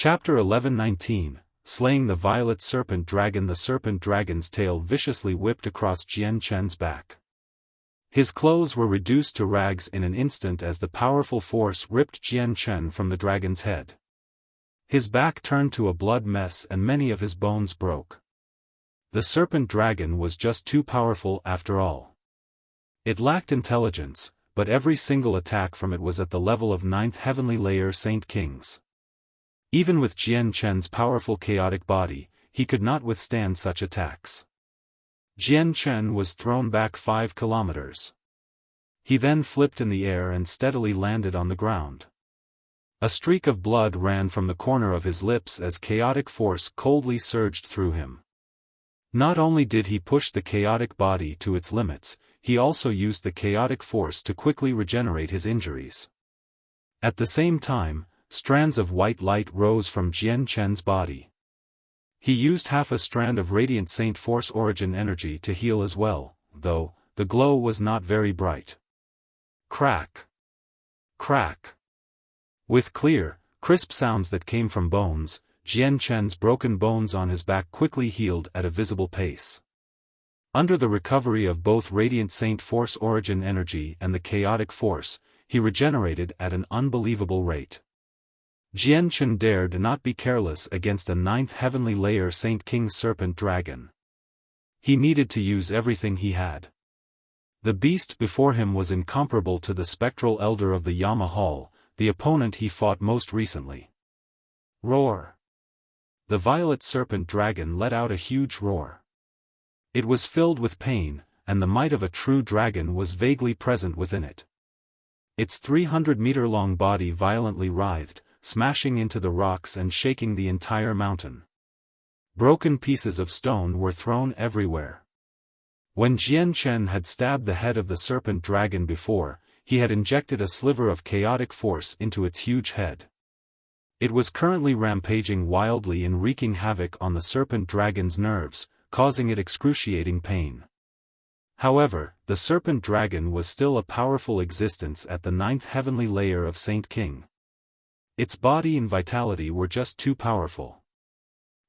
Chapter 11:19, Slaying the Violet Serpent Dragon. The serpent dragon's tail viciously whipped across Jian Chen's back. His clothes were reduced to rags in an instant as the powerful force ripped Jian Chen from the dragon's head. His back turned to a blood mess and many of his bones broke. The serpent dragon was just too powerful after all. It lacked intelligence, but every single attack from it was at the level of 9th heavenly layer Saint Kings. Even with Jian Chen's powerful chaotic body, he could not withstand such attacks. Jian Chen was thrown back 5 kilometers. He then flipped in the air and steadily landed on the ground. A streak of blood ran from the corner of his lips as chaotic force coldly surged through him. Not only did he push the chaotic body to its limits, he also used the chaotic force to quickly regenerate his injuries. At the same time, strands of white light rose from Jian Chen's body. He used half a strand of radiant Saint Force origin energy to heal as well, though the glow was not very bright. Crack! Crack! With clear, crisp sounds that came from bones, Jian Chen's broken bones on his back quickly healed at a visible pace. Under the recovery of both radiant Saint Force origin energy and the chaotic force, he regenerated at an unbelievable rate. Jian Chen dared not be careless against a 9th heavenly layer Saint King serpent dragon. He needed to use everything he had. The beast before him was incomparable to the spectral elder of the Yama Hall, the opponent he fought most recently. Roar! The violet serpent dragon let out a huge roar. It was filled with pain, and the might of a true dragon was vaguely present within it. Its 300-meter-long body violently writhed, smashing into the rocks and shaking the entire mountain. Broken pieces of stone were thrown everywhere. When Jian Chen had stabbed the head of the serpent dragon before, he had injected a sliver of chaotic force into its huge head. It was currently rampaging wildly and wreaking havoc on the serpent dragon's nerves, causing it excruciating pain. However, the serpent dragon was still a powerful existence at the 9th heavenly layer of Saint King. Its body and vitality were just too powerful.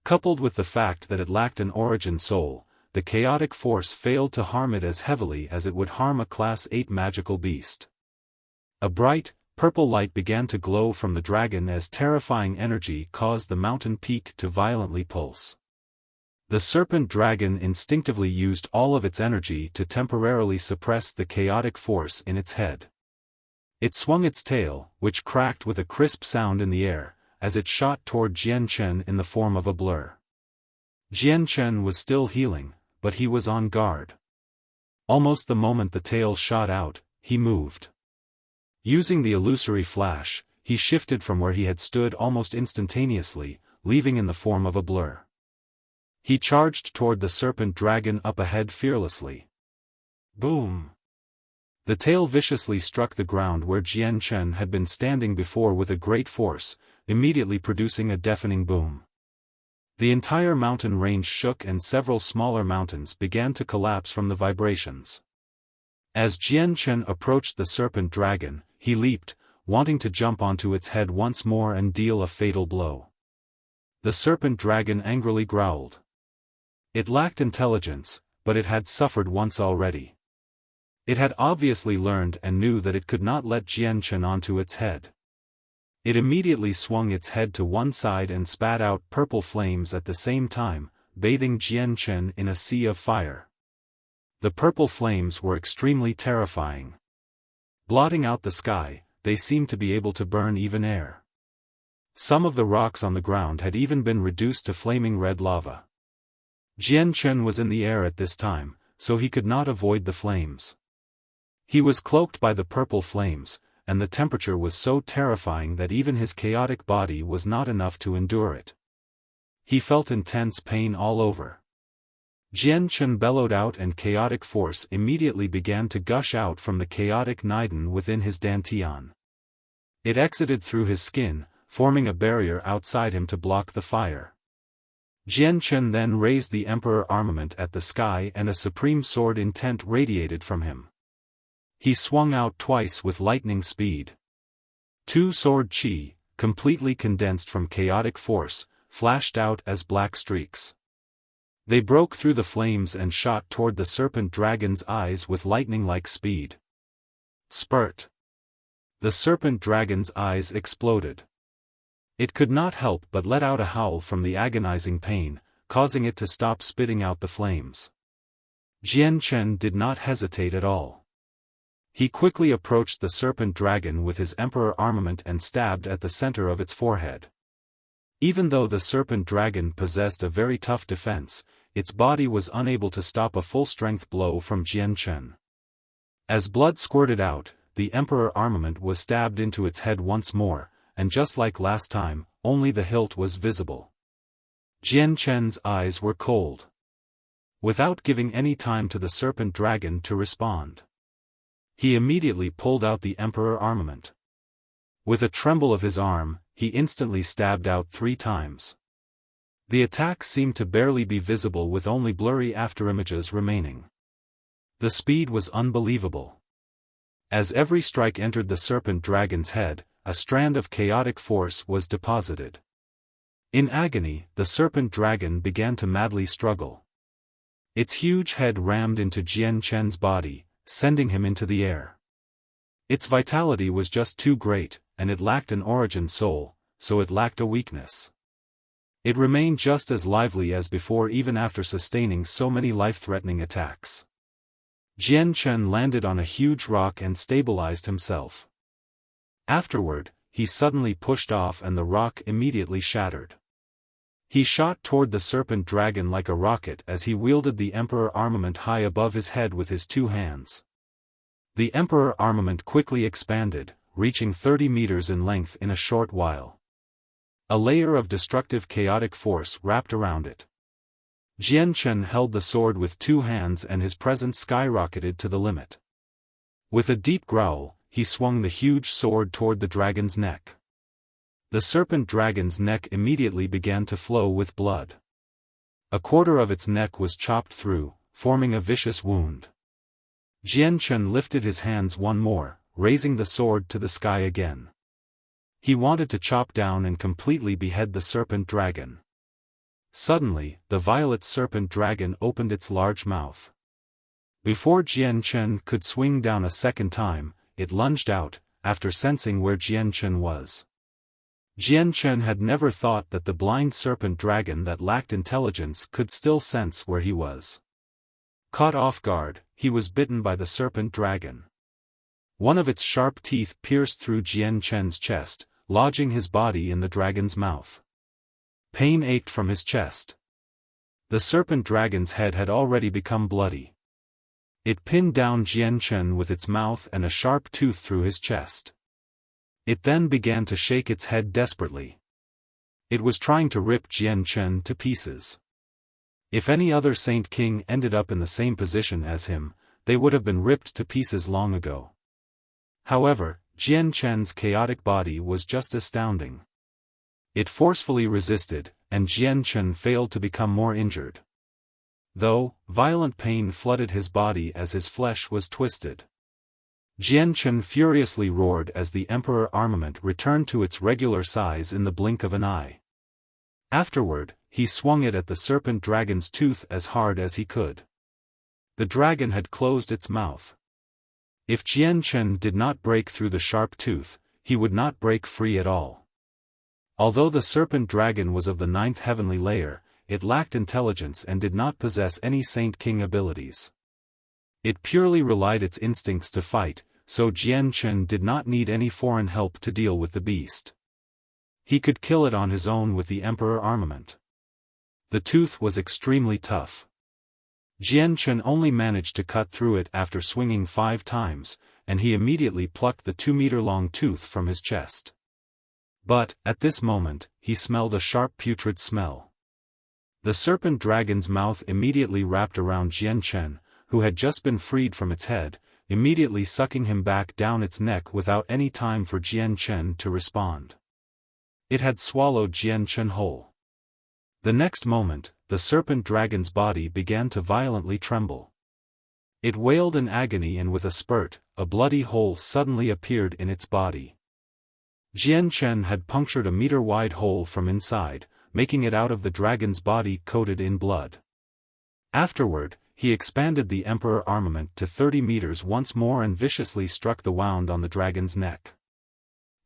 Coupled with the fact that it lacked an origin soul, the chaotic force failed to harm it as heavily as it would harm a Class 8 magical beast. A bright, purple light began to glow from the dragon as terrifying energy caused the mountain peak to violently pulse. The serpent dragon instinctively used all of its energy to temporarily suppress the chaotic force in its head. It swung its tail, which cracked with a crisp sound in the air, as it shot toward Jian Chen in the form of a blur. Jian Chen was still healing, but he was on guard. Almost the moment the tail shot out, he moved. Using the illusory flash, he shifted from where he had stood almost instantaneously, leaving in the form of a blur. He charged toward the serpent dragon up ahead fearlessly. Boom! The tail viciously struck the ground where Jian Chen had been standing before with a great force, immediately producing a deafening boom. The entire mountain range shook and several smaller mountains began to collapse from the vibrations. As Jian Chen approached the serpent dragon, he leaped, wanting to jump onto its head once more and deal a fatal blow. The serpent dragon angrily growled. It lacked intelligence, but it had suffered once already. It had obviously learned and knew that it could not let Jian Chen onto its head. It immediately swung its head to one side and spat out purple flames at the same time, bathing Jian Chen in a sea of fire. The purple flames were extremely terrifying. Blotting out the sky, they seemed to be able to burn even air. Some of the rocks on the ground had even been reduced to flaming red lava. Jian Chen was in the air at this time, so he could not avoid the flames. He was cloaked by the purple flames, and the temperature was so terrifying that even his chaotic body was not enough to endure it. He felt intense pain all over. Jian Chen bellowed out and chaotic force immediately began to gush out from the chaotic Niden within his dantian. It exited through his skin, forming a barrier outside him to block the fire. Jian Chen then raised the Emperor armament at the sky and a supreme sword intent radiated from him. He swung out twice with lightning speed. Two sword chi, completely condensed from chaotic force, flashed out as black streaks. They broke through the flames and shot toward the serpent dragon's eyes with lightning-like speed. Spurt! The serpent dragon's eyes exploded. It could not help but let out a howl from the agonizing pain, causing it to stop spitting out the flames. Jian Chen did not hesitate at all. He quickly approached the serpent dragon with his emperor armament and stabbed at the center of its forehead. Even though the serpent dragon possessed a very tough defense, its body was unable to stop a full-strength blow from Jian Chen. As blood squirted out, the emperor armament was stabbed into its head once more, and just like last time, only the hilt was visible. Jian Chen's eyes were cold. Without giving any time to the serpent dragon to respond, he immediately pulled out the emperor armament. With a tremble of his arm, he instantly stabbed out 3 times. The attack seemed to barely be visible with only blurry afterimages remaining. The speed was unbelievable. As every strike entered the serpent dragon's head, a strand of chaotic force was deposited. In agony, the serpent dragon began to madly struggle. Its huge head rammed into Jian Chen's body, sending him into the air. Its vitality was just too great, and it lacked an origin soul, so it lacked a weakness. It remained just as lively as before even after sustaining so many life-threatening attacks. Jian Chen landed on a huge rock and stabilized himself. Afterward, he suddenly pushed off and the rock immediately shattered. He shot toward the serpent dragon like a rocket as he wielded the emperor armament high above his head with his 2 hands. The emperor armament quickly expanded, reaching 30 meters in length in a short while. A layer of destructive chaotic force wrapped around it. Jian Chen held the sword with 2 hands and his presence skyrocketed to the limit. With a deep growl, he swung the huge sword toward the dragon's neck. The serpent dragon's neck immediately began to flow with blood. A quarter of its neck was chopped through, forming a vicious wound. Jian Chen lifted his hands one more, raising the sword to the sky again. He wanted to chop down and completely behead the serpent dragon. Suddenly, the violet serpent dragon opened its large mouth. Before Jian Chen could swing down a second time, it lunged out, after sensing where Jian Chen was. Jian Chen had never thought that the blind serpent dragon that lacked intelligence could still sense where he was. Caught off guard, he was bitten by the serpent dragon. One of its sharp teeth pierced through Jian Chen's chest, lodging his body in the dragon's mouth. Pain ached from his chest. The serpent dragon's head had already become bloody. It pinned down Jian Chen with its mouth and a sharp tooth through his chest. It then began to shake its head desperately. It was trying to rip Jian Chen to pieces. If any other Saint King ended up in the same position as him, they would have been ripped to pieces long ago. However, Jian Chen's chaotic body was just astounding. It forcefully resisted, and Jian Chen failed to become more injured. Though, violent pain flooded his body as his flesh was twisted. Jian Chen furiously roared as the emperor armament returned to its regular size in the blink of an eye. Afterward, he swung it at the serpent dragon's tooth as hard as he could. The dragon had closed its mouth. If Jian Chen did not break through the sharp tooth, he would not break free at all. Although the serpent dragon was of the 9th heavenly layer, it lacked intelligence and did not possess any Saint King abilities. It purely relied its instincts to fight, so Jian Chen did not need any foreign help to deal with the beast. He could kill it on his own with the emperor armament. The tooth was extremely tough. Jian Chen only managed to cut through it after swinging 5 times, and he immediately plucked the 2-meter-long tooth from his chest. But, at this moment, he smelled a sharp putrid smell. The serpent dragon's mouth immediately wrapped around Jian Chen, who had just been freed from its head, immediately sucking him back down its neck without any time for Jian Chen to respond. It had swallowed Jian Chen whole. The next moment, the serpent dragon's body began to violently tremble. It wailed in agony and with a spurt, a bloody hole suddenly appeared in its body. Jian Chen had punctured a meter-wide hole from inside, making it out of the dragon's body coated in blood. Afterward, he expanded the Emperor armament to 30 meters once more and viciously struck the wound on the dragon's neck.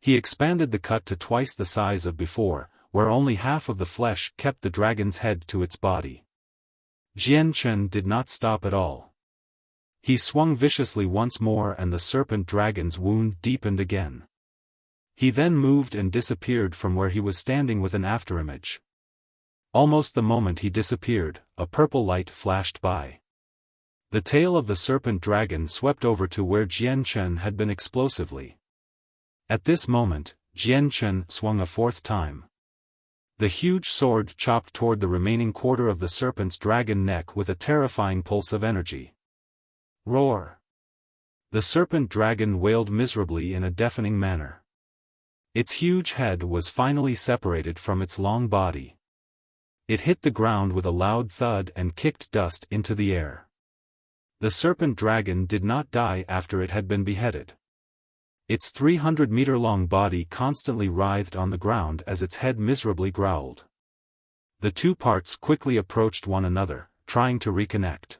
He expanded the cut to twice the size of before, where only half of the flesh kept the dragon's head to its body. Jian Chen did not stop at all. He swung viciously once more and the serpent dragon's wound deepened again. He then moved and disappeared from where he was standing with an afterimage. Almost the moment he disappeared, a purple light flashed by. The tail of the serpent dragon swept over to where Jian Chen had been explosively. At this moment, Jian Chen swung a fourth time. The huge sword chopped toward the remaining quarter of the serpent's dragon neck with a terrifying pulse of energy. Roar! The serpent dragon wailed miserably in a deafening manner. Its huge head was finally separated from its long body. It hit the ground with a loud thud and kicked dust into the air. The serpent dragon did not die after it had been beheaded. Its 300-meter-long body constantly writhed on the ground as its head miserably growled. The two parts quickly approached one another, trying to reconnect.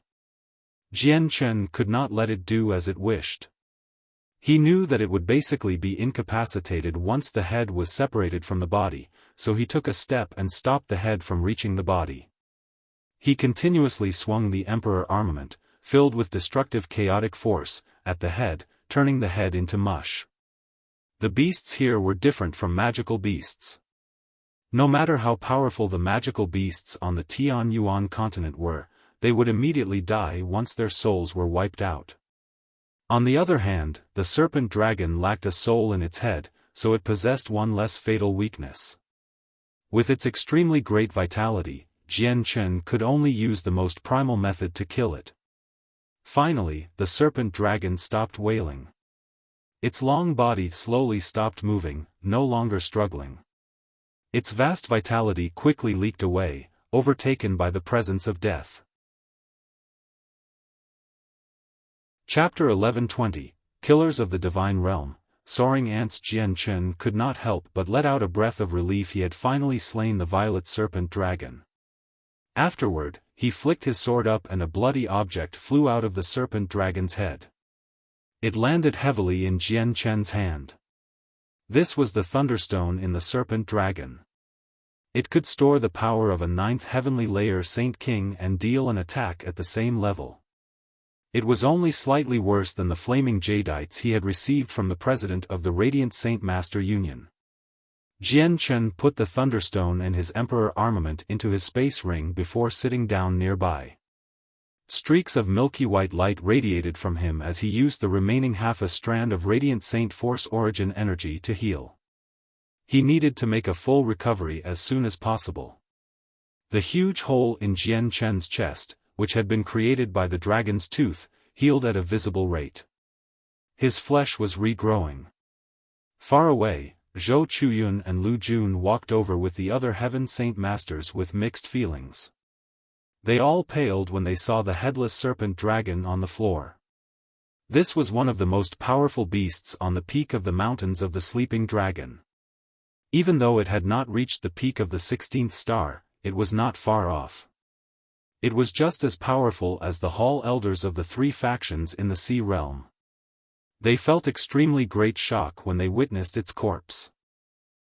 Jian Chen could not let it do as it wished. He knew that it would basically be incapacitated once the head was separated from the body, so he took a step and stopped the head from reaching the body. He continuously swung the Emperor armament, filled with destructive chaotic force, at the head, turning the head into mush. The beasts here were different from magical beasts. No matter how powerful the magical beasts on the Tianyuan continent were, they would immediately die once their souls were wiped out. On the other hand, the serpent dragon lacked a soul in its head, so it possessed one less fatal weakness. With its extremely great vitality, Jian Chen could only use the most primal method to kill it. Finally, the serpent dragon stopped wailing. Its long body slowly stopped moving, no longer struggling. Its vast vitality quickly leaked away, overtaken by the presence of death. Chapter 1120, Killers of the Divine Realm. Soaring ants. Jian Chen could not help but let out a breath of relief. He had finally slain the violet serpent dragon. Afterward, he flicked his sword up and a bloody object flew out of the serpent dragon's head. It landed heavily in Jian Chen's hand. This was the thunderstone in the serpent dragon. It could store the power of a 9th heavenly layer Saint King and deal an attack at the same level. It was only slightly worse than the flaming jadeite he had received from the president of the Radiant Saint Master Union. Jian Chen put the thunderstone and his emperor armament into his space ring before sitting down nearby. Streaks of milky white light radiated from him as he used the remaining half a strand of Radiant Saint Force Origin energy to heal. He needed to make a full recovery as soon as possible. The huge hole in Jian Chen's chest, which had been created by the dragon's tooth, healed at a visible rate. His flesh was regrowing. Far away, Zhou Chuyun and Lu Jun walked over with the other Heaven Saint Masters with mixed feelings. They all paled when they saw the headless serpent dragon on the floor. This was one of the most powerful beasts on the peak of the mountains of the sleeping dragon. Even though it had not reached the peak of the 16th star, it was not far off. It was just as powerful as the Hall Elders of the 3 factions in the Sea Realm. They felt extremely great shock when they witnessed its corpse.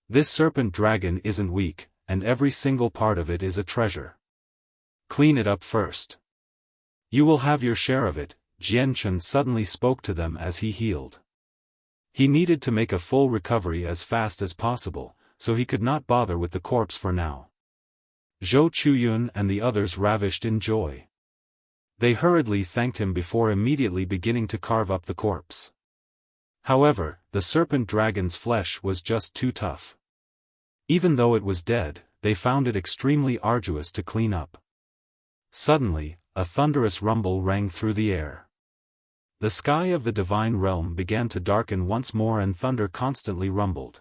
This serpent dragon isn't weak, and every single part of it is a treasure. Clean it up first. You will have your share of it. Jian Chen suddenly spoke to them as he healed. He needed to make a full recovery as fast as possible, so he could not bother with the corpse for now. Zhou Chuyun and the others ravished in joy. They hurriedly thanked him before immediately beginning to carve up the corpse. However, the serpent dragon's flesh was just too tough. Even though it was dead, they found it extremely arduous to clean up. Suddenly, a thunderous rumble rang through the air. The sky of the divine realm began to darken once more and thunder constantly rumbled.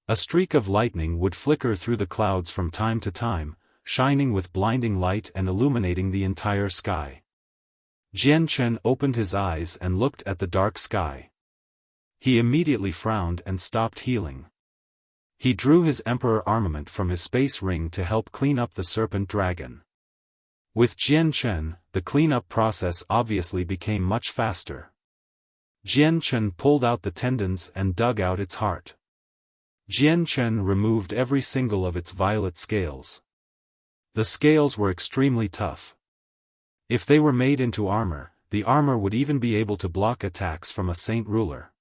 A streak of lightning would flicker through the clouds from time to time, shining with blinding light and illuminating the entire sky. Jian Chen opened his eyes and looked at the dark sky. He immediately frowned and stopped healing. He drew his Emperor armament from his space ring to help clean up the serpent dragon. With Jian Chen, the cleanup process obviously became much faster. Jian Chen pulled out the tendons and dug out its heart. Jian Chen removed every single of its violet scales. The scales were extremely tough. If they were made into armor, the armor would even be able to block attacks from a saint ruler.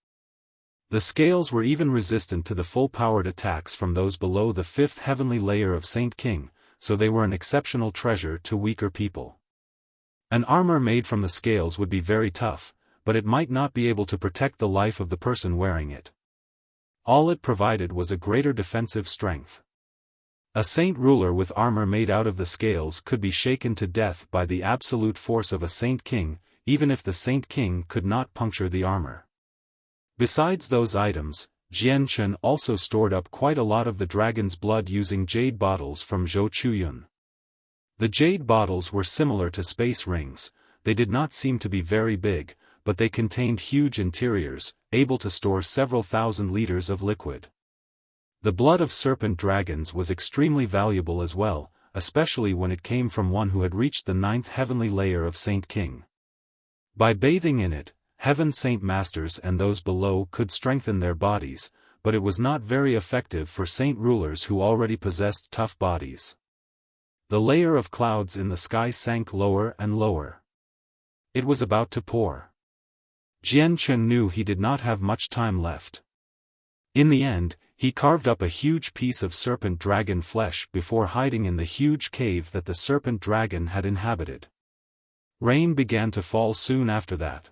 The scales were even resistant to the full-powered attacks from those below the fifth heavenly layer of Saint King, so they were an exceptional treasure to weaker people. An armor made from the scales would be very tough, but it might not be able to protect the life of the person wearing it. All it provided was a greater defensive strength. A saint ruler with armor made out of the scales could be shaken to death by the absolute force of a Saint King, even if the Saint King could not puncture the armor. Besides those items, Jian Chen also stored up quite a lot of the dragon's blood using jade bottles from Zhou Chuyun. The jade bottles were similar to space rings. They did not seem to be very big, but they contained huge interiors, able to store several thousand liters of liquid. The blood of serpent dragons was extremely valuable as well, especially when it came from one who had reached the ninth heavenly layer of Saint King. By bathing in it, Heaven Saint Masters and those below could strengthen their bodies, but it was not very effective for saint rulers who already possessed tough bodies. The layer of clouds in the sky sank lower and lower. It was about to pour. Jian Chen knew he did not have much time left. In the end, he carved up a huge piece of serpent dragon flesh before hiding in the huge cave that the serpent dragon had inhabited. Rain began to fall soon after that.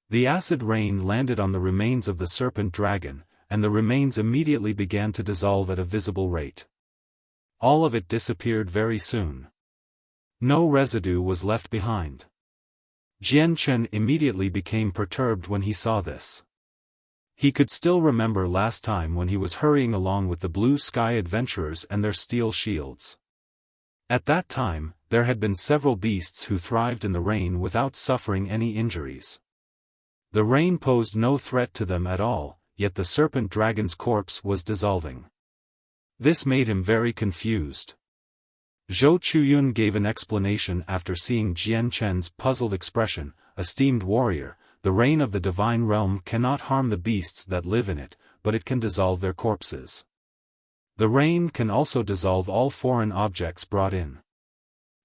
The acid rain landed on the remains of the serpent dragon, and the remains immediately began to dissolve at a visible rate. All of it disappeared very soon. No residue was left behind. Jian Chen immediately became perturbed when he saw this. He could still remember last time when he was hurrying along with the Blue Sky Adventurers and their steel shields. At that time, there had been several beasts who thrived in the rain without suffering any injuries. The rain posed no threat to them at all, yet the serpent dragon's corpse was dissolving. This made him very confused. Zhou Chuyun gave an explanation after seeing Jian Chen's puzzled expression. Esteemed warrior, the rain of the divine realm cannot harm the beasts that live in it, but it can dissolve their corpses. The rain can also dissolve all foreign objects brought in.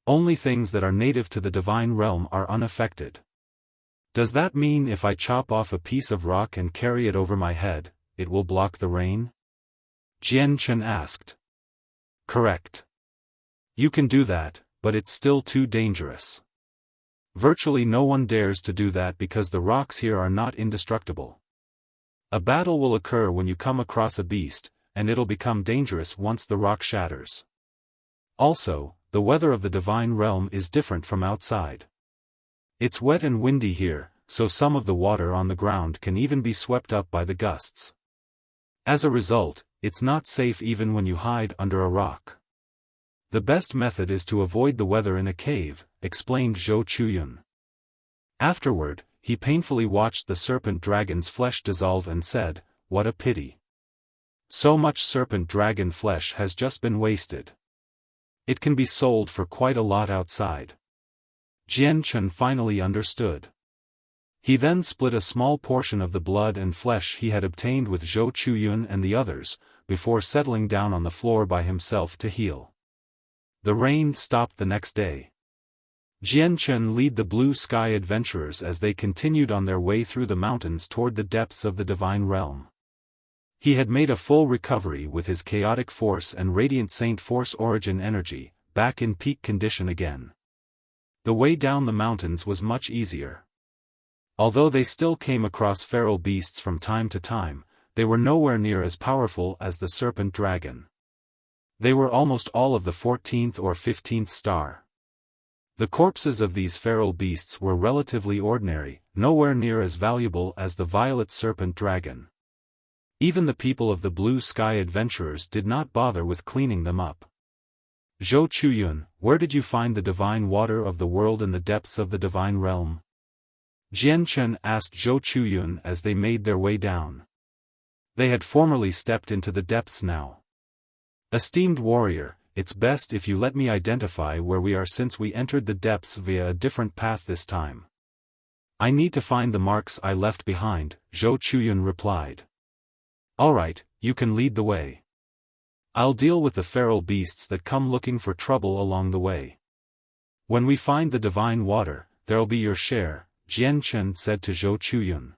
Only things that are native to the divine realm are unaffected. Does that mean if I chop off a piece of rock and carry it over my head, it will block the rain? Jian Chen asked. Correct. You can do that, but it's still too dangerous. Virtually no one dares to do that because the rocks here are not indestructible. A battle will occur when you come across a beast, and it'll become dangerous once the rock shatters. Also, the weather of the divine realm is different from outside. It's wet and windy here, so some of the water on the ground can even be swept up by the gusts. As a result, it's not safe even when you hide under a rock. The best method is to avoid the weather in a cave, explained Zhou Chuyun. Afterward, he painfully watched the serpent dragon's flesh dissolve and said, "What a pity. So much serpent dragon flesh has just been wasted. It can be sold for quite a lot outside." Jian Chen finally understood. He then split a small portion of the blood and flesh he had obtained with Zhou Chuyun and the others, before settling down on the floor by himself to heal. The rain stopped the next day. Jian Chen led the Blue Sky Adventurers as they continued on their way through the mountains toward the depths of the divine realm. He had made a full recovery with his chaotic force and radiant saint force origin energy, back in peak condition again. The way down the mountains was much easier. Although they still came across feral beasts from time to time, they were nowhere near as powerful as the serpent dragon. They were almost all of the 14th or 15th star. The corpses of these feral beasts were relatively ordinary, nowhere near as valuable as the violet serpent dragon. Even the people of the Blue Sky Adventurers did not bother with cleaning them up. Zhou Chuyun, where did you find the divine water of the world in the depths of the divine realm? Jian Chen asked Zhou Chuyun as they made their way down. They had formerly stepped into the depths now. Esteemed warrior, it's best if you let me identify where we are since we entered the depths via a different path this time. I need to find the marks I left behind, Zhou Chuyun replied. Alright, you can lead the way. I'll deal with the feral beasts that come looking for trouble along the way. When we find the divine water, there'll be your share, Jian Chen said to Zhou Chuyun.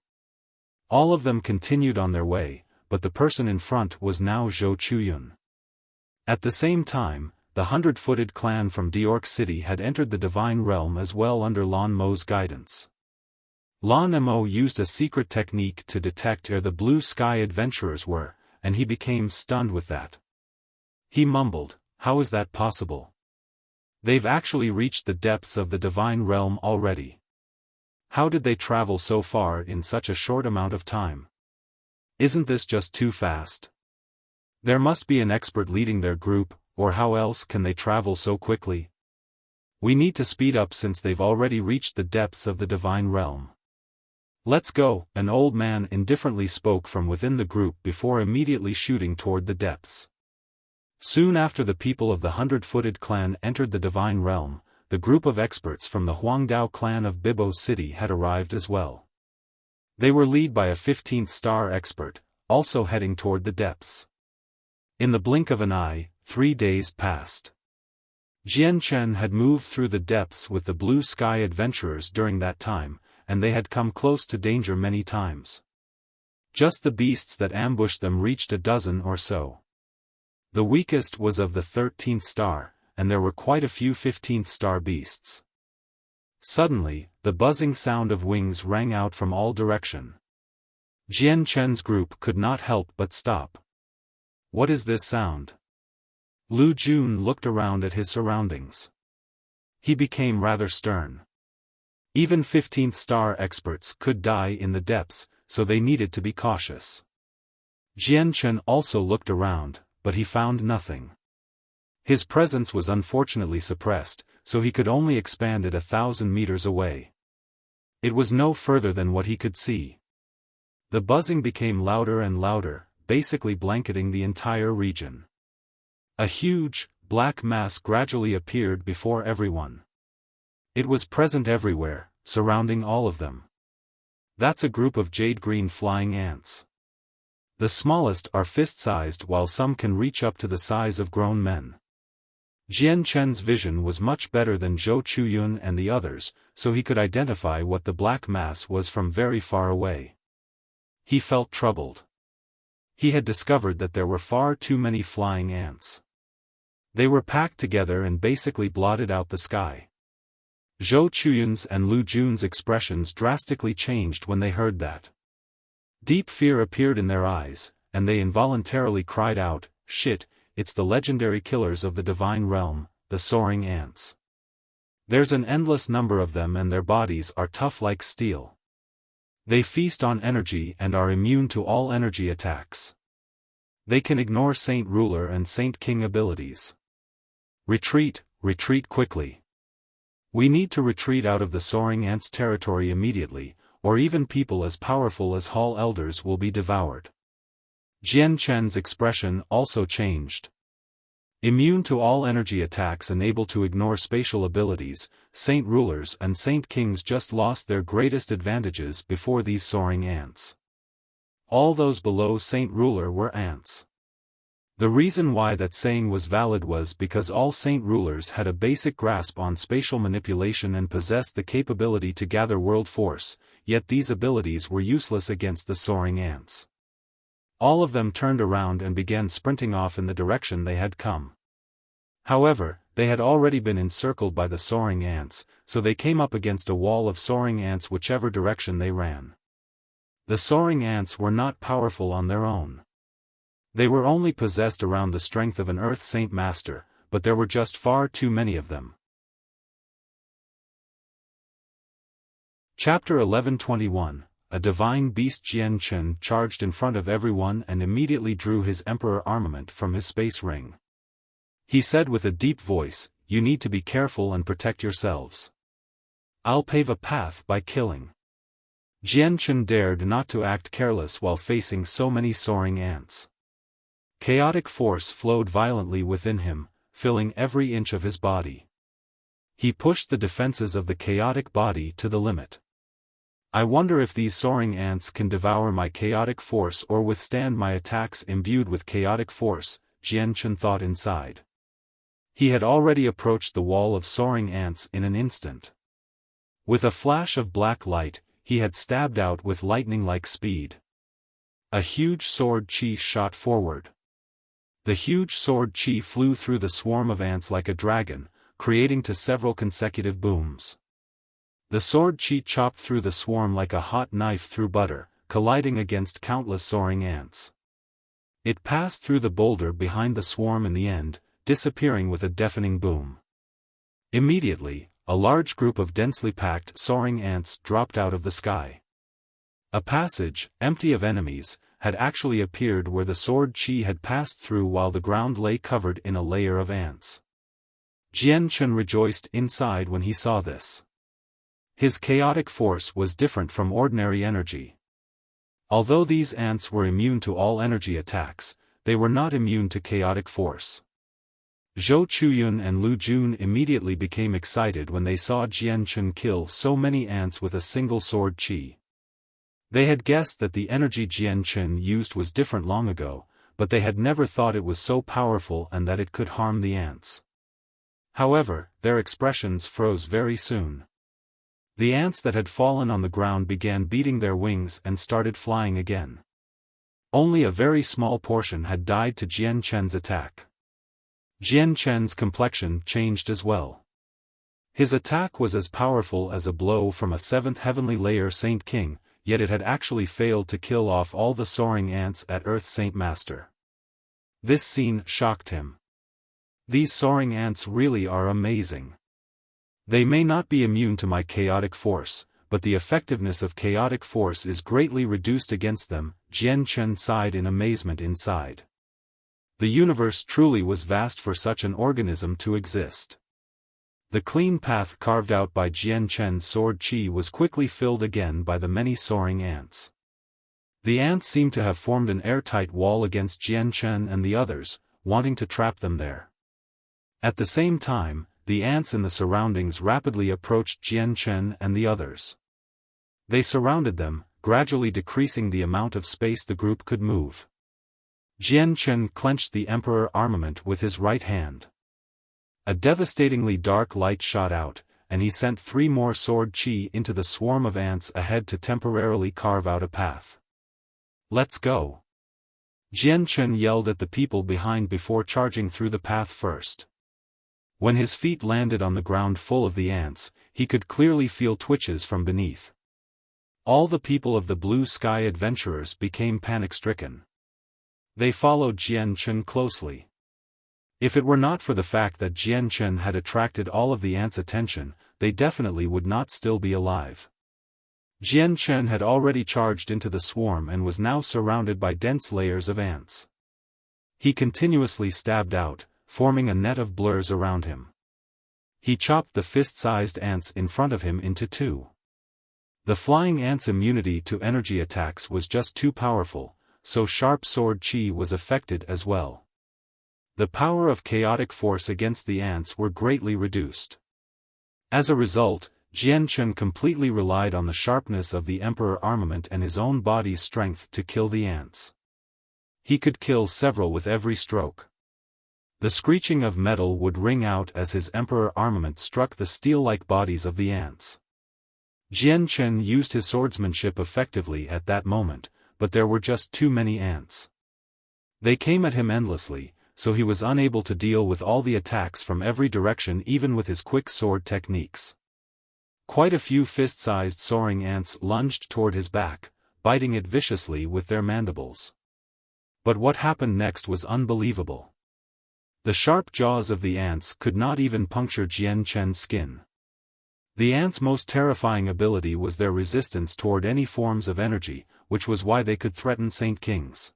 All of them continued on their way, but the person in front was now Zhou Chuyun. At the same time, the 100-footed clan from Diorc City had entered the divine realm as well under Lan Mo's guidance. Lan Mo used a secret technique to detect where the blue sky adventurers were, and he became stunned with that. He mumbled, "How is that possible? They've actually reached the depths of the divine realm already. How did they travel so far in such a short amount of time? Isn't this just too fast? There must be an expert leading their group, or how else can they travel so quickly? We need to speed up since they've already reached the depths of the divine realm. Let's go," an old man indifferently spoke from within the group before immediately shooting toward the depths. Soon after the people of the 100-footed clan entered the divine realm, the group of experts from the Huangdao clan of Bibo City had arrived as well. They were led by a 15th star expert, also heading toward the depths. In the blink of an eye, 3 days passed. Jian Chen had moved through the depths with the blue sky adventurers during that time, and they had come close to danger many times. Just the beasts that ambushed them reached a dozen or so. The weakest was of the 13th star, and there were quite a few 15th star beasts. Suddenly, the buzzing sound of wings rang out from all direction. Jian Chen's group could not help but stop. What is this sound? Lu Jun looked around at his surroundings. He became rather stern. Even 15th star experts could die in the depths, so they needed to be cautious. Jian Chen also looked around, but he found nothing. His presence was unfortunately suppressed, so he could only expand it 1,000 meters away. It was no further than what he could see. The buzzing became louder and louder, basically blanketing the entire region. A huge, black mass gradually appeared before everyone. It was present everywhere, surrounding all of them. That's a group of jade-green flying ants. The smallest are fist-sized while some can reach up to the size of grown men. Jian Chen's vision was much better than Zhou Chuyun and the others, so he could identify what the black mass was from very far away. He felt troubled. He had discovered that there were far too many flying ants. They were packed together and basically blotted out the sky. Zhou Chuyun's and Lu Jun's expressions drastically changed when they heard that. Deep fear appeared in their eyes, and they involuntarily cried out, "Shit, it's the legendary killers of the divine realm, the soaring ants. There's an endless number of them and their bodies are tough like steel. They feast on energy and are immune to all energy attacks. They can ignore Saint Ruler and Saint King abilities. Retreat, retreat quickly. We need to retreat out of the soaring ants' territory immediately, or even people as powerful as Hall Elders will be devoured." Jian Chen's expression also changed. Immune to all energy attacks and able to ignore spatial abilities, Saint Rulers and Saint Kings just lost their greatest advantages before these soaring ants. All those below Saint Ruler were ants. The reason why that saying was valid was because all Saint Rulers had a basic grasp on spatial manipulation and possessed the capability to gather world force, yet these abilities were useless against the soaring ants. All of them turned around and began sprinting off in the direction they had come. However, they had already been encircled by the soaring ants, so they came up against a wall of soaring ants whichever direction they ran. The soaring ants were not powerful on their own. They were only possessed around the strength of an Earth Saint Master, but there were just far too many of them. Chapter 1121. A divine beast. Jian Chen charged in front of everyone and immediately drew his emperor armament from his space ring. He said with a deep voice, "You need to be careful and protect yourselves. I'll pave a path by killing. Jian Chen dared not to act careless while facing so many soaring ants. Chaotic force flowed violently within him, filling every inch of his body. He pushed the defenses of the chaotic body to the limit. I wonder if these soaring ants can devour my chaotic force or withstand my attacks imbued with chaotic force, Jian Chen thought inside. He had already approached the wall of soaring ants in an instant. With a flash of black light, he had stabbed out with lightning-like speed. A huge sword chi shot forward. The huge sword chi flew through the swarm of ants like a dragon, creating several consecutive booms. The sword chi chopped through the swarm like a hot knife through butter, colliding against countless soaring ants. It passed through the boulder behind the swarm in the end, disappearing with a deafening boom. Immediately, a large group of densely packed soaring ants dropped out of the sky. A passage, empty of enemies, had actually appeared where the sword chi had passed through while the ground lay covered in a layer of ants. Jian Chen rejoiced inside when he saw this. His chaotic force was different from ordinary energy. Although these ants were immune to all energy attacks, they were not immune to chaotic force. Zhou Chuyun and Lu Jun immediately became excited when they saw Jian Chen kill so many ants with a single sword chi. They had guessed that the energy Jian Chen used was different long ago, but they had never thought it was so powerful and that it could harm the ants. However, their expressions froze very soon. The ants that had fallen on the ground began beating their wings and started flying again. Only a very small portion had died to Jian Chen's attack. Jian Chen's complexion changed as well. His attack was as powerful as a blow from a 7th heavenly layer Saint King, yet it had actually failed to kill off all the soaring ants at Earth Saint Master. This scene shocked him. These soaring ants really are amazing. They may not be immune to my chaotic force, but the effectiveness of chaotic force is greatly reduced against them, Jian Chen sighed in amazement inside. The universe truly was vast for such an organism to exist. The clean path carved out by Jian Chen's sword chi was quickly filled again by the many soaring ants. The ants seemed to have formed an airtight wall against Jian Chen and the others, wanting to trap them there. At the same time, the ants in the surroundings rapidly approached Jian Chen and the others. They surrounded them, gradually decreasing the amount of space the group could move. Jian Chen clenched the emperor armament with his right hand. A devastatingly dark light shot out, and he sent 3 more sword chi into the swarm of ants ahead to temporarily carve out a path. "Let's go!" Jian Chen yelled at the people behind before charging through the path first. When his feet landed on the ground full of the ants, he could clearly feel twitches from beneath. All the people of the Blue Sky Adventurers became panic-stricken. They followed Jian Chen closely. If it were not for the fact that Jian Chen had attracted all of the ants' attention, they definitely would not still be alive. Jian Chen had already charged into the swarm and was now surrounded by dense layers of ants. He continuously stabbed out, forming a net of blurs around him. He chopped the fist-sized ants in front of him into 2. The flying ants' immunity to energy attacks was just too powerful, so sharp sword chi was affected as well. The power of chaotic force against the ants were greatly reduced. As a result, Jian Chen completely relied on the sharpness of the emperor armament and his own body's strength to kill the ants. He could kill several with every stroke. The screeching of metal would ring out as his emperor armament struck the steel-like bodies of the ants. Jian Chen used his swordsmanship effectively at that moment, but there were just too many ants. They came at him endlessly, so he was unable to deal with all the attacks from every direction even with his quick sword techniques. Quite a few fist-sized soaring ants lunged toward his back, biting it viciously with their mandibles. But what happened next was unbelievable. The sharp jaws of the ants could not even puncture Jian Chen's skin. The ants' most terrifying ability was their resistance toward any forms of energy, which was why they could threaten Saint Kings.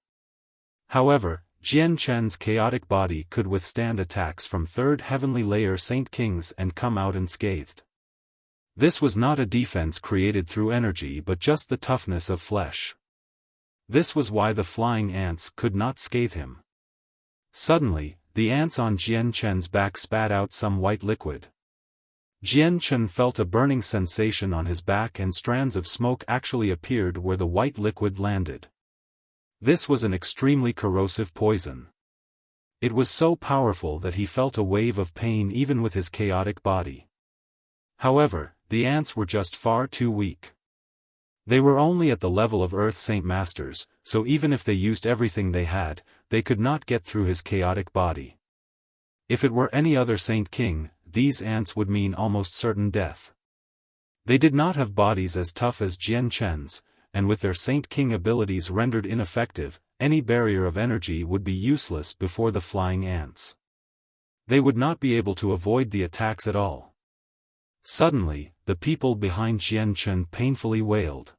However, Jian Chen's chaotic body could withstand attacks from 3rd heavenly layer Saint Kings and come out unscathed. This was not a defense created through energy but just the toughness of flesh. This was why the flying ants could not scathe him. Suddenly, the ants on Jian Chen's back spat out some white liquid. Jian Chen felt a burning sensation on his back and strands of smoke actually appeared where the white liquid landed. This was an extremely corrosive poison. It was so powerful that he felt a wave of pain even with his chaotic body. However, the ants were just far too weak. They were only at the level of Earth Saint Masters, so even if they used everything they had, they could not get through his chaotic body. If it were any other Saint King, these ants would mean almost certain death. They did not have bodies as tough as Jian Chen's, and with their Saint King abilities rendered ineffective, any barrier of energy would be useless before the flying ants. They would not be able to avoid the attacks at all. Suddenly, the people behind Jian Chen painfully wailed.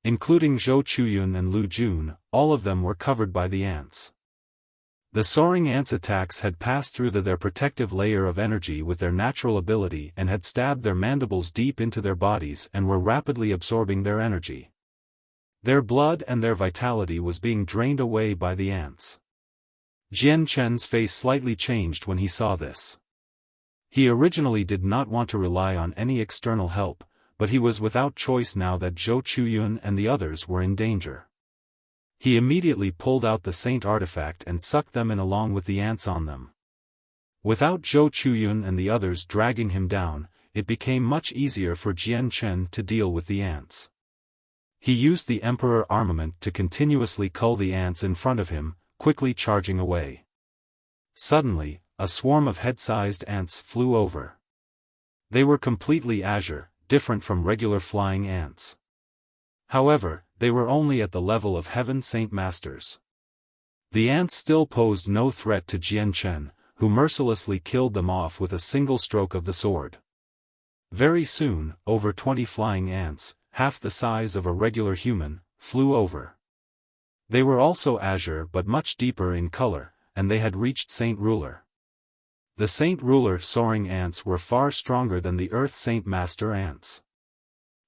Including Zhou Chuyun and Lu Jun, all of them were covered by the ants. The soaring ants' attacks had passed through their protective layer of energy with their natural ability and had stabbed their mandibles deep into their bodies and were rapidly absorbing their energy. Their blood and their vitality was being drained away by the ants. Jian Chen's face slightly changed when he saw this. He originally did not want to rely on any external help, but he was without choice now that Zhou Chuyun and the others were in danger. He immediately pulled out the Saint artifact and sucked them in along with the ants on them. Without Zhou Chuyun and the others dragging him down, it became much easier for Jian Chen to deal with the ants. He used the Emperor armament to continuously cull the ants in front of him, quickly charging away. Suddenly, a swarm of head-sized ants flew over. They were completely azure, different from regular flying ants. However, they were only at the level of Heaven Saint Masters. The ants still posed no threat to Jian Chen, who mercilessly killed them off with a single stroke of the sword. Very soon, over 20 flying ants, half the size of a regular human, flew over. They were also azure but much deeper in color, and they had reached Saint Ruler. The Saint Ruler soaring ants were far stronger than the Earth Saint Master ants.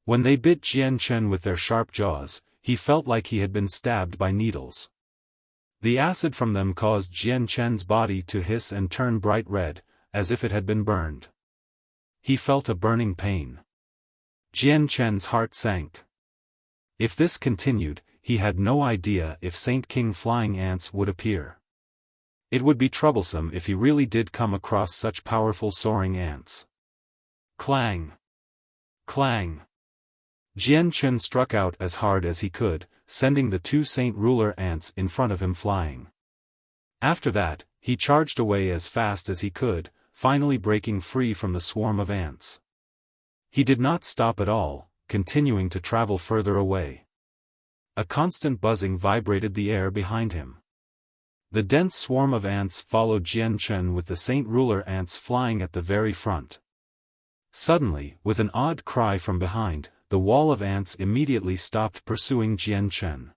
When they bit Jian Chen with their sharp jaws, he felt like he had been stabbed by needles. The acid from them caused Jian Chen's body to hiss and turn bright red, as if it had been burned. He felt a burning pain. Jian Chen's heart sank. If this continued, he had no idea if Saint King flying ants would appear. It would be troublesome if he really did come across such powerful soaring ants. Clang! Clang! Jian Chen struck out as hard as he could, sending the 2 Saint Ruler ants in front of him flying. After that, he charged away as fast as he could, finally breaking free from the swarm of ants. He did not stop at all, continuing to travel further away. A constant buzzing vibrated the air behind him. The dense swarm of ants followed Jian Chen with the Saint Ruler ants flying at the very front. Suddenly, with an odd cry from behind, the wall of ants immediately stopped pursuing Jian Chen.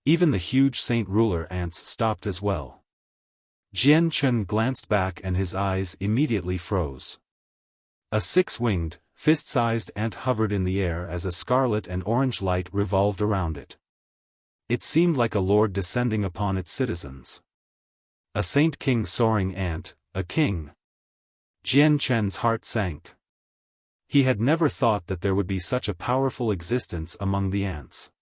Even the huge Saint Ruler ants stopped as well. Jian Chen glanced back and his eyes immediately froze. A 6-winged, fist-sized ant hovered in the air as a scarlet and orange light revolved around it. It seemed like a lord descending upon its citizens. A Saint King soaring ant, a king. Jian Chen's heart sank. He had never thought that there would be such a powerful existence among the ants.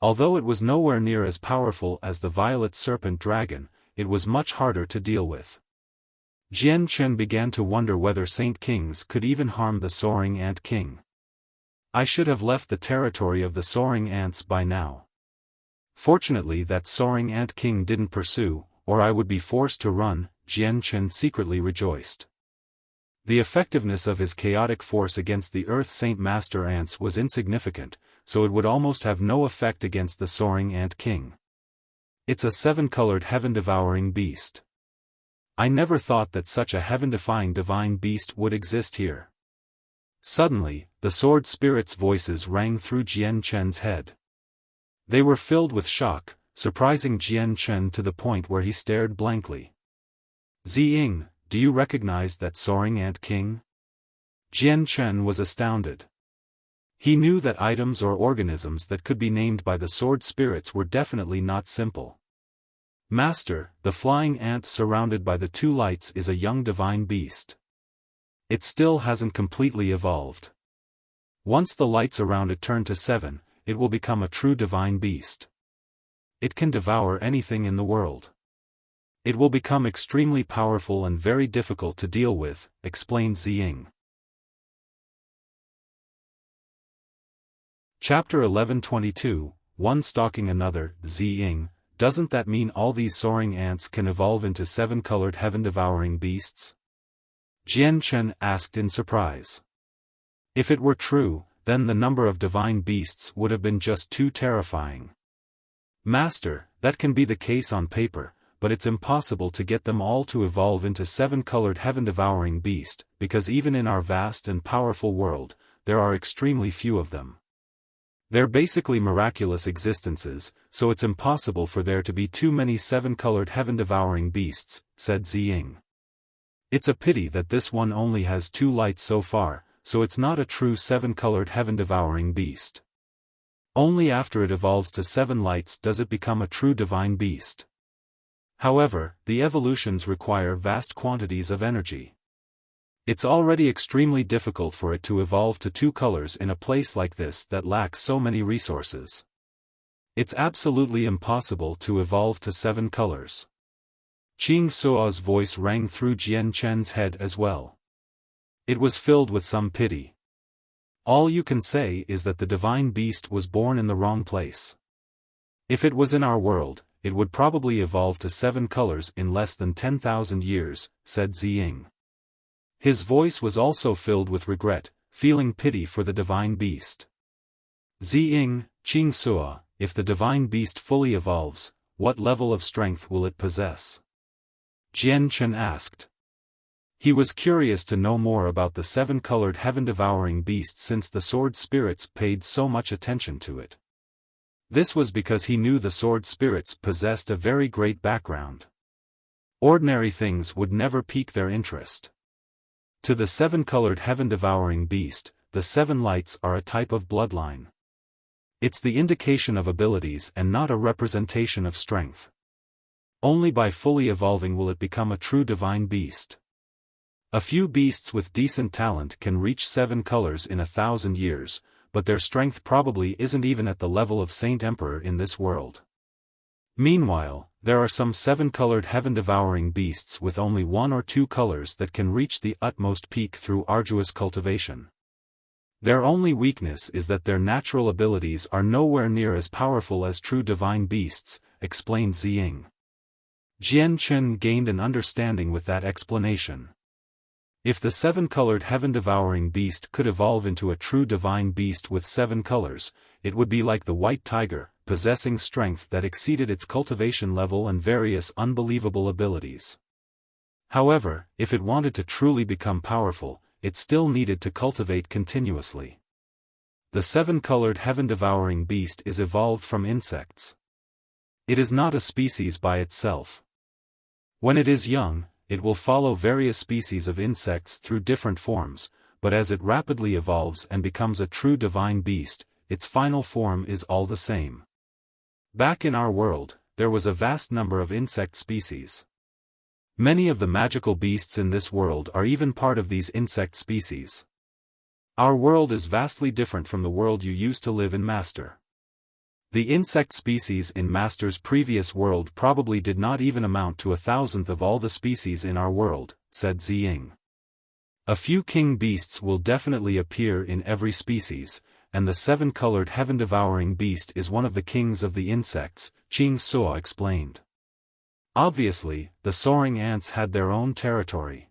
Although it was nowhere near as powerful as the violet serpent dragon, it was much harder to deal with. Jian Chen began to wonder whether Saint Kings could even harm the soaring ant king. I should have left the territory of the soaring ants by now. Fortunately that soaring ant king didn't pursue, or I would be forced to run, Jian Chen secretly rejoiced. The effectiveness of his chaotic force against the Earth Saint Master ants was insignificant, so it would almost have no effect against the soaring ant king. It's a 7-colored heaven-devouring beast. I never thought that such a heaven-defying divine beast would exist here. Suddenly, the sword spirit's voices rang through Jian Chen's head. They were filled with shock, surprising Jian Chen to the point where he stared blankly. Ziying, do you recognize that soaring ant king? Jian Chen was astounded. He knew that items or organisms that could be named by the sword spirits were definitely not simple. Master, the flying ant surrounded by the two lights is a young divine beast. It still hasn't completely evolved. Once the lights around it turn to 7, it will become a true divine beast. It can devour anything in the world. It will become extremely powerful and very difficult to deal with, explained Ziying. Chapter 1122, One Stalking Another, Ziying, doesn't that mean all these soaring ants can evolve into 7-colored heaven-devouring beasts? Jian Chen asked in surprise. If it were true, then the number of divine beasts would have been just too terrifying. Master, that can be the case on paper, but it's impossible to get them all to evolve into 7-colored heaven-devouring beast, because even in our vast and powerful world, there are extremely few of them. They're basically miraculous existences, so it's impossible for there to be too many 7-colored heaven-devouring beasts, said Ziying. It's a pity that this one only has 2 lights so far, so it's not a true 7-colored heaven-devouring beast. Only after it evolves to 7 lights does it become a true divine beast. However, the evolutions require vast quantities of energy. It's already extremely difficult for it to evolve to 2 colors in a place like this that lacks so many resources. It's absolutely impossible to evolve to 7 colors. Qing Suo's voice rang through Jian Chen's head as well. It was filled with some pity. All you can say is that the divine beast was born in the wrong place. If it was in our world, it would probably evolve to 7 colors in less than 10,000 years, said Ziying. His voice was also filled with regret, feeling pity for the divine beast. Ziying, Qing Suo, if the divine beast fully evolves, what level of strength will it possess? Jian Chen asked. He was curious to know more about the 7-colored heaven-devouring beast since the sword spirits paid so much attention to it. This was because he knew the sword spirits possessed a very great background. Ordinary things would never pique their interest. To the 7-colored heaven-devouring beast, the 7 lights are a type of bloodline. It's the indication of abilities and not a representation of strength. Only by fully evolving will it become a true divine beast. A few beasts with decent talent can reach 7 colors in 1,000 years, but their strength probably isn't even at the level of Saint Emperor in this world. Meanwhile, there are some 7-colored heaven-devouring beasts with only 1 or 2 colors that can reach the utmost peak through arduous cultivation. Their only weakness is that their natural abilities are nowhere near as powerful as true divine beasts, explained Ziying. Jian Chen gained an understanding with that explanation. If the 7-colored heaven-devouring beast could evolve into a true divine beast with 7 colors, it would be like the white tiger, possessing strength that exceeded its cultivation level and various unbelievable abilities. However, if it wanted to truly become powerful, it still needed to cultivate continuously. The 7-colored heaven-devouring beast is evolved from insects. It is not a species by itself. When it is young, it will follow various species of insects through different forms, but as it rapidly evolves and becomes a true divine beast, its final form is all the same. Back in our world, there was a vast number of insect species. Many of the magical beasts in this world are even part of these insect species. Our world is vastly different from the world you used to live in, Master. The insect species in Master's previous world probably did not even amount to 1,000th of all the species in our world, said Ziying. A few king beasts will definitely appear in every species, and the 7-colored heaven-devouring beast is one of the kings of the insects, Qing Suo explained. Obviously, the soaring ants had their own territory.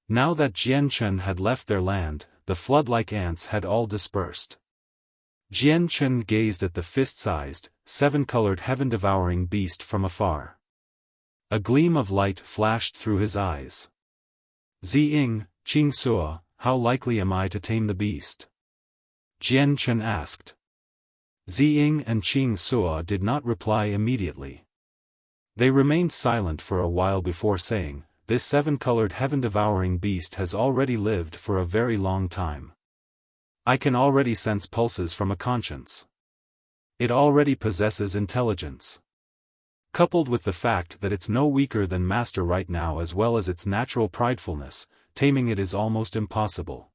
Now that Jian Chen had left their land, the flood-like ants had all dispersed. Jian Chen gazed at the fist-sized, 7-colored heaven-devouring beast from afar. A gleam of light flashed through his eyes. Ziying, Qing Suo, how likely am I to tame the beast? Jian Chen asked. Ziying and Qing Suo did not reply immediately. They remained silent for a while before saying, this seven-colored heaven-devouring beast has already lived for a very long time. I can already sense pulses from a conscience. It already possesses intelligence. Coupled with the fact that it's no weaker than Master right now as well as its natural pridefulness, taming it is almost impossible.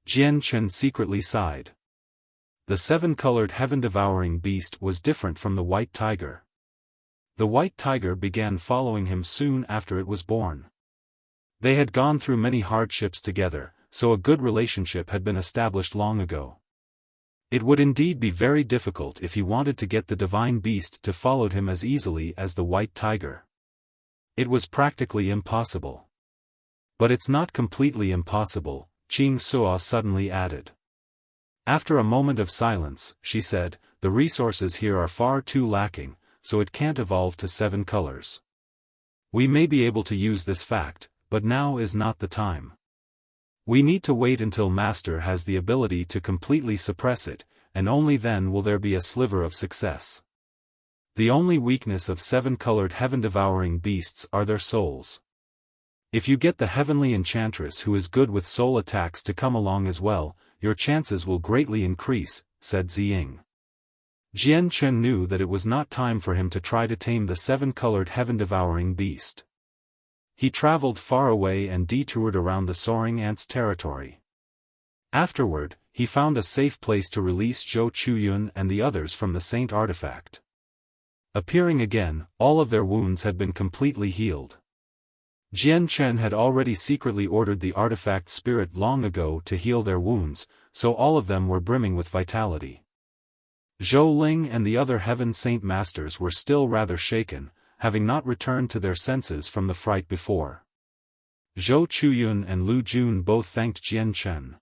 Jian Chen secretly sighed. The seven-colored heaven-devouring beast was different from the white tiger. The white tiger began following him soon after it was born. They had gone through many hardships together, so a good relationship had been established long ago. It would indeed be very difficult if he wanted to get the divine beast to follow him as easily as the white tiger. It was practically impossible. But it's not completely impossible, Qing Suo suddenly added. After a moment of silence, she said, the resources here are far too lacking, so it can't evolve to 7 colors. We may be able to use this fact, but now is not the time. We need to wait until Master has the ability to completely suppress it, and only then will there be a sliver of success. The only weakness of 7-colored heaven-devouring beasts are their souls. If you get the heavenly enchantress who is good with soul attacks to come along as well, your chances will greatly increase, said Ziying. Jian Chen knew that it was not time for him to try to tame the 7-colored heaven-devouring beast. He traveled far away and detoured around the soaring ant's territory. Afterward, he found a safe place to release Zhou Chuyun and the others from the saint artifact. Appearing again, all of their wounds had been completely healed. Jian Chen had already secretly ordered the artifact spirit long ago to heal their wounds, so all of them were brimming with vitality. Zhou Ling and the other heaven saint masters were still rather shaken, having not returned to their senses from the fright before. Zhou Chuyun and Lu Jun both thanked Jian Chen.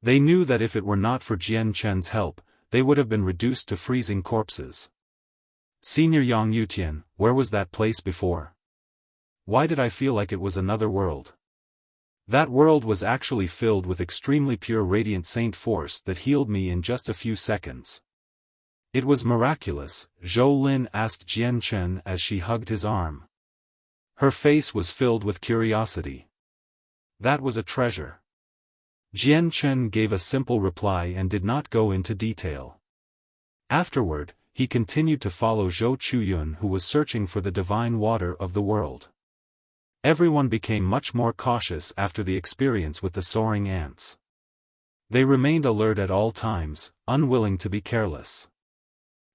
They knew that if it were not for Jian Chen's help, they would have been reduced to freezing corpses. Senior Yang Yutian, where was that place before? Why did I feel like it was another world? That world was actually filled with extremely pure radiant saint force that healed me in just a few seconds. It was miraculous, Zhou Lin asked Jian Chen as she hugged his arm. Her face was filled with curiosity. That was a treasure. Jian Chen gave a simple reply and did not go into detail. Afterward, he continued to follow Zhou Chuyun who was searching for the divine water of the world. Everyone became much more cautious after the experience with the soaring ants. They remained alert at all times, unwilling to be careless.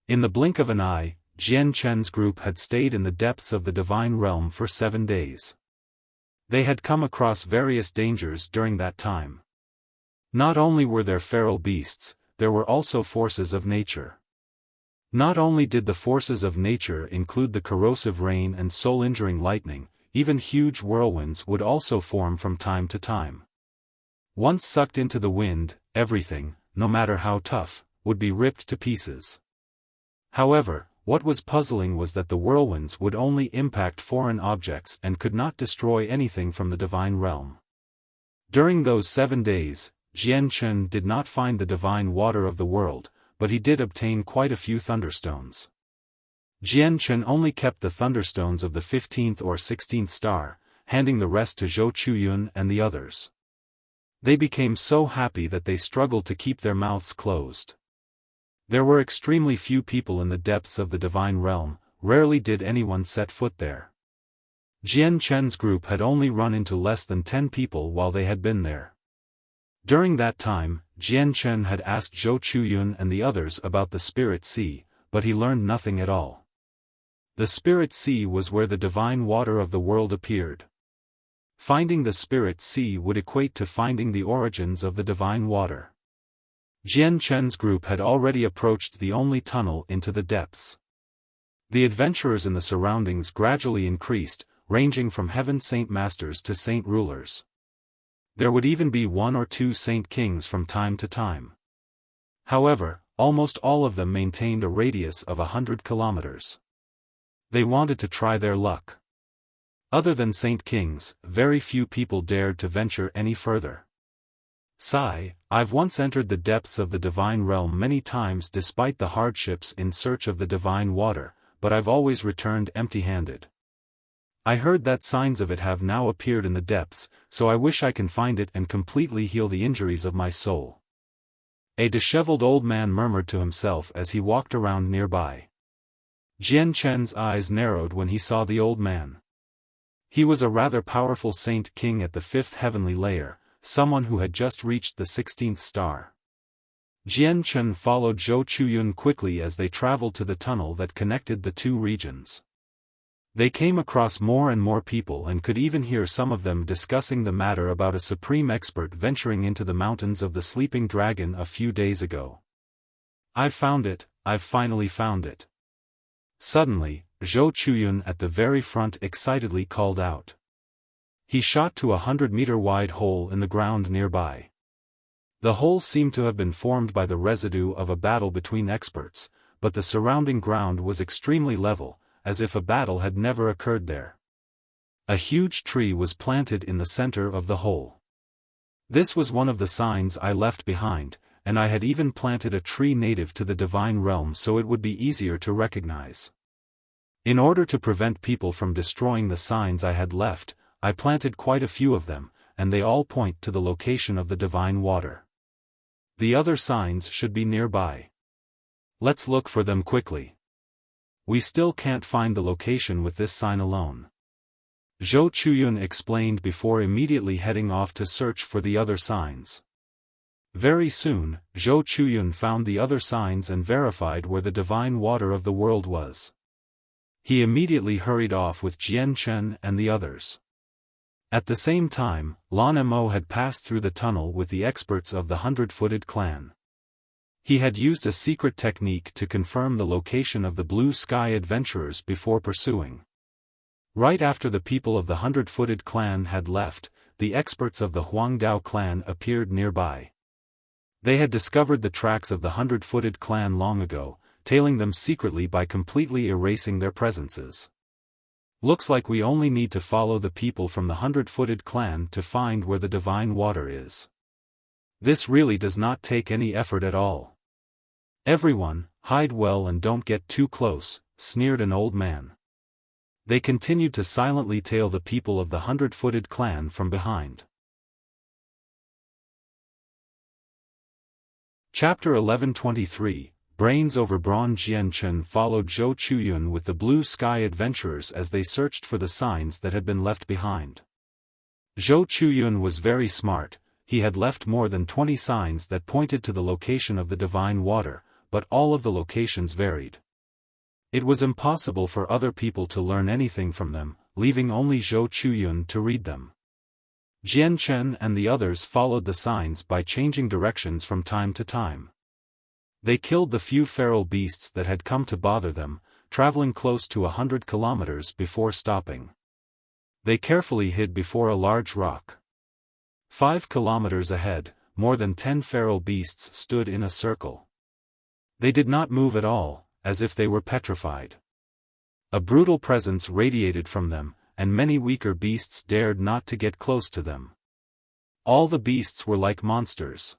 In the blink of an eye, Jian Chen's group had stayed in the depths of the divine realm for 7 days. They had come across various dangers during that time. Not only were there feral beasts, there were also forces of nature. Not only did the forces of nature include the corrosive rain and soul-injuring lightning, even huge whirlwinds would also form from time to time. Once sucked into the wind, everything, no matter how tough, would be ripped to pieces. However, what was puzzling was that the whirlwinds would only impact foreign objects and could not destroy anything from the divine realm. During those 7 days, Jian Chen did not find the divine water of the world, but he did obtain quite a few thunderstones. Jian Chen only kept the thunderstones of the 15th or 16th star, handing the rest to Zhou Chuyun and the others. They became so happy that they struggled to keep their mouths closed. There were extremely few people in the depths of the divine realm, rarely did anyone set foot there. Jian Chen's group had only run into less than 10 people while they had been there. During that time, Jian Chen had asked Zhou Chuyun and the others about the Spirit Sea, but he learned nothing at all. The Spirit Sea was where the divine water of the world appeared. Finding the Spirit Sea would equate to finding the origins of the divine water. Jian Chen's group had already approached the only tunnel into the depths. The adventurers in the surroundings gradually increased, ranging from heaven saint masters to saint rulers. There would even be 1 or 2 saint kings from time to time. However, almost all of them maintained a radius of 100 kilometers. They wanted to try their luck. Other than saint kings, very few people dared to venture any further. Sigh, I've once entered the depths of the divine realm many times despite the hardships in search of the divine water, but I've always returned empty-handed. I heard that signs of it have now appeared in the depths, so I wish I can find it and completely heal the injuries of my soul. A disheveled old man murmured to himself as he walked around nearby. Jian Chen's eyes narrowed when he saw the old man. He was a rather powerful saint king at the 5th heavenly layer, someone who had just reached the 16th star. Jian Chen followed Zhou Chuyun quickly as they traveled to the tunnel that connected the two regions. They came across more and more people and could even hear some of them discussing the matter about a supreme expert venturing into the mountains of the sleeping dragon a few days ago. I've found it, I've finally found it. Suddenly, Zhou Chuyun at the very front excitedly called out. He shot to a 100-meter wide hole in the ground nearby. The hole seemed to have been formed by the residue of a battle between experts, but the surrounding ground was extremely level, as if a battle had never occurred there. A huge tree was planted in the center of the hole. This was one of the signs I left behind, and I had even planted a tree native to the divine realm so it would be easier to recognize. In order to prevent people from destroying the signs I had left, I planted quite a few of them, and they all point to the location of the divine water. The other signs should be nearby. Let's look for them quickly. We still can't find the location with this sign alone. Zhou Chuyun explained before immediately heading off to search for the other signs. Very soon, Zhou Chuyun found the other signs and verified where the divine water of the world was. He immediately hurried off with Jian Chen and the others. At the same time, Lan Mo had passed through the tunnel with the experts of the 100-footed clan. He had used a secret technique to confirm the location of the Blue Sky adventurers before pursuing. Right after the people of the 100-footed clan had left, the experts of the Huangdao clan appeared nearby. They had discovered the tracks of the 100-footed clan long ago, tailing them secretly by completely erasing their presences. Looks like we only need to follow the people from the 100-footed clan to find where the divine water is. This really does not take any effort at all. Everyone, hide well and don't get too close, sneered an old man. They continued to silently tail the people of the 100-footed clan from behind. Chapter 1123, Brains over Brawn. Jian Chen followed Zhou Chuyun with the Blue Sky adventurers as they searched for the signs that had been left behind. Zhou Chuyun was very smart. He had left more than 20 signs that pointed to the location of the divine water, but all of the locations varied. It was impossible for other people to learn anything from them, leaving only Zhou Chuyun to read them. Jian Chen and the others followed the signs by changing directions from time to time. They killed the few feral beasts that had come to bother them, traveling close to 100 kilometers before stopping. They carefully hid before a large rock. 5 kilometers ahead, more than 10 feral beasts stood in a circle. They did not move at all, as if they were petrified. A brutal presence radiated from them, and many weaker beasts dared not to get close to them. All the beasts were like monsters.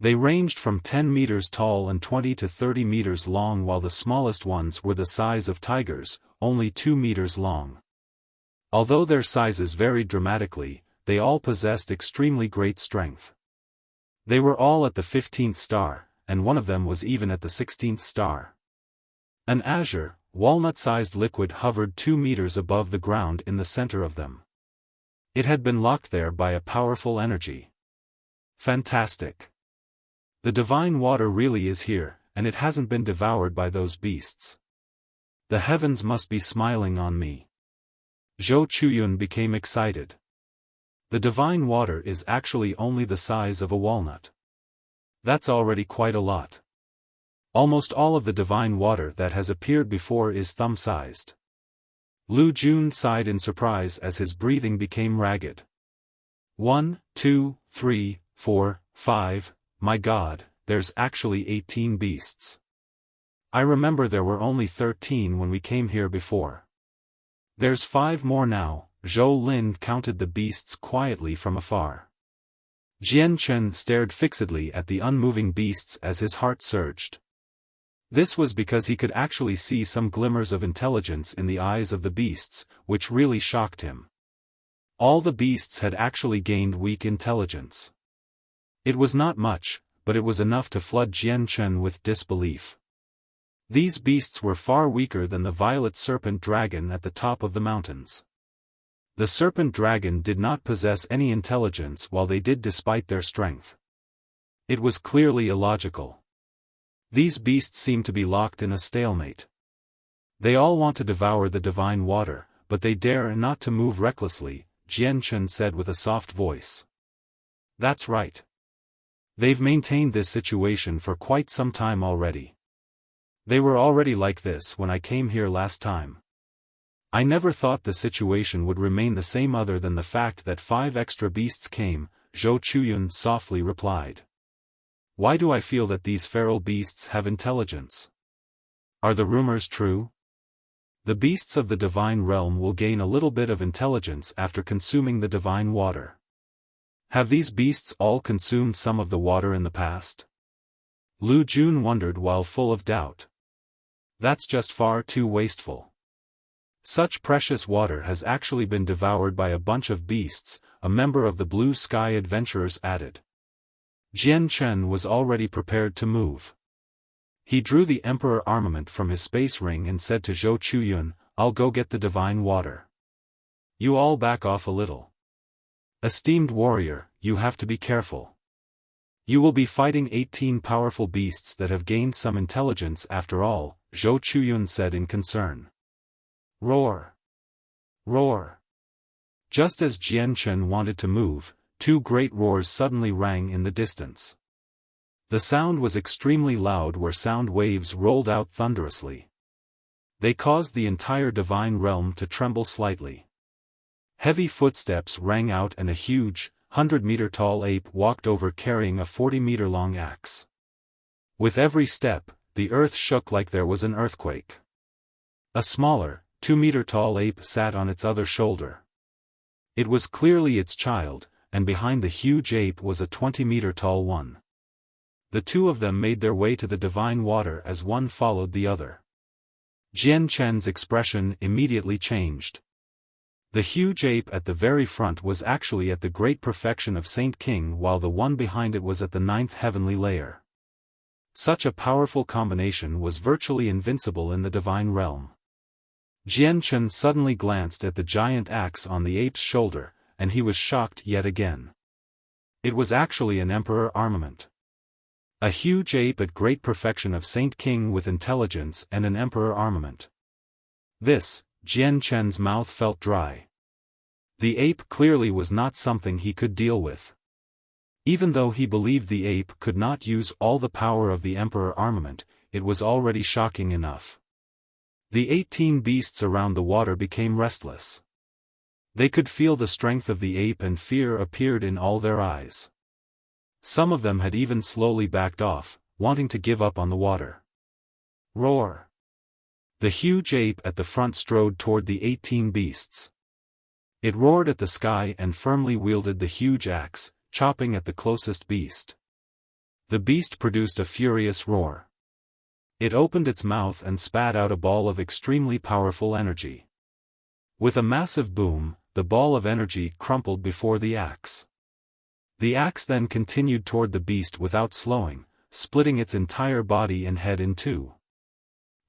They ranged from 10 meters tall and 20 to 30 meters long, while the smallest ones were the size of tigers, only 2 meters long. Although their sizes varied dramatically, they all possessed extremely great strength. They were all at the 15th star, and one of them was even at the 16th star. An azure, walnut-sized liquid hovered 2 meters above the ground in the center of them. It had been locked there by a powerful energy. Fantastic! The divine water really is here, and it hasn't been devoured by those beasts. The heavens must be smiling on me. Zhou Chuyun became excited. The divine water is actually only the size of a walnut. That's already quite a lot. Almost all of the divine water that has appeared before is thumb-sized. Lu Jun sighed in surprise as his breathing became ragged. 1, 2, 3, 4, 5, my god, there's actually 18 beasts. I remember there were only 13 when we came here before. There's 5 more now. Zhou Lin counted the beasts quietly from afar. Jian Chen stared fixedly at the unmoving beasts as his heart surged. This was because he could actually see some glimmers of intelligence in the eyes of the beasts, which really shocked him. All the beasts had actually gained weak intelligence. It was not much, but it was enough to flood Jian Chen with disbelief. These beasts were far weaker than the violet serpent dragon at the top of the mountains. The serpent dragon did not possess any intelligence while they did despite their strength. It was clearly illogical. These beasts seemed to be locked in a stalemate. They all want to devour the divine water, but they dare not to move recklessly, Jian Chen said with a soft voice. That's right. They've maintained this situation for quite some time already. They were already like this when I came here last time. I never thought the situation would remain the same other than the fact that 5 extra beasts came, Zhou Chuyun softly replied. Why do I feel that these feral beasts have intelligence? Are the rumors true? The beasts of the divine realm will gain a little bit of intelligence after consuming the divine water. Have these beasts all consumed some of the water in the past? Lu Jun wondered while full of doubt. That's just far too wasteful. Such precious water has actually been devoured by a bunch of beasts, a member of the Blue Sky Adventurers added. Jian Chen was already prepared to move. He drew the Emperor armament from his space ring and said to Zhou Chuyun, I'll go get the divine water. You all back off a little. Esteemed warrior, you have to be careful. You will be fighting 18 powerful beasts that have gained some intelligence after all, Zhou Chuyun said in concern. Roar! Roar! Just as Jian Chen wanted to move, 2 great roars suddenly rang in the distance. The sound was extremely loud where sound waves rolled out thunderously. They caused the entire divine realm to tremble slightly. Heavy footsteps rang out and a huge, 100-meter-tall ape walked over carrying a 40-meter-long axe. With every step, the earth shook like there was an earthquake. A smaller, 2-meter-tall ape sat on its other shoulder. It was clearly its child, and behind the huge ape was a 20-meter-tall one. The 2 of them made their way to the divine water as one followed the other. Jian Chen's expression immediately changed. The huge ape at the very front was actually at the great perfection of Saint King while the one behind it was at the 9th heavenly layer. Such a powerful combination was virtually invincible in the divine realm. Jian Chen suddenly glanced at the giant axe on the ape's shoulder, and he was shocked yet again. It was actually an emperor armament. A huge ape at great perfection of Saint King with intelligence and an emperor armament. This, Jian Chen's mouth felt dry. The ape clearly was not something he could deal with. Even though he believed the ape could not use all the power of the emperor armament, it was already shocking enough. The 18 beasts around the water became restless. They could feel the strength of the ape and fear appeared in all their eyes. Some of them had even slowly backed off, wanting to give up on the water. Roar! The huge ape at the front strode toward the 18 beasts. It roared at the sky and firmly wielded the huge axe, chopping at the closest beast. The beast produced a furious roar. It opened its mouth and spat out a ball of extremely powerful energy. With a massive boom, the ball of energy crumpled before the axe. The axe then continued toward the beast without slowing, splitting its entire body and head in 2.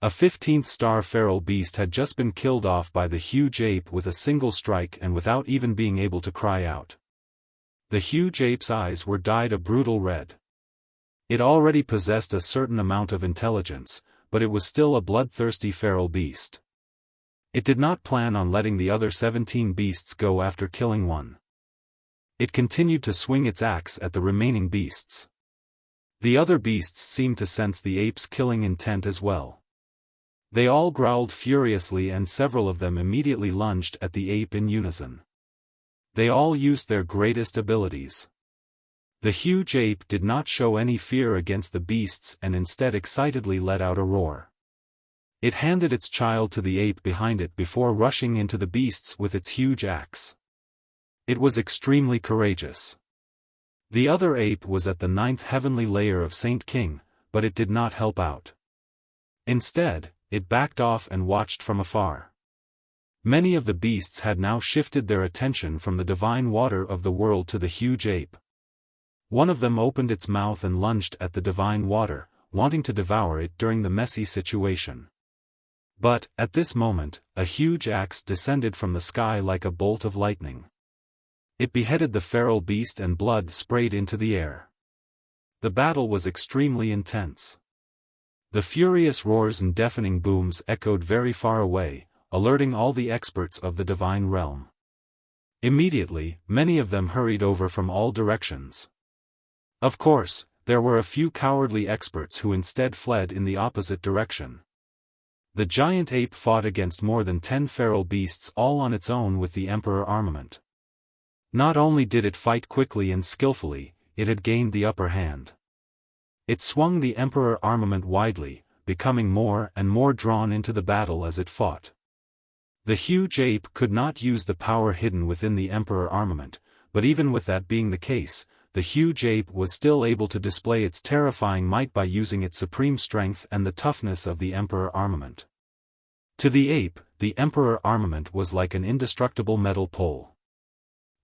A 15th star feral beast had just been killed off by the huge ape with a single strike and without even being able to cry out. The huge ape's eyes were dyed a brutal red. It already possessed a certain amount of intelligence, but it was still a bloodthirsty feral beast. It did not plan on letting the other 17 beasts go after killing one. It continued to swing its axe at the remaining beasts. The other beasts seemed to sense the ape's killing intent as well. They all growled furiously and several of them immediately lunged at the ape in unison. They all used their greatest abilities. The huge ape did not show any fear against the beasts and instead excitedly let out a roar. It handed its child to the ape behind it before rushing into the beasts with its huge axe. It was extremely courageous. The other ape was at the 9th heavenly layer of Saint King, but it did not help out. Instead, it backed off and watched from afar. Many of the beasts had now shifted their attention from the divine water of the world to the huge ape. One of them opened its mouth and lunged at the divine water, wanting to devour it during the messy situation. But, at this moment, a huge axe descended from the sky like a bolt of lightning. It beheaded the feral beast and blood sprayed into the air. The battle was extremely intense. The furious roars and deafening booms echoed very far away, alerting all the experts of the divine realm. Immediately, many of them hurried over from all directions. Of course, there were a few cowardly experts who instead fled in the opposite direction. The giant ape fought against more than 10 feral beasts all on its own with the Emperor armament. Not only did it fight quickly and skillfully, it had gained the upper hand. It swung the Emperor armament widely, becoming more and more drawn into the battle as it fought. The huge ape could not use the power hidden within the Emperor armament, but even with that being the case, the huge ape was still able to display its terrifying might by using its supreme strength and the toughness of the Emperor armament. To the ape, the Emperor armament was like an indestructible metal pole.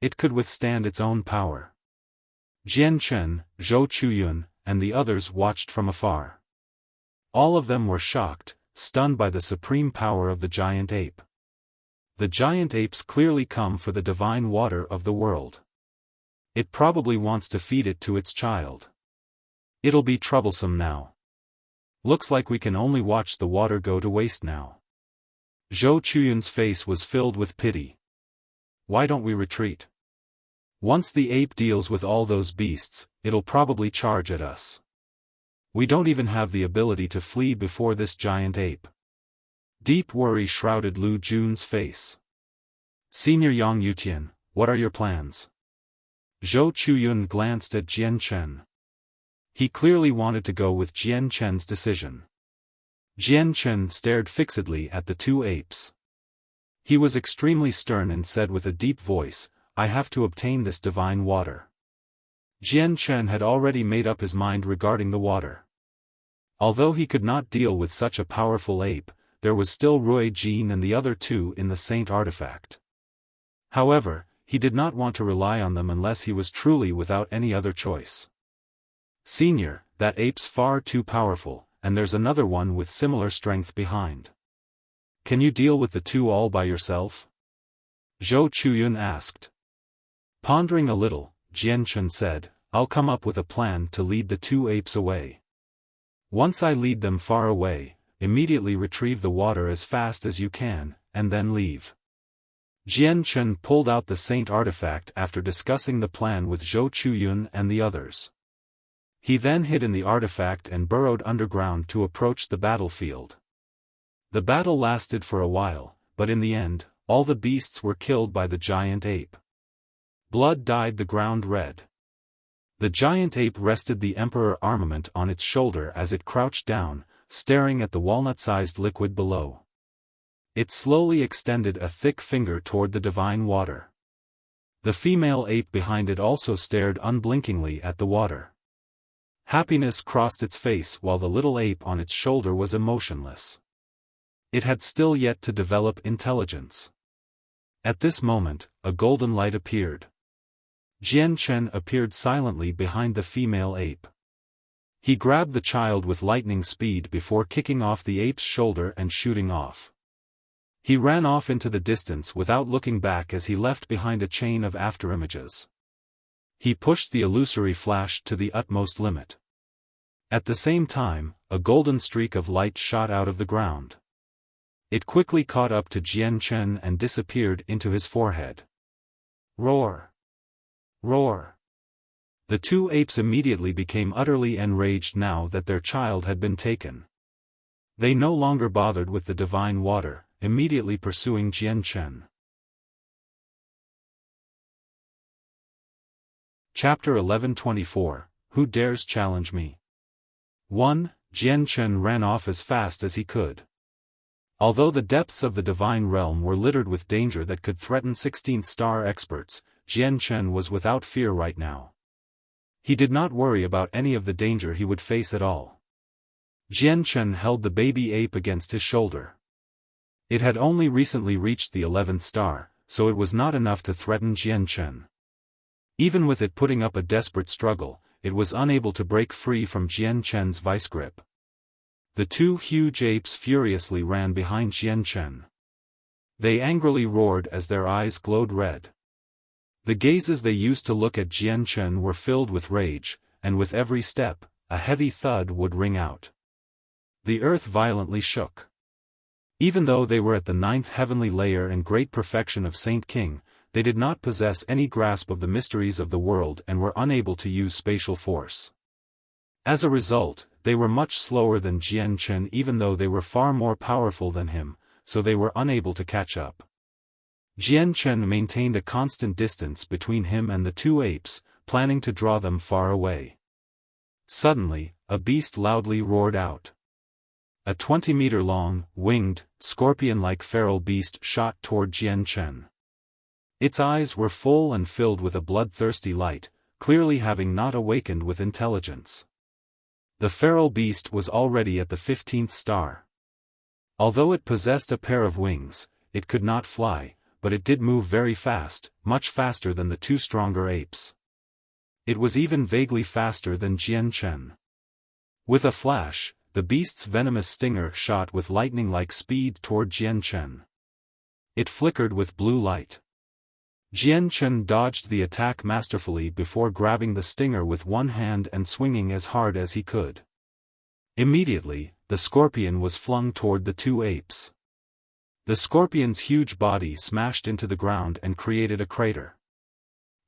It could withstand its own power. Jian Chen, Zhou Chuyun, and the others watched from afar. All of them were shocked, stunned by the supreme power of the giant ape. The giant apes clearly come for the divine water of the world. It probably wants to feed it to its child. It'll be troublesome now. Looks like we can only watch the water go to waste now. Zhou Chuyun's face was filled with pity. Why don't we retreat? Once the ape deals with all those beasts, it'll probably charge at us. We don't even have the ability to flee before this giant ape. Deep worry shrouded Lu Jun's face. Senior Yang Yutian, what are your plans? Zhou Chuyun glanced at Jian Chen. He clearly wanted to go with Jian Chen's decision. Jian Chen stared fixedly at the two apes. He was extremely stern and said with a deep voice, I have to obtain this divine water. Jian Chen had already made up his mind regarding the water. Although he could not deal with such a powerful ape, there was still Rui Jin and the other two in the Saint artifact. However, he did not want to rely on them unless he was truly without any other choice. Senior, that ape's far too powerful, and there's another one with similar strength behind. Can you deal with the two all by yourself? Zhou Chuyun asked. Pondering a little, Jian Chen said, I'll come up with a plan to lead the two apes away. Once I lead them far away, immediately retrieve the water as fast as you can, and then leave. Jian Chen pulled out the Saint artifact after discussing the plan with Zhou Chuyun and the others. He then hid in the artifact and burrowed underground to approach the battlefield. The battle lasted for a while, but in the end, all the beasts were killed by the giant ape. Blood dyed the ground red. The giant ape rested the Emperor armament on its shoulder as it crouched down, staring at the walnut-sized liquid below. It slowly extended a thick finger toward the divine water. The female ape behind it also stared unblinkingly at the water. Happiness crossed its face while the little ape on its shoulder was emotionless. It had still yet to develop intelligence. At this moment, a golden light appeared. Jian Chen appeared silently behind the female ape. He grabbed the child with lightning speed before kicking off the ape's shoulder and shooting off. He ran off into the distance without looking back as he left behind a chain of afterimages. He pushed the illusory flash to the utmost limit. At the same time, a golden streak of light shot out of the ground. It quickly caught up to Jian Chen and disappeared into his forehead. Roar! Roar! The two apes immediately became utterly enraged now that their child had been taken. They no longer bothered with the divine water, immediately pursuing Jian Chen. Chapter 1124, Who Dares Challenge Me? 1. Jian Chen ran off as fast as he could. Although the depths of the divine realm were littered with danger that could threaten 16th star experts, Jian Chen was without fear right now. He did not worry about any of the danger he would face at all. Jianchen held the baby ape against his shoulder. It had only recently reached the 11th star, so it was not enough to threaten Jianchen. Even with it putting up a desperate struggle, it was unable to break free from Jianchen's vice grip. The two huge apes furiously ran behind Jianchen. They angrily roared as their eyes glowed red. The gazes they used to look at Jianchen were filled with rage, and with every step, a heavy thud would ring out. The earth violently shook. Even though they were at the 9th heavenly layer and great perfection of Saint King, they did not possess any grasp of the mysteries of the world and were unable to use spatial force. As a result, they were much slower than Jianchen even though they were far more powerful than him, so they were unable to catch up. Jianchen maintained a constant distance between him and the two apes, planning to draw them far away. Suddenly, a beast loudly roared out. A 20-meter-long, winged, scorpion-like feral beast shot toward Jianchen. Its eyes were full and filled with a bloodthirsty light, clearly having not awakened with intelligence. The feral beast was already at the 15th star. Although it possessed a pair of wings, it could not fly, but it did move very fast, much faster than the two stronger apes. It was even vaguely faster than Jianchen. With a flash, the beast's venomous stinger shot with lightning-like speed toward Jianchen. It flickered with blue light. Jianchen dodged the attack masterfully before grabbing the stinger with one hand and swinging as hard as he could. Immediately, the scorpion was flung toward the two apes. The scorpion's huge body smashed into the ground and created a crater.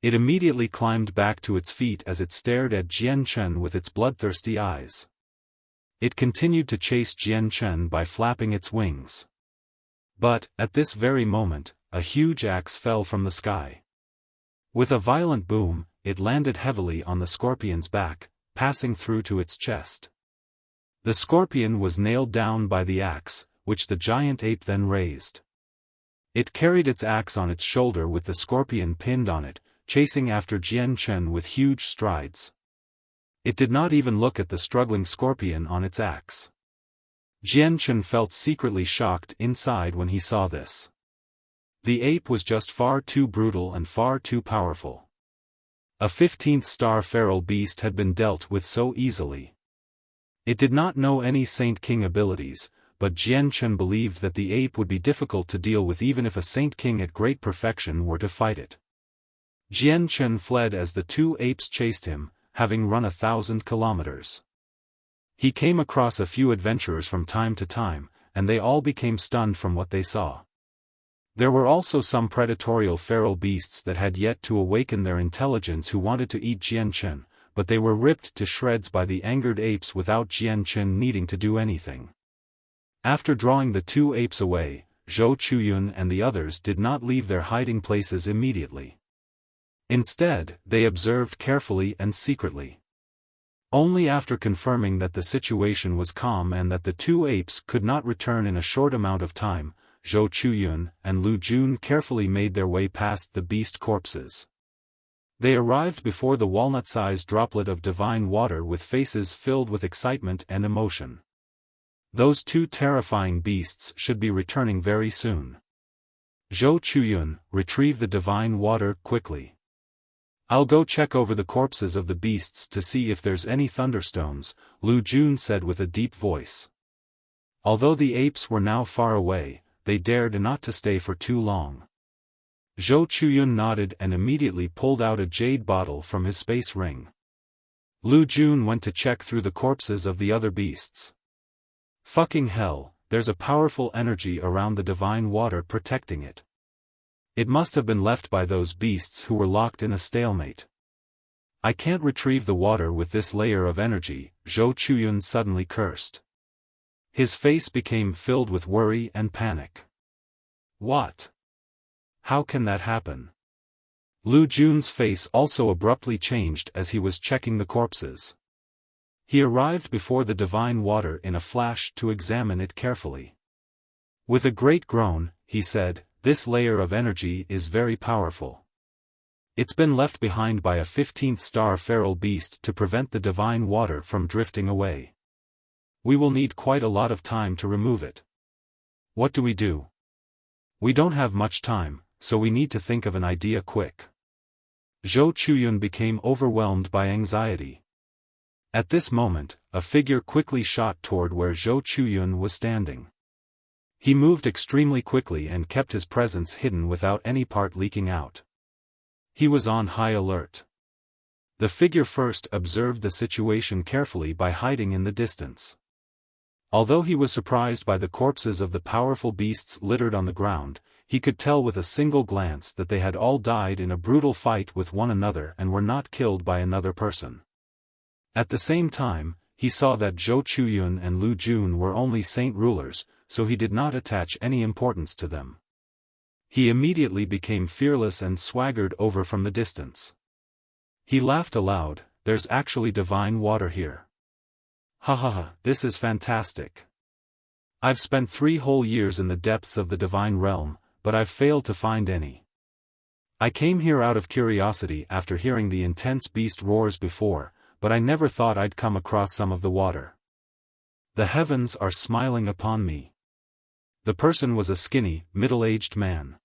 It immediately climbed back to its feet as it stared at Jianchen with its bloodthirsty eyes. It continued to chase Jianchen by flapping its wings. But, at this very moment, a huge axe fell from the sky. With a violent boom, it landed heavily on the scorpion's back, passing through to its chest. The scorpion was nailed down by the axe, which the giant ape then raised. It carried its axe on its shoulder with the scorpion pinned on it, chasing after Jianchen with huge strides. It did not even look at the struggling scorpion on its axe. Jianchen felt secretly shocked inside when he saw this. The ape was just far too brutal and far too powerful. A 15th star feral beast had been dealt with so easily. It did not know any Saint King abilities, but Jianchen believed that the ape would be difficult to deal with even if a Saint King at great perfection were to fight it. Jianchen fled as the two apes chased him, having run 1,000 kilometers. He came across a few adventurers from time to time, and they all became stunned from what they saw. There were also some predatorial feral beasts that had yet to awaken their intelligence who wanted to eat Jianchen, but they were ripped to shreds by the angered apes without Jianchen needing to do anything. After drawing the two apes away, Zhou Chuyun and the others did not leave their hiding places immediately. Instead, they observed carefully and secretly. Only after confirming that the situation was calm and that the two apes could not return in a short amount of time, Zhou Chuyun and Lu Jun carefully made their way past the beast corpses. They arrived before the walnut-sized droplet of divine water with faces filled with excitement and emotion. Those two terrifying beasts should be returning very soon. Zhou Chuyun, retrieve the divine water quickly. I'll go check over the corpses of the beasts to see if there's any thunderstones, Lu Jun said with a deep voice. Although the apes were now far away, they dared not to stay for too long. Zhou Chuyun nodded and immediately pulled out a jade bottle from his space ring. Lu Jun went to check through the corpses of the other beasts. Fucking hell, there's a powerful energy around the divine water protecting it. It must have been left by those beasts who were locked in a stalemate. I can't retrieve the water with this layer of energy, Zhou Chuyun suddenly cursed. His face became filled with worry and panic. What? How can that happen? Lu Jun's face also abruptly changed as he was checking the corpses. He arrived before the divine water in a flash to examine it carefully. With a great groan, he said, "This layer of energy is very powerful. It's been left behind by a 15th star feral beast to prevent the divine water from drifting away. We will need quite a lot of time to remove it. What do we do? We don't have much time, so we need to think of an idea quick. Zhou Chuyun became overwhelmed by anxiety. At this moment, a figure quickly shot toward where Zhou Chuyun was standing. He moved extremely quickly and kept his presence hidden without any part leaking out. He was on high alert. The figure first observed the situation carefully by hiding in the distance. Although he was surprised by the corpses of the powerful beasts littered on the ground, he could tell with a single glance that they had all died in a brutal fight with one another and were not killed by another person. At the same time, he saw that Zhou Chuyun and Lu Jun were only saint rulers, so he did not attach any importance to them. He immediately became fearless and swaggered over from the distance. He laughed aloud, "There's actually divine water here. Ha ha ha, this is fantastic. I've spent 3 whole years in the depths of the divine realm, but I've failed to find any. I came here out of curiosity after hearing the intense beast roars before, but I never thought I'd come across some of the water. The heavens are smiling upon me." The person was a skinny, middle-aged man.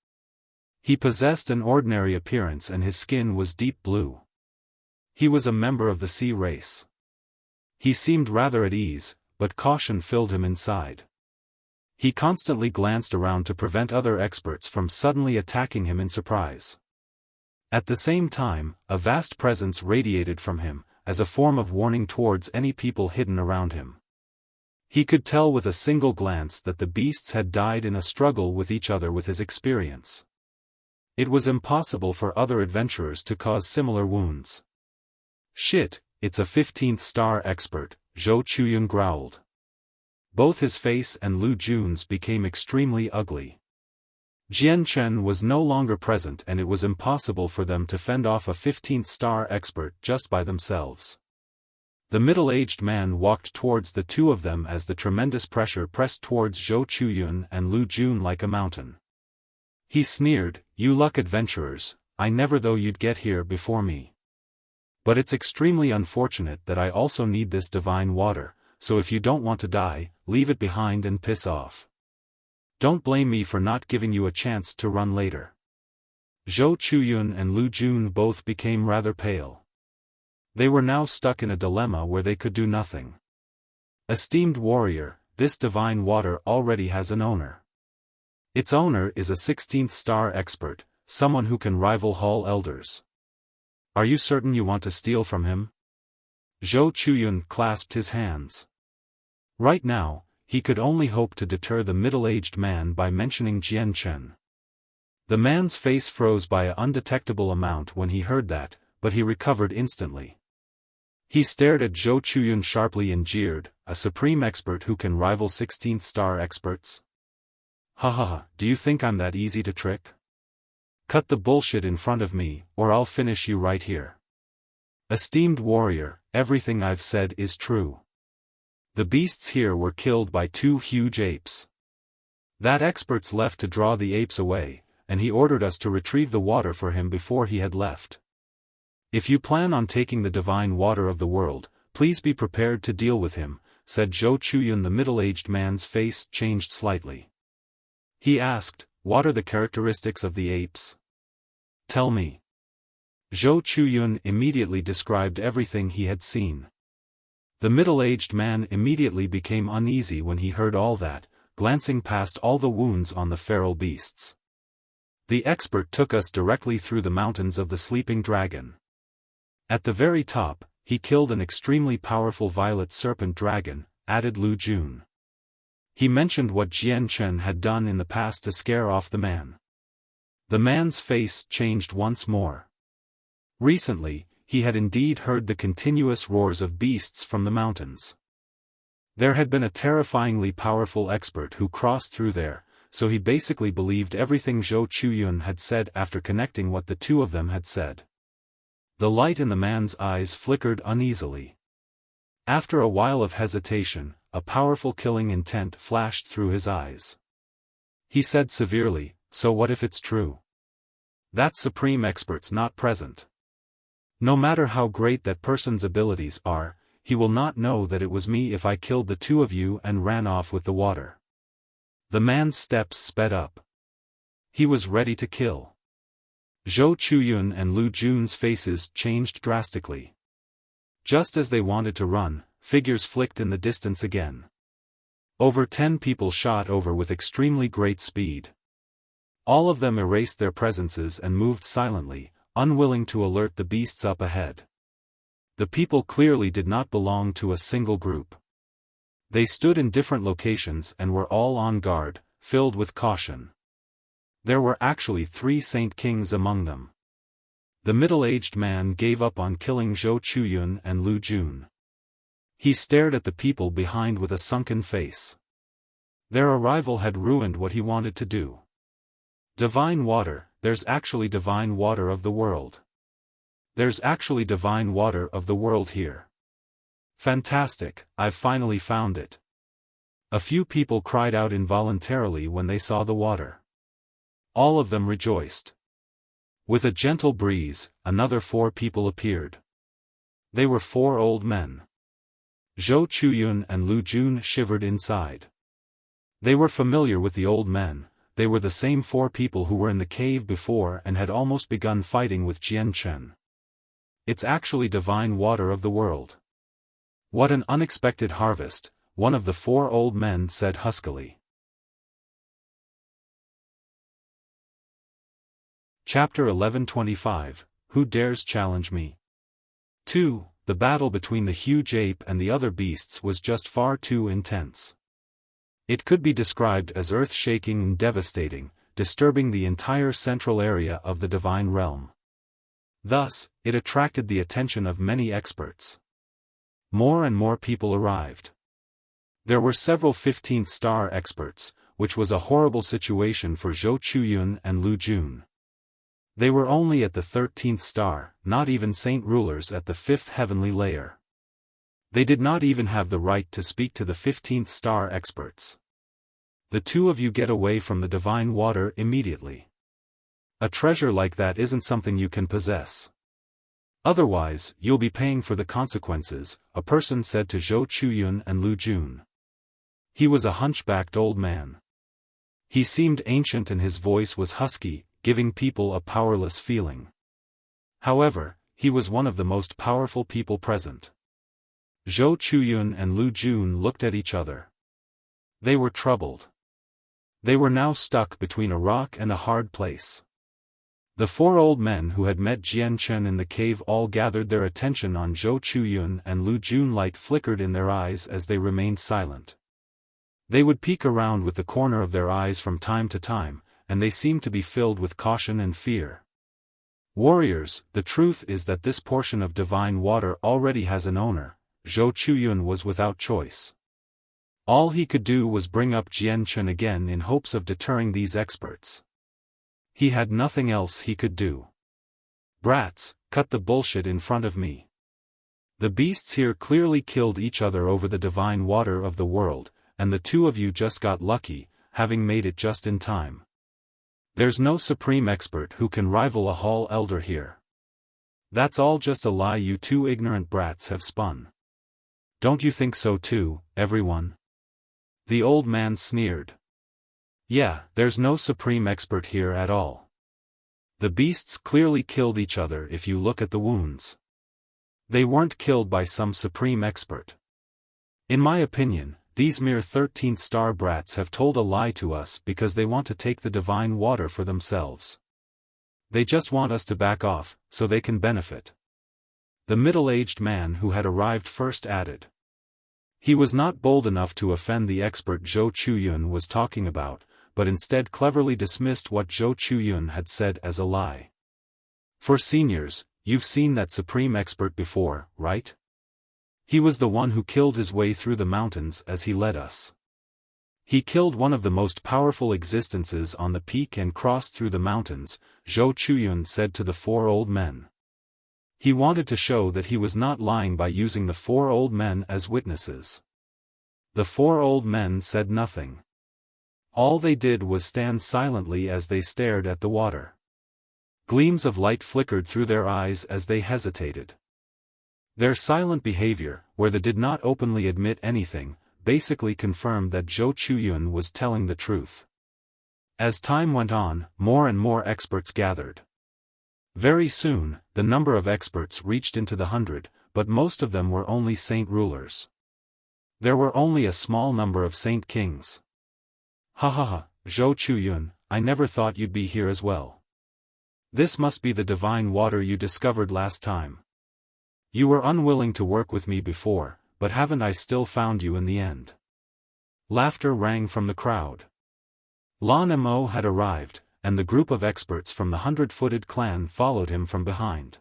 He possessed an ordinary appearance and his skin was deep blue. He was a member of the sea race. He seemed rather at ease, but caution filled him inside. He constantly glanced around to prevent other experts from suddenly attacking him in surprise. At the same time, a vast presence radiated from him, as a form of warning towards any people hidden around him. He could tell with a single glance that the beasts had died in a struggle with each other with his experience. It was impossible for other adventurers to cause similar wounds. "Shit, it's a 15th star expert," Zhou Chuyun growled. Both his face and Lu Jun's became extremely ugly. Jian Chen was no longer present and it was impossible for them to fend off a 15th star expert just by themselves. The middle-aged man walked towards the two of them as the tremendous pressure pressed towards Zhou Chuyun and Lu Jun like a mountain. He sneered, "You luck adventurers, I never thought you'd get here before me. But it's extremely unfortunate that I also need this divine water, so if you don't want to die, leave it behind and piss off. Don't blame me for not giving you a chance to run later." Zhou Chuyun and Lu Jun both became rather pale. They were now stuck in a dilemma where they could do nothing. "Esteemed warrior, this divine water already has an owner. Its owner is a 16th star expert, someone who can rival Hall elders. Are you certain you want to steal from him?" Zhou Chuyun clasped his hands. Right now, he could only hope to deter the middle-aged man by mentioning Jian Chen. The man's face froze by an undetectable amount when he heard that, but he recovered instantly. He stared at Zhou Chuyun sharply and jeered, "A supreme expert who can rival 16th star experts? Ha ha ha, do you think I'm that easy to trick? Cut the bullshit in front of me, or I'll finish you right here. Esteemed warrior, everything I've said is true. The beasts here were killed by 2 huge apes. That expert's left to draw the apes away, and he ordered us to retrieve the water for him before he had left. If you plan on taking the divine water of the world, please be prepared to deal with him," said Zhou Chuyun. The middle-aged man's face changed slightly. He asked, "What are the characteristics of the apes? Tell me." Zhou Chuyun immediately described everything he had seen. The middle-aged man immediately became uneasy when he heard all that, glancing past all the wounds on the feral beasts. "The expert took us directly through the mountains of the sleeping dragon. At the very top, he killed an extremely powerful violet serpent dragon," added Lu Jun. He mentioned what Jian Chen had done in the past to scare off the man. The man's face changed once more. Recently, he had indeed heard the continuous roars of beasts from the mountains. There had been a terrifyingly powerful expert who crossed through there, so he basically believed everything Zhou Chuyun had said after connecting what the two of them had said. The light in the man's eyes flickered uneasily. After a while of hesitation, a powerful killing intent flashed through his eyes. He said severely, "So what if it's true? That supreme expert's not present. No matter how great that person's abilities are, he will not know that it was me if I killed the two of you and ran off with the water." The man's steps sped up. He was ready to kill. Zhou Chuyun and Lu Jun's faces changed drastically. Just as they wanted to run, figures flicked in the distance again. Over 10 people shot over with extremely great speed. All of them erased their presences and moved silently, unwilling to alert the beasts up ahead. The people clearly did not belong to a single group. They stood in different locations and were all on guard, filled with caution. There were actually 3 Saint Kings among them. The middle-aged man gave up on killing Zhou Chuyun and Lu Jun. He stared at the people behind with a sunken face. Their arrival had ruined what he wanted to do. Divine water, there's actually divine water of the world. There's actually divine water of the world here. Fantastic, I've finally found it. A few people cried out involuntarily when they saw the water. All of them rejoiced. With a gentle breeze, another 4 people appeared. They were 4 old men. Zhou Chuyun and Lu Jun shivered inside. They were familiar with the old men. They were the same 4 people who were in the cave before and had almost begun fighting with Jian Chen. It's actually divine water of the world. What an unexpected harvest, one of the 4 old men said huskily. Chapter 1125, Who Dares Challenge Me? 2. The battle between the huge ape and the other beasts was just far too intense. It could be described as earth-shaking and devastating, disturbing the entire central area of the divine realm. Thus, it attracted the attention of many experts. More and more people arrived. There were several 15th star experts, which was a horrible situation for Zhou Chuyun and Lu Jun. They were only at the 13th star, not even saint rulers at the 5th heavenly layer. They did not even have the right to speak to the 15th star experts. The 2 of you get away from the divine water immediately. A treasure like that isn't something you can possess. Otherwise, you'll be paying for the consequences, a person said to Zhou Chuyun and Lu Jun. He was a hunchbacked old man. He seemed ancient and his voice was husky, giving people a powerless feeling. However, he was one of the most powerful people present. Zhou Chuyun and Lu Jun looked at each other. They were troubled. They were now stuck between a rock and a hard place. The 4 old men who had met Jian Chen in the cave all gathered their attention on Zhou Chuyun and Lu Jun. Light flickered in their eyes as they remained silent. They would peek around with the corner of their eyes from time to time, and they seemed to be filled with caution and fear. Warriors, the truth is that this portion of divine water already has an owner. Zhou Chuyun was without choice. All he could do was bring up Jian Chen again in hopes of deterring these experts. He had nothing else he could do. Brats, cut the bullshit in front of me. The beasts here clearly killed each other over the divine water of the world, and the 2 of you just got lucky, having made it just in time. There's no supreme expert who can rival a hall elder here. That's all just a lie you 2 ignorant brats have spun. Don't you think so too, everyone? The old man sneered. Yeah, there's no supreme expert here at all. The beasts clearly killed each other if you look at the wounds. They weren't killed by some supreme expert. In my opinion, these mere 13th star brats have told a lie to us because they want to take the divine water for themselves. They just want us to back off, so they can benefit. The middle-aged man who had arrived first added. He was not bold enough to offend the expert Zhou Chuyun was talking about, but instead cleverly dismissed what Zhou Chuyun had said as a lie. For seniors, you've seen that supreme expert before, right? He was the one who killed his way through the mountains as he led us. He killed one of the most powerful existences on the peak and crossed through the mountains, Zhou Chuyun said to the 4 old men. He wanted to show that he was not lying by using the 4 old men as witnesses. The 4 old men said nothing. All they did was stand silently as they stared at the water. Gleams of light flickered through their eyes as they hesitated. Their silent behavior, where they did not openly admit anything, basically confirmed that Zhou Chuyun was telling the truth. As time went on, more and more experts gathered. Very soon, the number of experts reached into the 100, but most of them were only saint rulers. There were only a small number of saint kings. Ha ha ha, Zhou Chuyun, I never thought you'd be here as well. This must be the divine water you discovered last time. You were unwilling to work with me before, but haven't I still found you in the end? Laughter rang from the crowd. Lan Mo had arrived, and the group of experts from the 100-footed clan followed him from behind.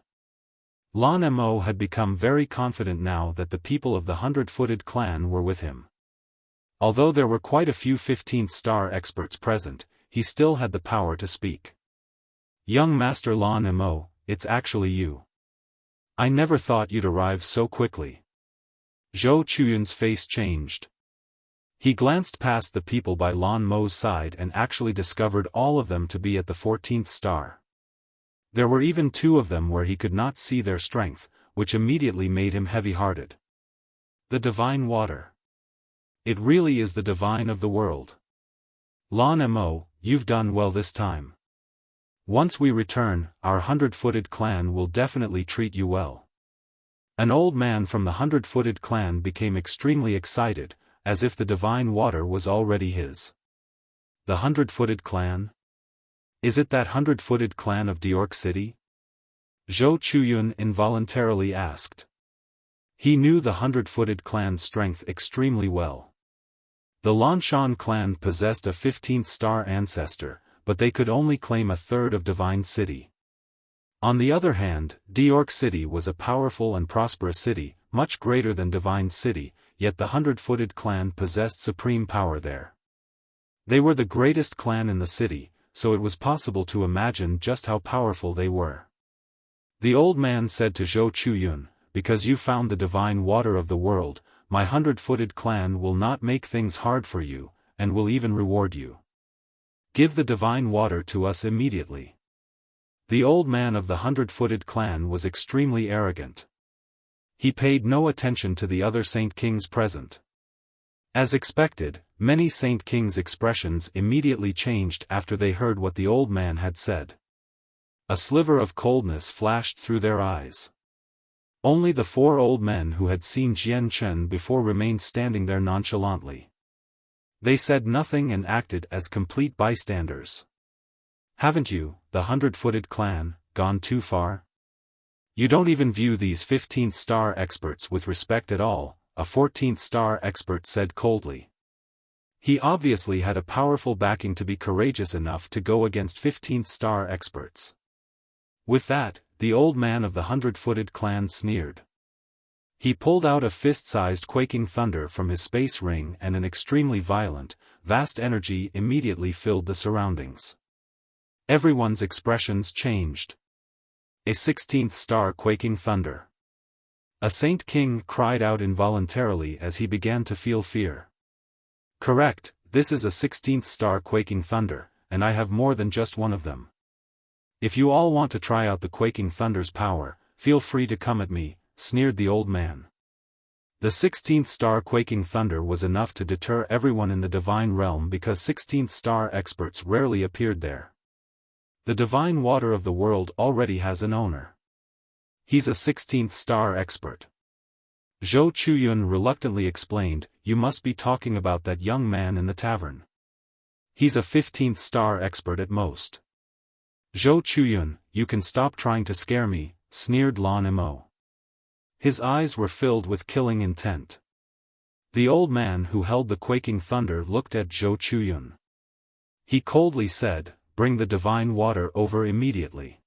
Lan Mo had become very confident now that the people of the 100-footed clan were with him. Although there were quite a few 15th star experts present, he still had the power to speak. Young Master Lan Mo, it's actually you. I never thought you'd arrive so quickly. Zhou Chuyun's face changed. He glanced past the people by Lan Mo's side and actually discovered all of them to be at the 14th star. There were even 2 of them where he could not see their strength, which immediately made him heavy-hearted. The divine water. It really is the divine of the world. Lan Mo, you've done well this time. Once we return, our 100-footed clan will definitely treat you well. An old man from the 100-footed clan became extremely excited, as if the divine water was already his. The 100-footed clan? Is it that 100-footed clan of Diork City? Zhou Chuyun involuntarily asked. He knew the 100-footed clan's strength extremely well. The Lanshan clan possessed a 15th star ancestor, but they could only claim a third of Divine City. On the other hand, Diork City was a powerful and prosperous city, much greater than Divine City, yet the 100-footed clan possessed supreme power there. They were the greatest clan in the city, so it was possible to imagine just how powerful they were. The old man said to Zhou Chuyun, because you found the divine water of the world, my 100-footed clan will not make things hard for you, and will even reward you. Give the divine water to us immediately. The old man of the 100-footed clan was extremely arrogant. He paid no attention to the other Saint Kings present. As expected, many Saint Kings' expressions immediately changed after they heard what the old man had said. A sliver of coldness flashed through their eyes. Only the 4 old men who had seen Jian Chen before remained standing there nonchalantly. They said nothing and acted as complete bystanders. Haven't you, the 100-footed clan, gone too far? You don't even view these 15th star experts with respect at all, a 14th star expert said coldly. He obviously had a powerful backing to be courageous enough to go against 15th star experts. With that, the old man of the 100-footed clan sneered. He pulled out a fist-sized quaking thunder from his space ring and an extremely violent, vast energy immediately filled the surroundings. Everyone's expressions changed. A 16th star quaking thunder. A Saint King cried out involuntarily as he began to feel fear. Correct, this is a 16th star quaking thunder, and I have more than just one of them. If you all want to try out the quaking thunder's power, feel free to come at me, sneered the old man. The 16th star quaking thunder was enough to deter everyone in the divine realm because 16th star experts rarely appeared there. The divine water of the world already has an owner. He's a 16th star expert. Zhou Chuyun reluctantly explained, you must be talking about that young man in the tavern. He's a 15th star expert at most. Zhou Chuyun, you can stop trying to scare me, sneered Lan Mo. His eyes were filled with killing intent. The old man who held the quaking thunder looked at Zhou Chuyun. He coldly said, bring the divine water over immediately.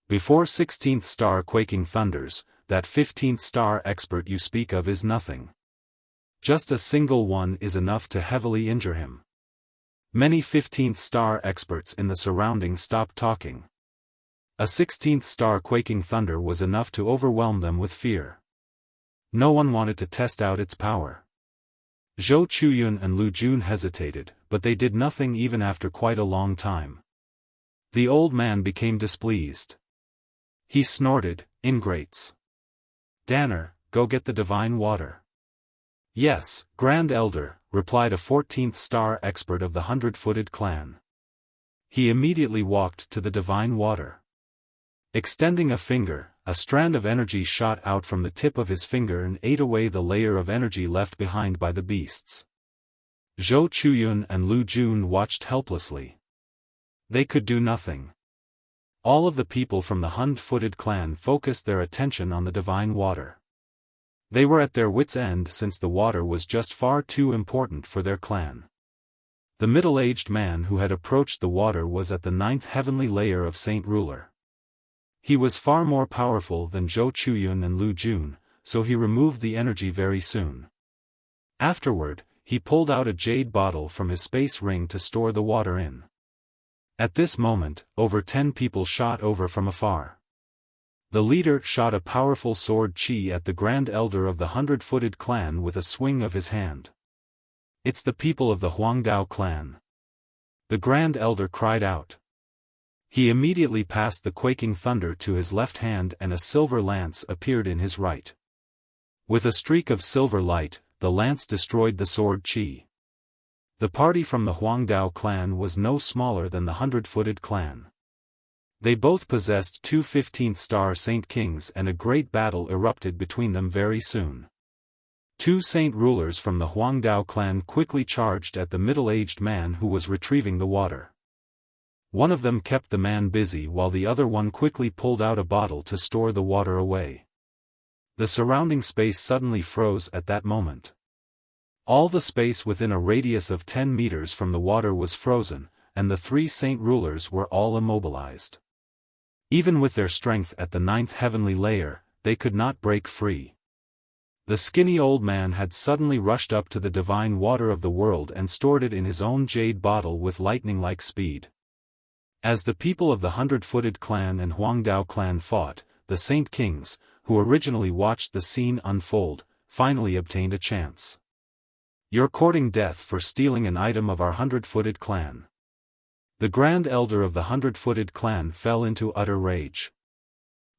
Before 16th star quaking thunders, that 15th star expert you speak of is nothing. Just a single one is enough to heavily injure him. Many 15th star experts in the surroundings stopped talking. A 16th star quaking thunder was enough to overwhelm them with fear. No one wanted to test out its power. Zhou Chuyun and Lu Jun hesitated, but they did nothing even after quite a long time. The old man became displeased. He snorted, ingrates. Danner, go get the divine water. Yes, Grand Elder, replied a 14th star expert of the 100-footed clan. He immediately walked to the divine water. Extending a finger, a strand of energy shot out from the tip of his finger and ate away the layer of energy left behind by the beasts. Zhou Chuyun and Lu Jun watched helplessly. They could do nothing. All of the people from the 100-footed clan focused their attention on the divine water. They were at their wits' end since the water was just far too important for their clan. The middle-aged man who had approached the water was at the 9th heavenly layer of Saint Ruler. He was far more powerful than Zhou Chuyun and Lu Jun, so he removed the energy very soon. Afterward, he pulled out a jade bottle from his space ring to store the water in. At this moment, over 10 people shot over from afar. The leader shot a powerful sword chi at the Grand Elder of the 100-footed clan with a swing of his hand. It's the people of the Huangdao clan. The Grand Elder cried out. He immediately passed the quaking thunder to his left hand and a silver lance appeared in his right. With a streak of silver light, the lance destroyed the sword chi. The party from the Huangdao clan was no smaller than the 100-footed clan. They both possessed two 15th-star Saint Kings and a great battle erupted between them very soon. Two Saint Rulers from the Huangdao clan quickly charged at the middle-aged man who was retrieving the water. One of them kept the man busy while the other one quickly pulled out a bottle to store the water away. The surrounding space suddenly froze at that moment. All the space within a radius of 10 meters from the water was frozen, and the three Saint Rulers were all immobilized. Even with their strength at the 9th heavenly layer, they could not break free. The skinny old man had suddenly rushed up to the divine water of the world and stored it in his own jade bottle with lightning-like speed. As the people of the 100-footed clan and Huangdao clan fought, the Saint Kings, who originally watched the scene unfold, finally obtained a chance. You're courting death for stealing an item of our 100-footed clan. The Grand Elder of the 100-footed clan fell into utter rage.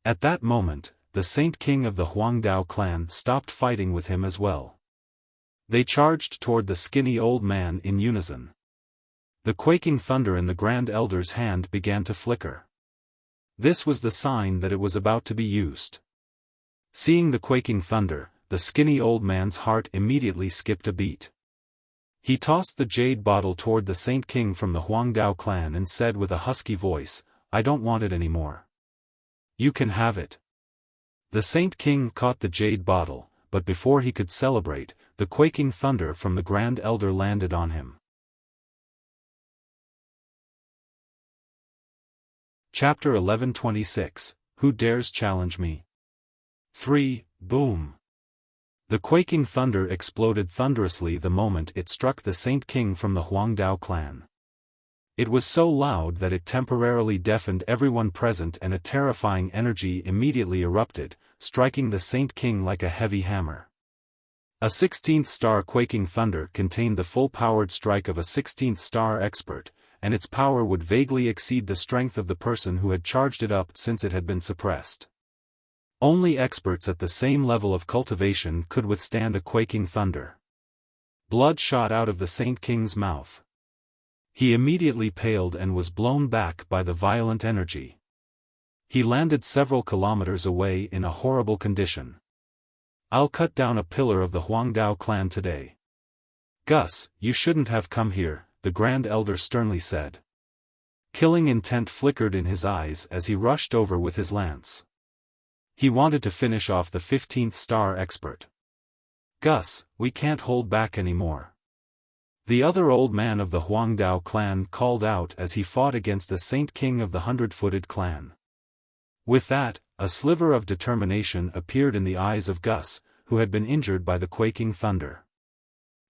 At that moment, the Saint King of the Huangdao clan stopped fighting with him as well. They charged toward the skinny old man in unison. The quaking thunder in the Grand Elder's hand began to flicker. This was the sign that it was about to be used. Seeing the quaking thunder, the skinny old man's heart immediately skipped a beat. He tossed the jade bottle toward the Saint King from the Huangdao clan and said with a husky voice, "I don't want it anymore. You can have it." The Saint King caught the jade bottle, but before he could celebrate, the quaking thunder from the Grand Elder landed on him. Chapter 1126, Who Dares Challenge Me? 3. Boom! The quaking thunder exploded thunderously the moment it struck the Saint King from the Huangdao clan. It was so loud that it temporarily deafened everyone present and a terrifying energy immediately erupted, striking the Saint King like a heavy hammer. A 16th star quaking thunder contained the full-powered strike of a 16th star expert, and its power would vaguely exceed the strength of the person who had charged it up since it had been suppressed. Only experts at the same level of cultivation could withstand a quaking thunder. Blood shot out of the Saint King's mouth. He immediately paled and was blown back by the violent energy. He landed several kilometers away in a horrible condition. "I'll cut down a pillar of the Huangdao clan today." "Gus, you shouldn't have come here," the Grand Elder sternly said. Killing intent flickered in his eyes as he rushed over with his lance. He wanted to finish off the 15th star expert. "Gus, we can't hold back anymore." The other old man of the Huangdao clan called out as he fought against a Saint King of the 100-footed clan. With that, a sliver of determination appeared in the eyes of Gus, who had been injured by the quaking thunder.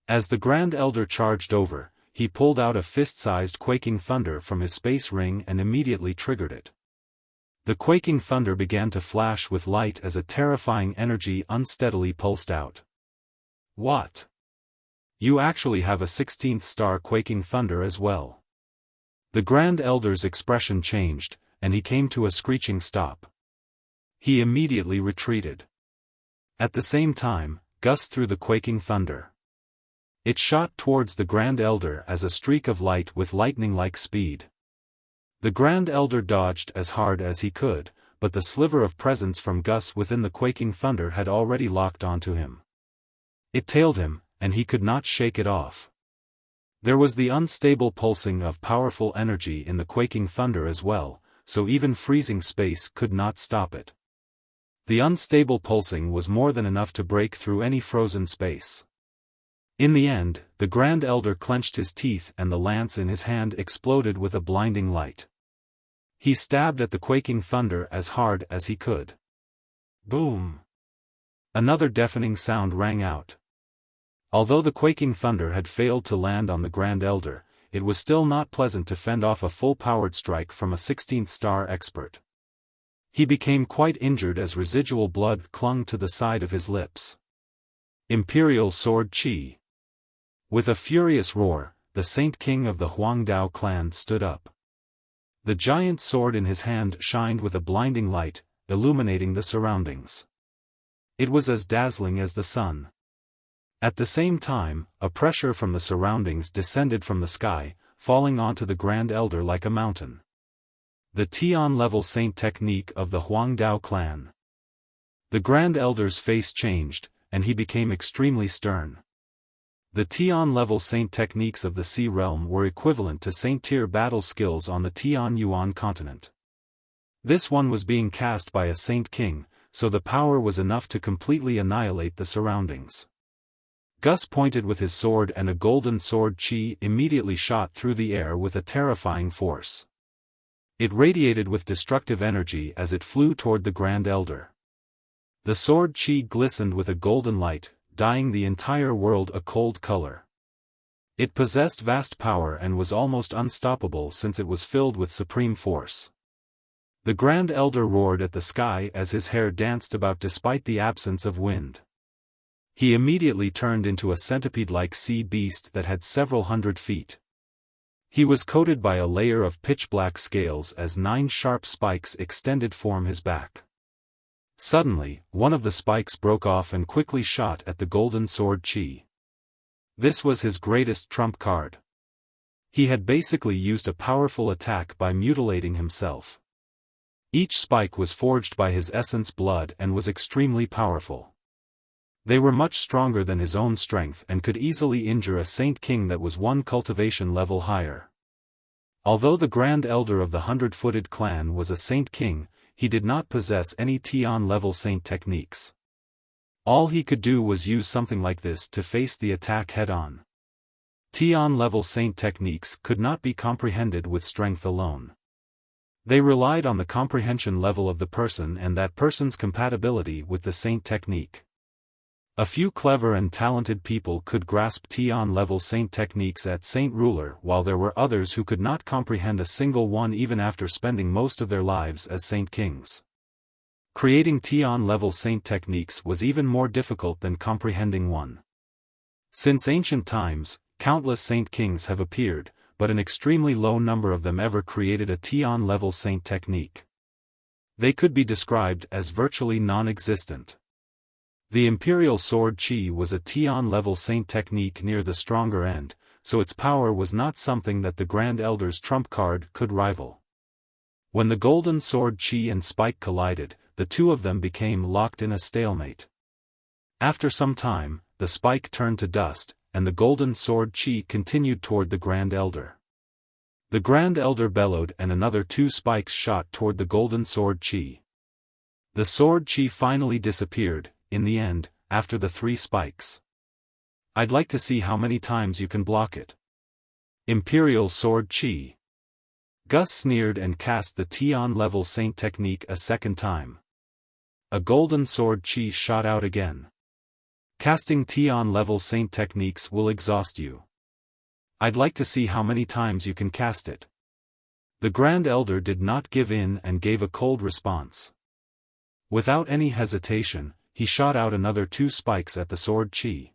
As the Grand Elder charged over, he pulled out a fist-sized quaking thunder from his space ring and immediately triggered it. The quaking thunder began to flash with light as a terrifying energy unsteadily pulsed out. "What? You actually have a 16th star quaking thunder as well." The Grand Elder's expression changed, and he came to a screeching stop. He immediately retreated. At the same time, Gus threw the quaking thunder. It shot towards the Grand Elder as a streak of light with lightning-like speed. The Grand Elder dodged as hard as he could, but the sliver of presence from Gus within the quaking thunder had already locked onto him. It tailed him, and he could not shake it off. There was the unstable pulsing of powerful energy in the quaking thunder as well, so even freezing space could not stop it. The unstable pulsing was more than enough to break through any frozen space. In the end, the Grand Elder clenched his teeth and the lance in his hand exploded with a blinding light. He stabbed at the quaking thunder as hard as he could. Boom! Another deafening sound rang out. Although the quaking thunder had failed to land on the Grand Elder, it was still not pleasant to fend off a full-powered strike from a 16th star expert. He became quite injured as residual blood clung to the side of his lips. Imperial Sword Qi. With a furious roar, the Saint King of the Huangdao clan stood up. The giant sword in his hand shined with a blinding light, illuminating the surroundings. It was as dazzling as the sun. At the same time, a pressure from the surroundings descended from the sky, falling onto the Grand Elder like a mountain. The Tian-level Saint technique of the Huangdao clan. The Grand Elder's face changed, and he became extremely stern. The Tian-level Saint techniques of the Sea Realm were equivalent to Saint-tier battle skills on the Tian-Yuan continent. This one was being cast by a Saint King, so the power was enough to completely annihilate the surroundings. Gus pointed with his sword and a golden sword Qi immediately shot through the air with a terrifying force. It radiated with destructive energy as it flew toward the Grand Elder. The sword Qi glistened with a golden light, dyeing the entire world a cold color. It possessed vast power and was almost unstoppable since it was filled with supreme force. The Grand Elder roared at the sky as his hair danced about despite the absence of wind. He immediately turned into a centipede-like sea beast that had several hundred feet. He was coated by a layer of pitch-black scales as 9 sharp spikes extended from his back. Suddenly, one of the spikes broke off and quickly shot at the golden sword Qi. This was his greatest trump card. He had basically used a powerful attack by mutilating himself. Each spike was forged by his essence blood and was extremely powerful. They were much stronger than his own strength and could easily injure a Saint King that was 1 cultivation level higher. Although the Grand Elder of the 100-footed clan was a Saint King, he did not possess any Tian-level Saint techniques. All he could do was use something like this to face the attack head-on. Tian-level Saint techniques could not be comprehended with strength alone. They relied on the comprehension level of the person and that person's compatibility with the Saint technique. A few clever and talented people could grasp Tian-level Saint techniques at Saint Ruler, while there were others who could not comprehend a single one even after spending most of their lives as Saint Kings. Creating Tian-level Saint techniques was even more difficult than comprehending one. Since ancient times, countless Saint Kings have appeared, but an extremely low number of them ever created a Tian-level Saint technique. They could be described as virtually non-existent. The Imperial Sword Qi was a Tian-level Saint technique near the stronger end, so its power was not something that the Grand Elder's trump card could rival. When the Golden Sword Qi and Spike collided, the two of them became locked in a stalemate. After some time, the spike turned to dust, and the Golden Sword Qi continued toward the Grand Elder. The Grand Elder bellowed and another 2 spikes shot toward the Golden Sword Qi. The Sword Qi finally disappeared, in the end, after the 3 spikes. I'd like to see how many times you can block it. Imperial Sword Qi. Gus sneered and cast the Tian-level Saint technique a second time. A Golden Sword Qi shot out again. Casting Tian-level Saint techniques will exhaust you. I'd like to see how many times you can cast it. The Grand Elder did not give in and gave a cold response. Without any hesitation, he shot out another 2 spikes at the Sword Qi.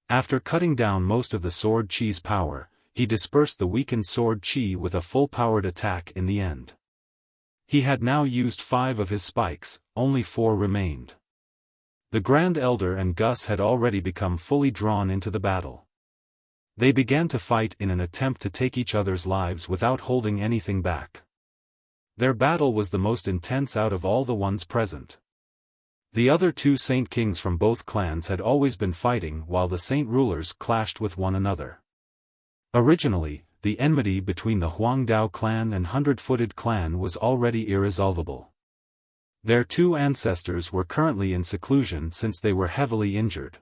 After cutting down most of the Sword Qi's power, he dispersed the weakened Sword Qi with a full-powered attack in the end. He had now used 5 of his spikes, only 4 remained. The Grand Elder and Gus had already become fully drawn into the battle. They began to fight in an attempt to take each other's lives without holding anything back. Their battle was the most intense out of all the ones present. The other two Saint Kings from both clans had always been fighting while the Saint Rulers clashed with one another. Originally, the enmity between the Huangdao clan and Hundred-Footed clan was already irresolvable. Their two ancestors were currently in seclusion since they were heavily injured.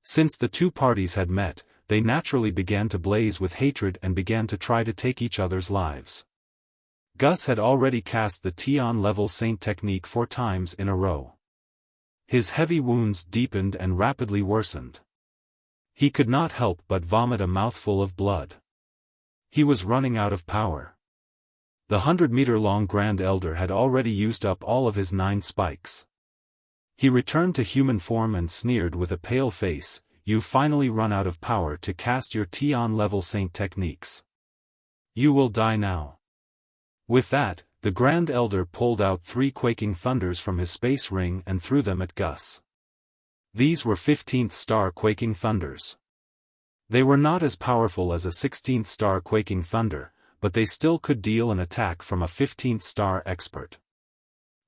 Since the two parties had met, they naturally began to blaze with hatred and began to try to take each other's lives. Gus had already cast the Tian-level Saint technique 4 times in a row. His heavy wounds deepened and rapidly worsened. He could not help but vomit a mouthful of blood. He was running out of power. The 100-meter-long Grand Elder had already used up all of his 9 spikes. He returned to human form and sneered with a pale face, "You've finally run out of power to cast your Tian-level Saint techniques. You will die now." With that, the Grand Elder pulled out 3 quaking thunders from his space ring and threw them at Gus. These were 15th star quaking thunders. They were not as powerful as a 16th star quaking thunder, but they still could deal an attack from a 15th star expert.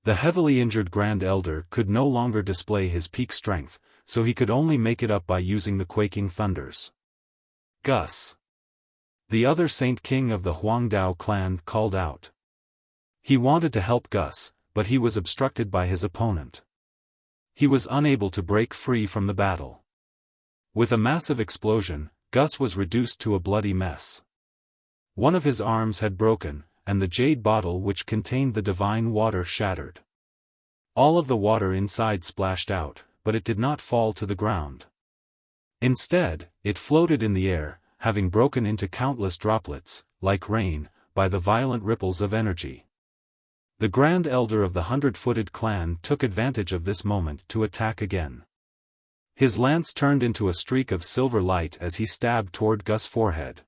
The heavily injured Grand Elder could no longer display his peak strength, so he could only make it up by using the quaking thunders. Gus, the other Saint King of the Huangdao clan, called out. He wanted to help Gus, but he was obstructed by his opponent. He was unable to break free from the battle. With a massive explosion, Gus was reduced to a bloody mess. One of his arms had broken, and the jade bottle which contained the divine water shattered. All of the water inside splashed out, but it did not fall to the ground. Instead, it floated in the air, having broken into countless droplets, like rain, by the violent ripples of energy. The Grand Elder of the 100-Footed clan took advantage of this moment to attack again. His lance turned into a streak of silver light as he stabbed toward Gus' forehead.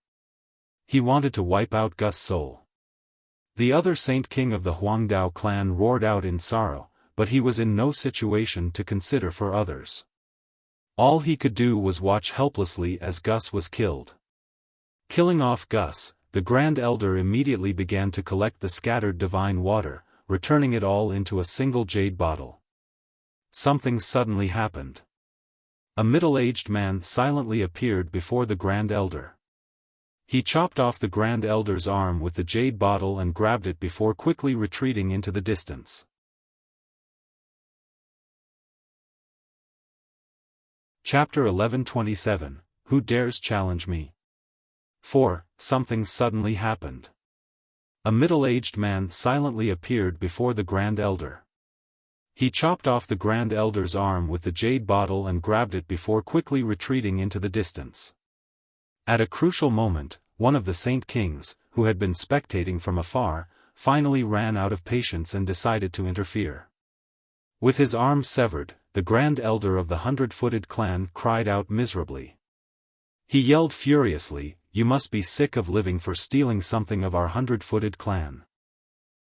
He wanted to wipe out Gus' soul. The other Saint King of the Huangdao clan roared out in sorrow, but he was in no situation to consider for others. All he could do was watch helplessly as Gus was killed. Killing off Gus, the Grand Elder immediately began to collect the scattered divine water, returning it all into a single jade bottle. Something suddenly happened. A middle-aged man silently appeared before the Grand Elder. He chopped off the Grand Elder's arm with the jade bottle and grabbed it before quickly retreating into the distance. Chapter 1127, Who Dares Challenge Me? 4. Something suddenly happened. A middle-aged man silently appeared before the Grand Elder. He chopped off the Grand Elder's arm with the jade bottle and grabbed it before quickly retreating into the distance. At a crucial moment, one of the Saint Kings, who had been spectating from afar, finally ran out of patience and decided to interfere. With his arm severed, the Grand Elder of the 100-Footed clan cried out miserably. He yelled furiously, "You must be sick of living for stealing something of our 100-Footed clan.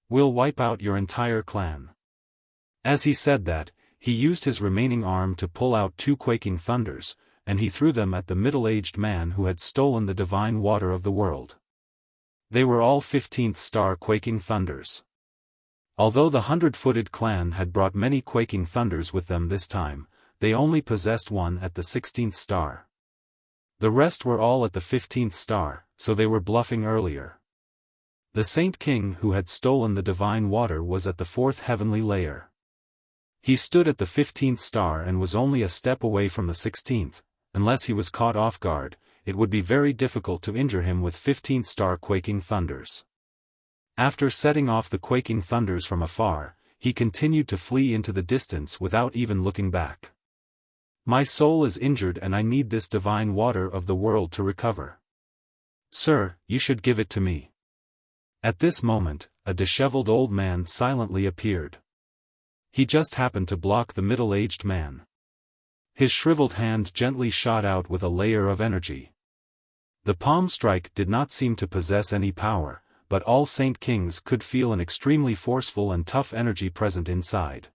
We'll wipe out your entire clan." As he said that, he used his remaining arm to pull out 2 quaking thunders, and he threw them at the middle-aged man who had stolen the divine water of the world. They were all 15th star quaking thunders. Although the 100-Footed clan had brought many quaking thunders with them this time, they only possessed one at the 16th star. The rest were all at the 15th star, so they were bluffing earlier. The Saint King who had stolen the divine water was at the 4th heavenly layer. He stood at the 15th star and was only a step away from the 16th. Unless he was caught off guard, it would be very difficult to injure him with 15th star quaking thunders. After setting off the quaking thunders from afar, he continued to flee into the distance without even looking back. "My soul is injured and I need this divine water of the world to recover. Sir, you should give it to me." At this moment, a disheveled old man silently appeared. He just happened to block the middle-aged man. His shriveled hand gently shot out with a layer of energy. The palm strike did not seem to possess any power, but all Saint Kings could feel an extremely forceful and tough energy present inside.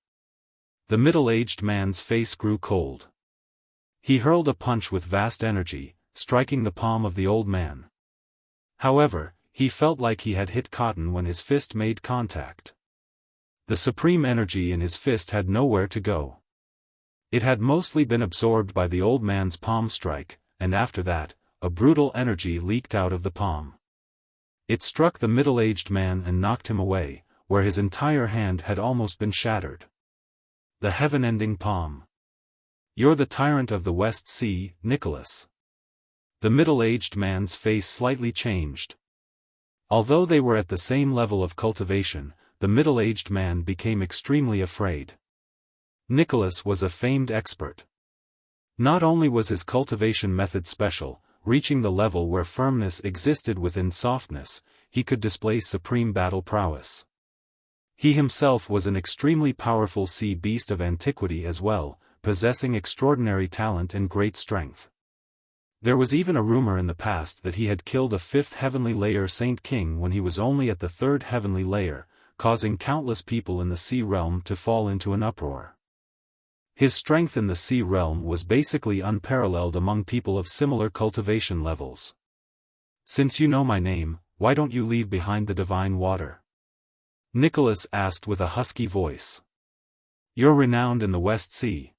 The middle-aged man's face grew cold. He hurled a punch with vast energy, striking the palm of the old man. However, he felt like he had hit cotton when his fist made contact. The supreme energy in his fist had nowhere to go. It had mostly been absorbed by the old man's palm strike, and after that, a brutal energy leaked out of the palm. It struck the middle-aged man and knocked him away, where his entire hand had almost been shattered. The heaven-ending palm. You're the tyrant of the West Sea, Nicholas. The middle-aged man's face slightly changed. Although they were at the same level of cultivation, the middle-aged man became extremely afraid. Nicholas was a famed expert. Not only was his cultivation method special, reaching the level where firmness existed within softness, he could display supreme battle prowess. He himself was an extremely powerful sea beast of antiquity as well, possessing extraordinary talent and great strength. There was even a rumor in the past that he had killed a fifth heavenly layer Saint King when he was only at the third heavenly layer, causing countless people in the sea realm to fall into an uproar. His strength in the sea realm was basically unparalleled among people of similar cultivation levels. Since you know my name, why don't you leave behind the divine water? Nicholas asked with a husky voice. You're renowned in the West Sea.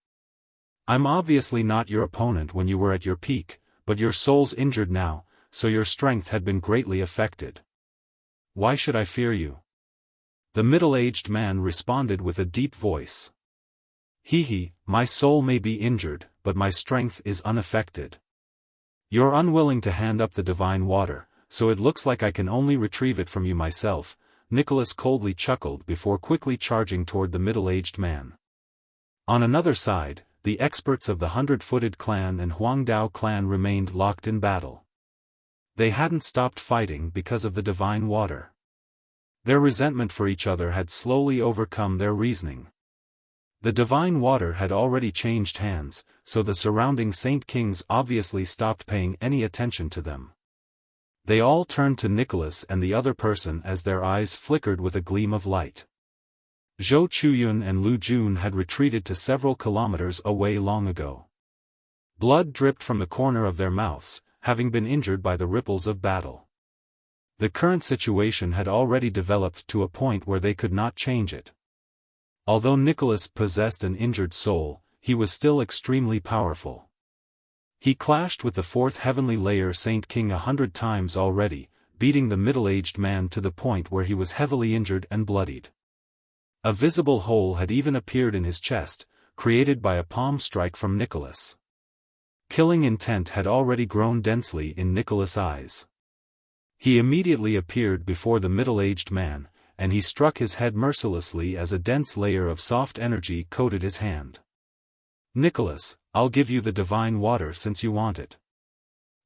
I'm obviously not your opponent when you were at your peak, but your soul's injured now, so your strength had been greatly affected. Why should I fear you? The middle-aged man responded with a deep voice. Hee, my soul may be injured, but my strength is unaffected. You're unwilling to hand up the divine water, so it looks like I can only retrieve it from you myself. Nicholas coldly chuckled before quickly charging toward the middle-aged man. On another side, the experts of the 100-footed clan and Huangdao clan remained locked in battle. They hadn't stopped fighting because of the divine water. Their resentment for each other had slowly overcome their reasoning. The divine water had already changed hands, so the surrounding Saint Kings obviously stopped paying any attention to them. They all turned to Nicholas and the other person as their eyes flickered with a gleam of light. Zhou Chuyun and Lu Jun had retreated to several kilometers away long ago. Blood dripped from the corner of their mouths, having been injured by the ripples of battle. The current situation had already developed to a point where they could not change it. Although Nicholas possessed an injured soul, he was still extremely powerful. He clashed with the fourth heavenly layer Saint King 100 times already, beating the middle-aged man to the point where he was heavily injured and bloodied. A visible hole had even appeared in his chest, created by a palm strike from Nicholas. Killing intent had already grown densely in Nicholas' eyes. He immediately appeared before the middle-aged man, and he struck his head mercilessly as a dense layer of soft energy coated his hand. Nicholas, I'll give you the divine water since you want it.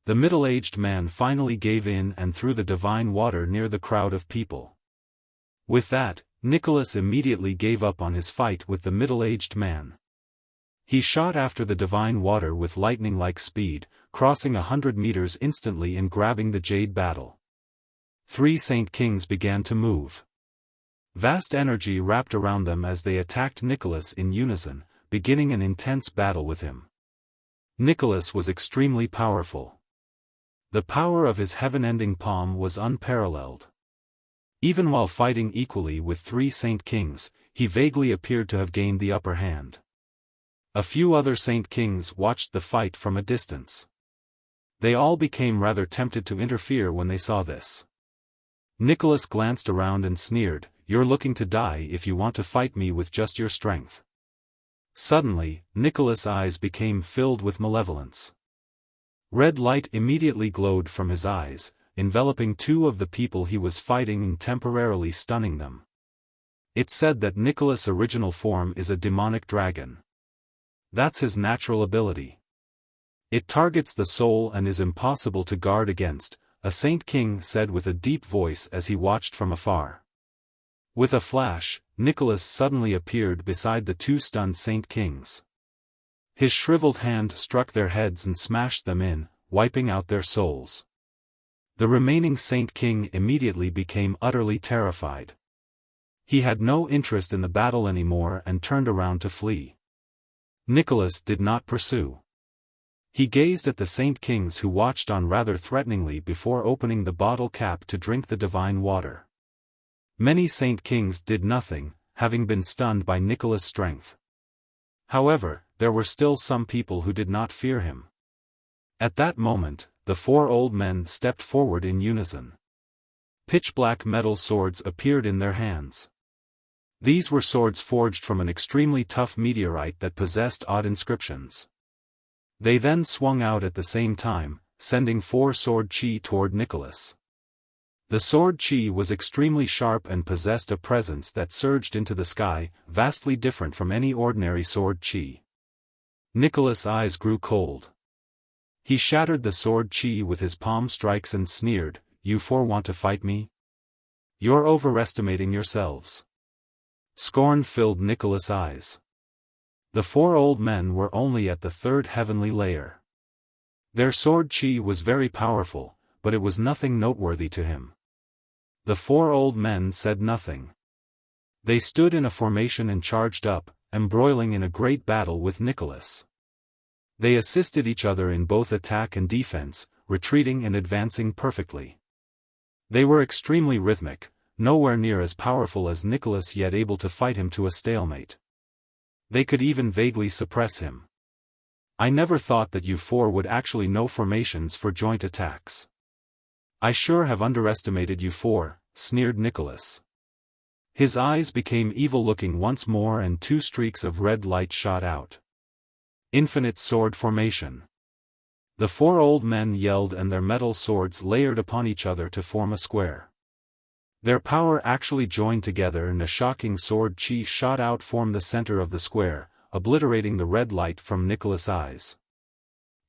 The middle-aged man finally gave in and threw the divine water near the crowd of people. With that, Nicholas immediately gave up on his fight with the middle-aged man. He shot after the divine water with lightning-like speed, crossing 100 meters instantly and grabbing the jade battle. 3 Saint Kings began to move. Vast energy wrapped around them as they attacked Nicholas in unison, beginning an intense battle with him. Nicholas was extremely powerful. The power of his heaven-ending palm was unparalleled. Even while fighting equally with 3 Saint Kings, he vaguely appeared to have gained the upper hand. A few other Saint Kings watched the fight from a distance. They all became rather tempted to interfere when they saw this. Nicholas glanced around and sneered, "You're looking to die if you want to fight me with just your strength." Suddenly, Nicholas' eyes became filled with malevolence. Red light immediately glowed from his eyes, enveloping 2 of the people he was fighting and temporarily stunning them. It's said that Nicholas' original form is a demonic dragon. That's his natural ability. It targets the soul and is impossible to guard against, a Saint King said with a deep voice as he watched from afar. With a flash, Nicholas suddenly appeared beside the 2 stunned Saint Kings. His shriveled hand struck their heads and smashed them in, wiping out their souls. The remaining Saint King immediately became utterly terrified. He had no interest in the battle anymore and turned around to flee. Nicholas did not pursue. He gazed at the Saint Kings who watched on rather threateningly before opening the bottle cap to drink the divine water. Many Saint Kings did nothing, having been stunned by Nicholas' strength. However, there were still some people who did not fear him. At that moment, the four old men stepped forward in unison. Pitch-black metal swords appeared in their hands. These were swords forged from an extremely tough meteorite that possessed odd inscriptions. They then swung out at the same time, sending four sword chi toward Nicholas. The sword chi was extremely sharp and possessed a presence that surged into the sky, vastly different from any ordinary sword chi. Nicholas' eyes grew cold. He shattered the sword chi with his palm strikes and sneered, "You four want to fight me? You're overestimating yourselves." Scorn filled Nicholas' eyes. The four old men were only at the third heavenly layer. Their sword chi was very powerful, but it was nothing noteworthy to him. The four old men said nothing. They stood in a formation and charged up, embroiling in a great battle with Nicholas. They assisted each other in both attack and defense, retreating and advancing perfectly. They were extremely rhythmic, nowhere near as powerful as Nicholas yet able to fight him to a stalemate. They could even vaguely suppress him. "I never thought that you four would actually know formations for joint attacks. I sure have underestimated you four," sneered Nicholas. His eyes became evil-looking once more and two streaks of red light shot out. Infinite sword formation. The four old men yelled and their metal swords layered upon each other to form a square. Their power actually joined together and a shocking sword chi shot out from the center of the square, obliterating the red light from Nicholas' eyes.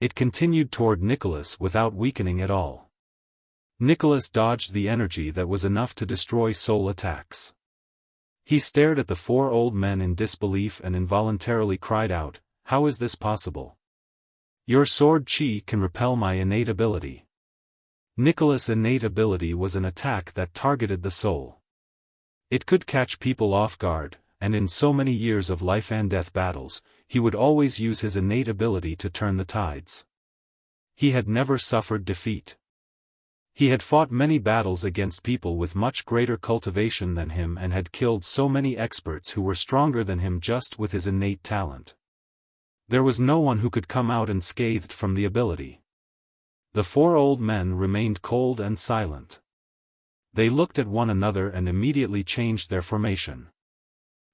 It continued toward Nicholas without weakening at all. Nicholas dodged the energy that was enough to destroy soul attacks. He stared at the four old men in disbelief and involuntarily cried out, "How is this possible? Your sword chi can repel my innate ability." Nicholas' innate ability was an attack that targeted the soul. It could catch people off guard, and in so many years of life and death battles, he would always use his innate ability to turn the tides. He had never suffered defeat. He had fought many battles against people with much greater cultivation than him and had killed so many experts who were stronger than him just with his innate talent. There was no one who could come out unscathed from the ability. The four old men remained cold and silent. They looked at one another and immediately changed their formation.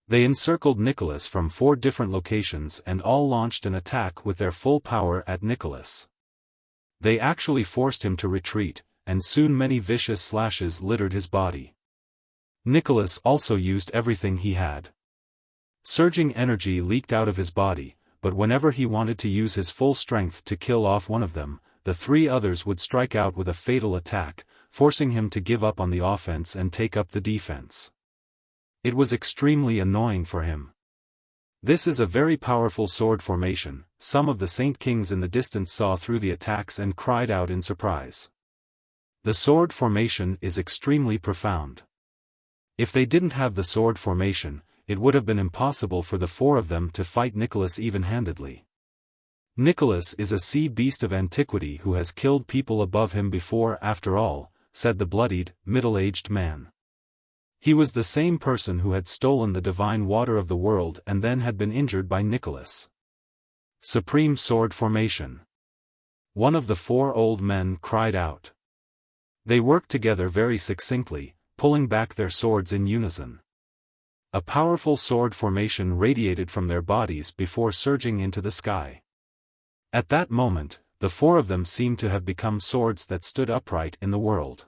They encircled Nicholas from four different locations and all launched an attack with their full power at Nicholas. They actually forced him to retreat, and soon many vicious slashes littered his body. Nicholas also used everything he had. Surging energy leaked out of his body, but whenever he wanted to use his full strength to kill off one of them, the three others would strike out with a fatal attack, forcing him to give up on the offense and take up the defense. It was extremely annoying for him. This is a very powerful sword formation. Some of the Saint Kings in the distance saw through the attacks and cried out in surprise. The sword formation is extremely profound. If they didn't have the sword formation, it would have been impossible for the four of them to fight Nicholas even-handedly. "Nicholas is a sea beast of antiquity who has killed people above him before after all," said the bloodied, middle-aged man. He was the same person who had stolen the divine water of the world and then had been injured by Nicholas. "Supreme sword formation." One of the four old men cried out. They worked together very succinctly, pulling back their swords in unison. A powerful sword formation radiated from their bodies before surging into the sky. At that moment, the four of them seemed to have become swords that stood upright in the world.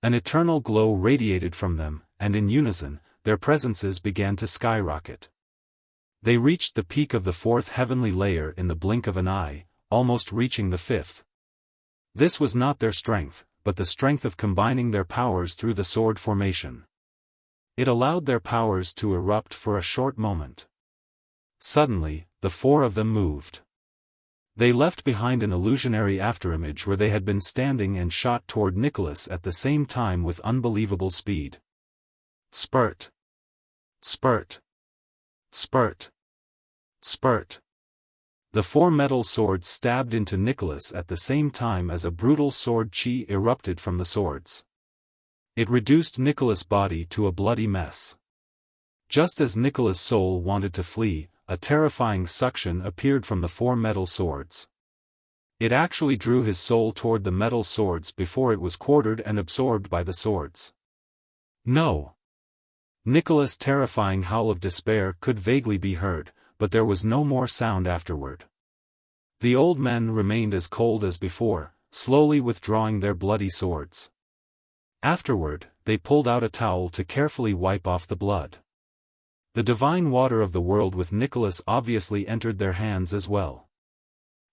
An eternal glow radiated from them, and in unison, their presences began to skyrocket. They reached the peak of the fourth heavenly layer in the blink of an eye, almost reaching the fifth. This was not their strength, but the strength of combining their powers through the sword formation. It allowed their powers to erupt for a short moment. Suddenly, the four of them moved. They left behind an illusionary afterimage where they had been standing and shot toward Nicholas at the same time with unbelievable speed. Spurt. Spurt. Spurt. Spurt. The four metal swords stabbed into Nicholas at the same time as a brutal sword chi erupted from the swords. It reduced Nicholas' body to a bloody mess. Just as Nicholas' soul wanted to flee, a terrifying suction appeared from the four metal swords. It actually drew his soul toward the metal swords before it was quartered and absorbed by the swords. No! Nicholas' terrifying howl of despair could vaguely be heard, but there was no more sound afterward. The old men remained as cold as before, slowly withdrawing their bloody swords. Afterward, they pulled out a towel to carefully wipe off the blood. The divine water of the world with Nicholas obviously entered their hands as well.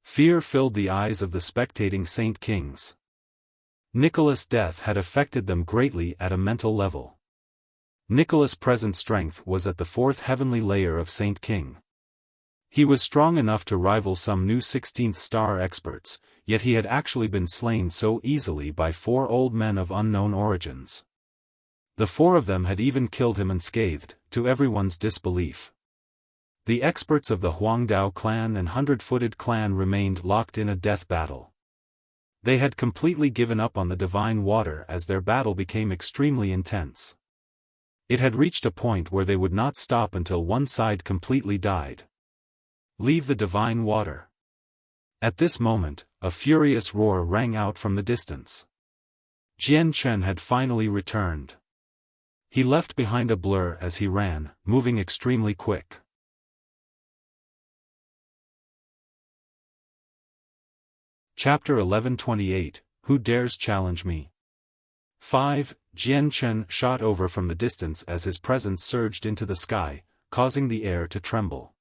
Fear filled the eyes of the spectating Saint Kings. Nicholas' death had affected them greatly at a mental level. Nicholas' present strength was at the fourth heavenly layer of Saint King. He was strong enough to rival some new 16th star experts, yet he had actually been slain so easily by four old men of unknown origins. The four of them had even killed him unscathed, to everyone's disbelief. The experts of the Huangdao clan and Hundred-Footed clan remained locked in a death battle. They had completely given up on the divine water as their battle became extremely intense. It had reached a point where they would not stop until one side completely died. Leave the divine water. At this moment, a furious roar rang out from the distance. Jian Chen had finally returned. He left behind a blur as he ran, moving extremely quick. Chapter 1128, Who Dares Challenge Me? 5. Jian Chen shot over from the distance as his presence surged into the sky, causing the air to tremble.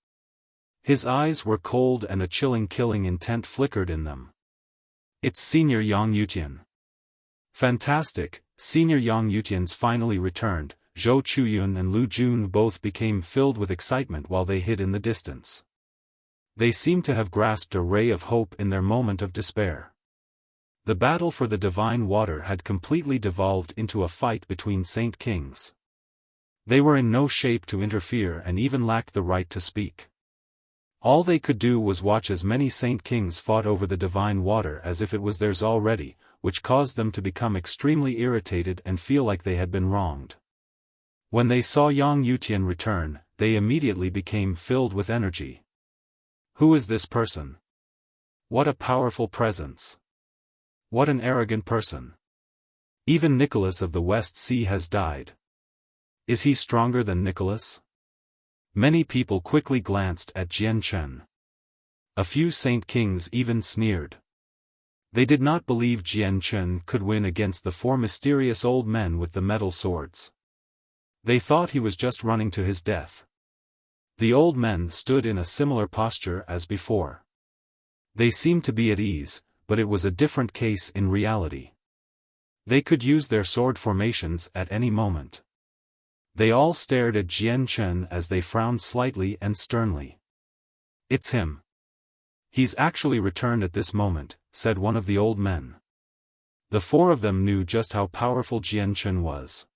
His eyes were cold and a chilling killing intent flickered in them. It's Senior Yang Yutian. Fantastic, Senior Yang Yutian's finally returned. Zhou Chuyun and Lu Jun both became filled with excitement while they hid in the distance. They seemed to have grasped a ray of hope in their moment of despair. The battle for the divine water had completely devolved into a fight between Saint Kings. They were in no shape to interfere and even lacked the right to speak. All they could do was watch as many Saint Kings fought over the divine water as if it was theirs already, which caused them to become extremely irritated and feel like they had been wronged. When they saw Yang Yutian return, they immediately became filled with energy. Who is this person? What a powerful presence! What an arrogant person! Even Nicholas of the West Sea has died. Is he stronger than Nicholas? Many people quickly glanced at Jian Chen. A few Saint Kings even sneered. They did not believe Jian Chen could win against the four mysterious old men with the metal swords. They thought he was just running to his death. The old men stood in a similar posture as before. They seemed to be at ease, but it was a different case in reality. They could use their sword formations at any moment. They all stared at Jian Chen as they frowned slightly and sternly. It's him. He's actually returned at this moment, said one of the old men. The four of them knew just how powerful Jian Chen was.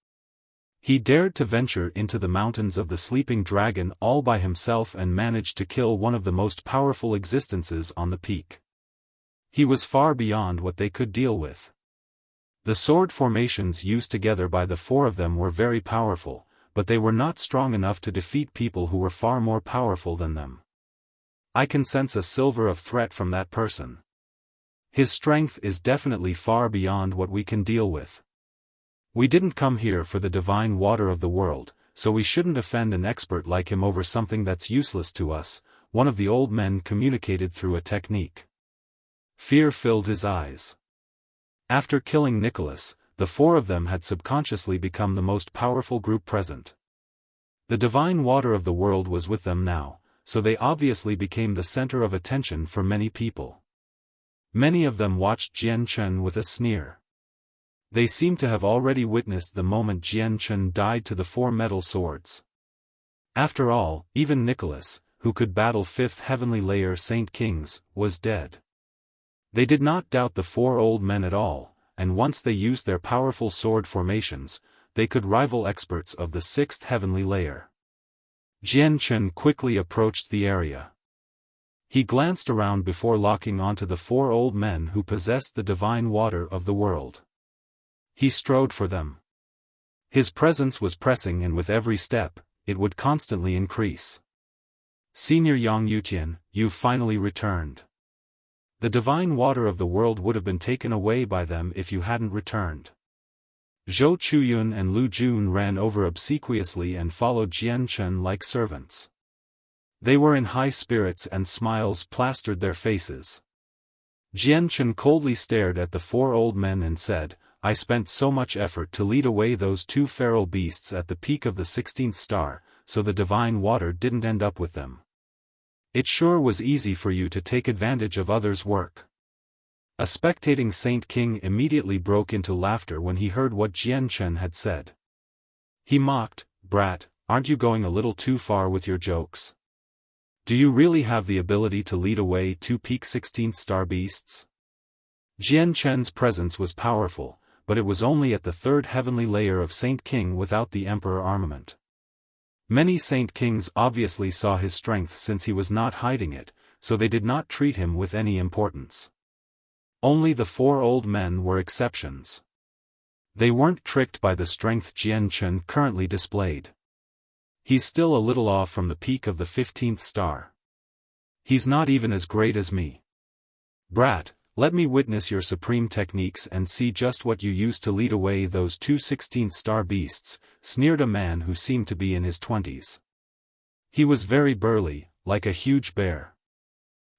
He dared to venture into the mountains of the sleeping dragon all by himself and managed to kill one of the most powerful existences on the peak. He was far beyond what they could deal with. The sword formations used together by the four of them were very powerful, but they were not strong enough to defeat people who were far more powerful than them. I can sense a silver of threat from that person. His strength is definitely far beyond what we can deal with. We didn't come here for the divine water of the world, so we shouldn't offend an expert like him over something that's useless to us, one of the old men communicated through a technique. Fear filled his eyes. After killing Nicholas, the four of them had subconsciously become the most powerful group present. The divine water of the world was with them now, so they obviously became the center of attention for many people. Many of them watched Jian Chen with a sneer. They seemed to have already witnessed the moment Jian Chen died to the four metal swords. After all, even Nicholas, who could battle fifth heavenly layer Saint Kings, was dead. They did not doubt the four old men at all, and once they used their powerful sword formations, they could rival experts of the sixth heavenly layer. Jian Chen quickly approached the area. He glanced around before locking onto the 4 old men who possessed the divine water of the world. He strode for them. His presence was pressing, and with every step, it would constantly increase. Senior Yang Yutian, you've finally returned. The divine water of the world would have been taken away by them if you hadn't returned. Zhou Chuyun and Lu Jun ran over obsequiously and followed Jian Chen like servants. They were in high spirits and smiles plastered their faces. Jian Chen coldly stared at the 4 old men and said, I spent so much effort to lead away those 2 feral beasts at the peak of the 16th star, so the divine water didn't end up with them. It sure was easy for you to take advantage of others' work. A spectating Saint King immediately broke into laughter when he heard what Jian Chen had said. He mocked, Brat, aren't you going a little too far with your jokes? Do you really have the ability to lead away 2 peak 16th star beasts? Jian Chen's presence was powerful, but it was only at the 3rd heavenly layer of Saint King without the Emperor armament. Many Saint Kings obviously saw his strength since he was not hiding it, so they did not treat him with any importance. Only the 4 old men were exceptions. They weren't tricked by the strength Jian Chen currently displayed. He's still a little off from the peak of the 15th star. He's not even as great as me. Brat, let me witness your supreme techniques and see just what you used to lead away those 2 16th star beasts, sneered a man who seemed to be in his 20s. He was very burly, like a huge bear.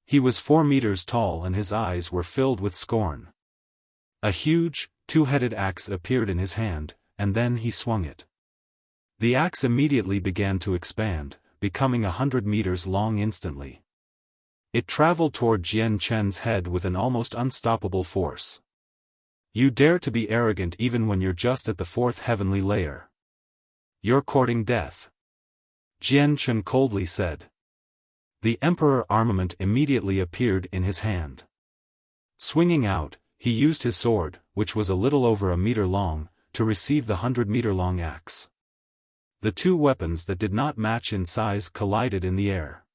He was 4 meters tall and his eyes were filled with scorn. A huge, 2-headed axe appeared in his hand, and then he swung it. The axe immediately began to expand, becoming 100 meters long instantly. It traveled toward Jian Chen's head with an almost unstoppable force. You dare to be arrogant even when you're just at the 4th heavenly layer. You're courting death. Jian Chen coldly said. The Emperor armament immediately appeared in his hand. Swinging out, he used his sword, which was a little over a meter long, to receive the 100-meter-long axe. The 2 weapons that did not match in size collided in the air.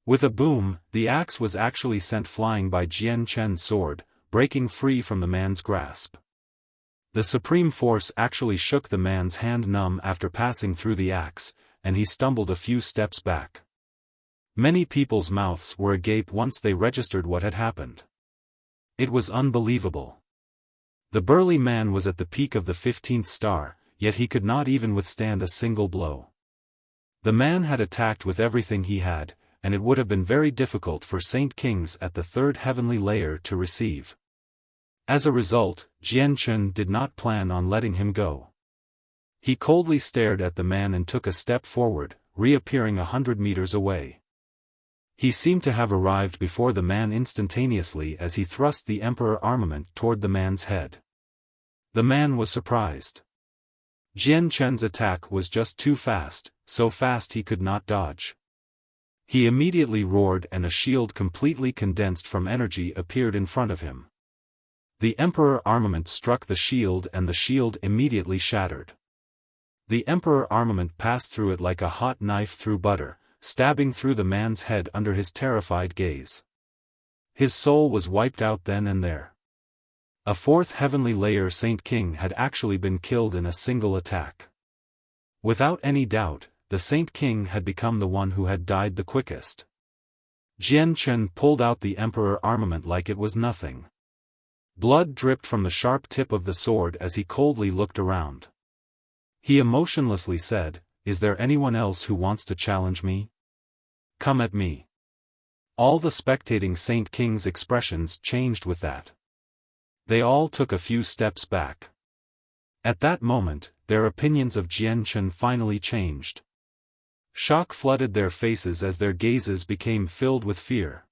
With a boom, the axe was actually sent flying by Jian Chen's sword, breaking free from the man's grasp. The supreme force actually shook the man's hand numb after passing through the axe, and he stumbled a few steps back. Many people's mouths were agape once they registered what had happened. It was unbelievable. The burly man was at the peak of the 15th star, yet he could not even withstand a single blow. The man had attacked with everything he had, and it would have been very difficult for Saint Kings at the 3rd heavenly layer to receive. As a result, Jian Chen did not plan on letting him go. He coldly stared at the man and took a step forward, reappearing 100 meters away. He seemed to have arrived before the man instantaneously as he thrust the Emperor armament toward the man's head. The man was surprised. Jian Chen's attack was just too fast, so fast he could not dodge. He immediately roared and a shield completely condensed from energy appeared in front of him. The Emperor armament struck the shield and the shield immediately shattered. The Emperor armament passed through it like a hot knife through butter, stabbing through the man's head under his terrified gaze. His soul was wiped out then and there. A 4th heavenly layer Saint King had actually been killed in a single attack. Without any doubt, the Saint King had become the one who had died the quickest. Jian Chen pulled out the Emperor armament like it was nothing. Blood dripped from the sharp tip of the sword as he coldly looked around. He emotionlessly said, Is there anyone else who wants to challenge me? Come at me. All the spectating Saint King's expressions changed with that. They all took a few steps back. At that moment, their opinions of Jian Chen finally changed. Shock flooded their faces as their gazes became filled with fear.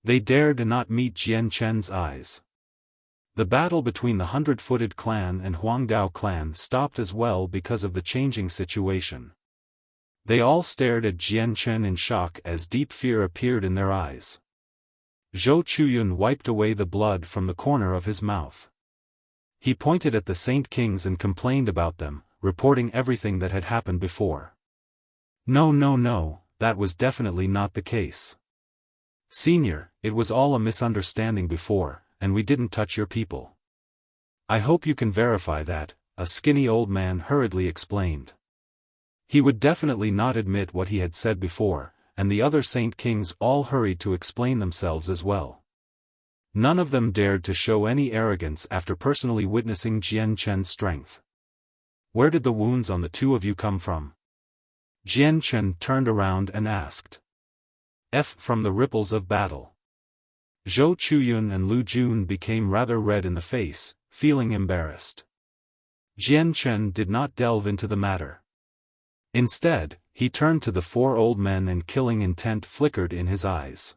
They dared not meet Jian Chen's eyes. The battle between the 100-footed clan and Huangdao clan stopped as well because of the changing situation. They all stared at Jian Chen in shock as deep fear appeared in their eyes. Zhou Chuyun wiped away the blood from the corner of his mouth. He pointed at the Saint Kings and complained about them, reporting everything that had happened before. No, no, no, that was definitely not the case. Senior, it was all a misunderstanding before, and we didn't touch your people. I hope you can verify that, a skinny old man hurriedly explained. He would definitely not admit what he had said before, and the other Saint Kings all hurried to explain themselves as well. None of them dared to show any arrogance after personally witnessing Jian Chen's strength. Where did the wounds on the two of you come from? Jian Chen turned around and asked. From the ripples of battle. Zhou Chuyun and Lu Jun became rather red in the face, feeling embarrassed. Jian Chen did not delve into the matter. Instead, he turned to the four old men and killing intent flickered in his eyes.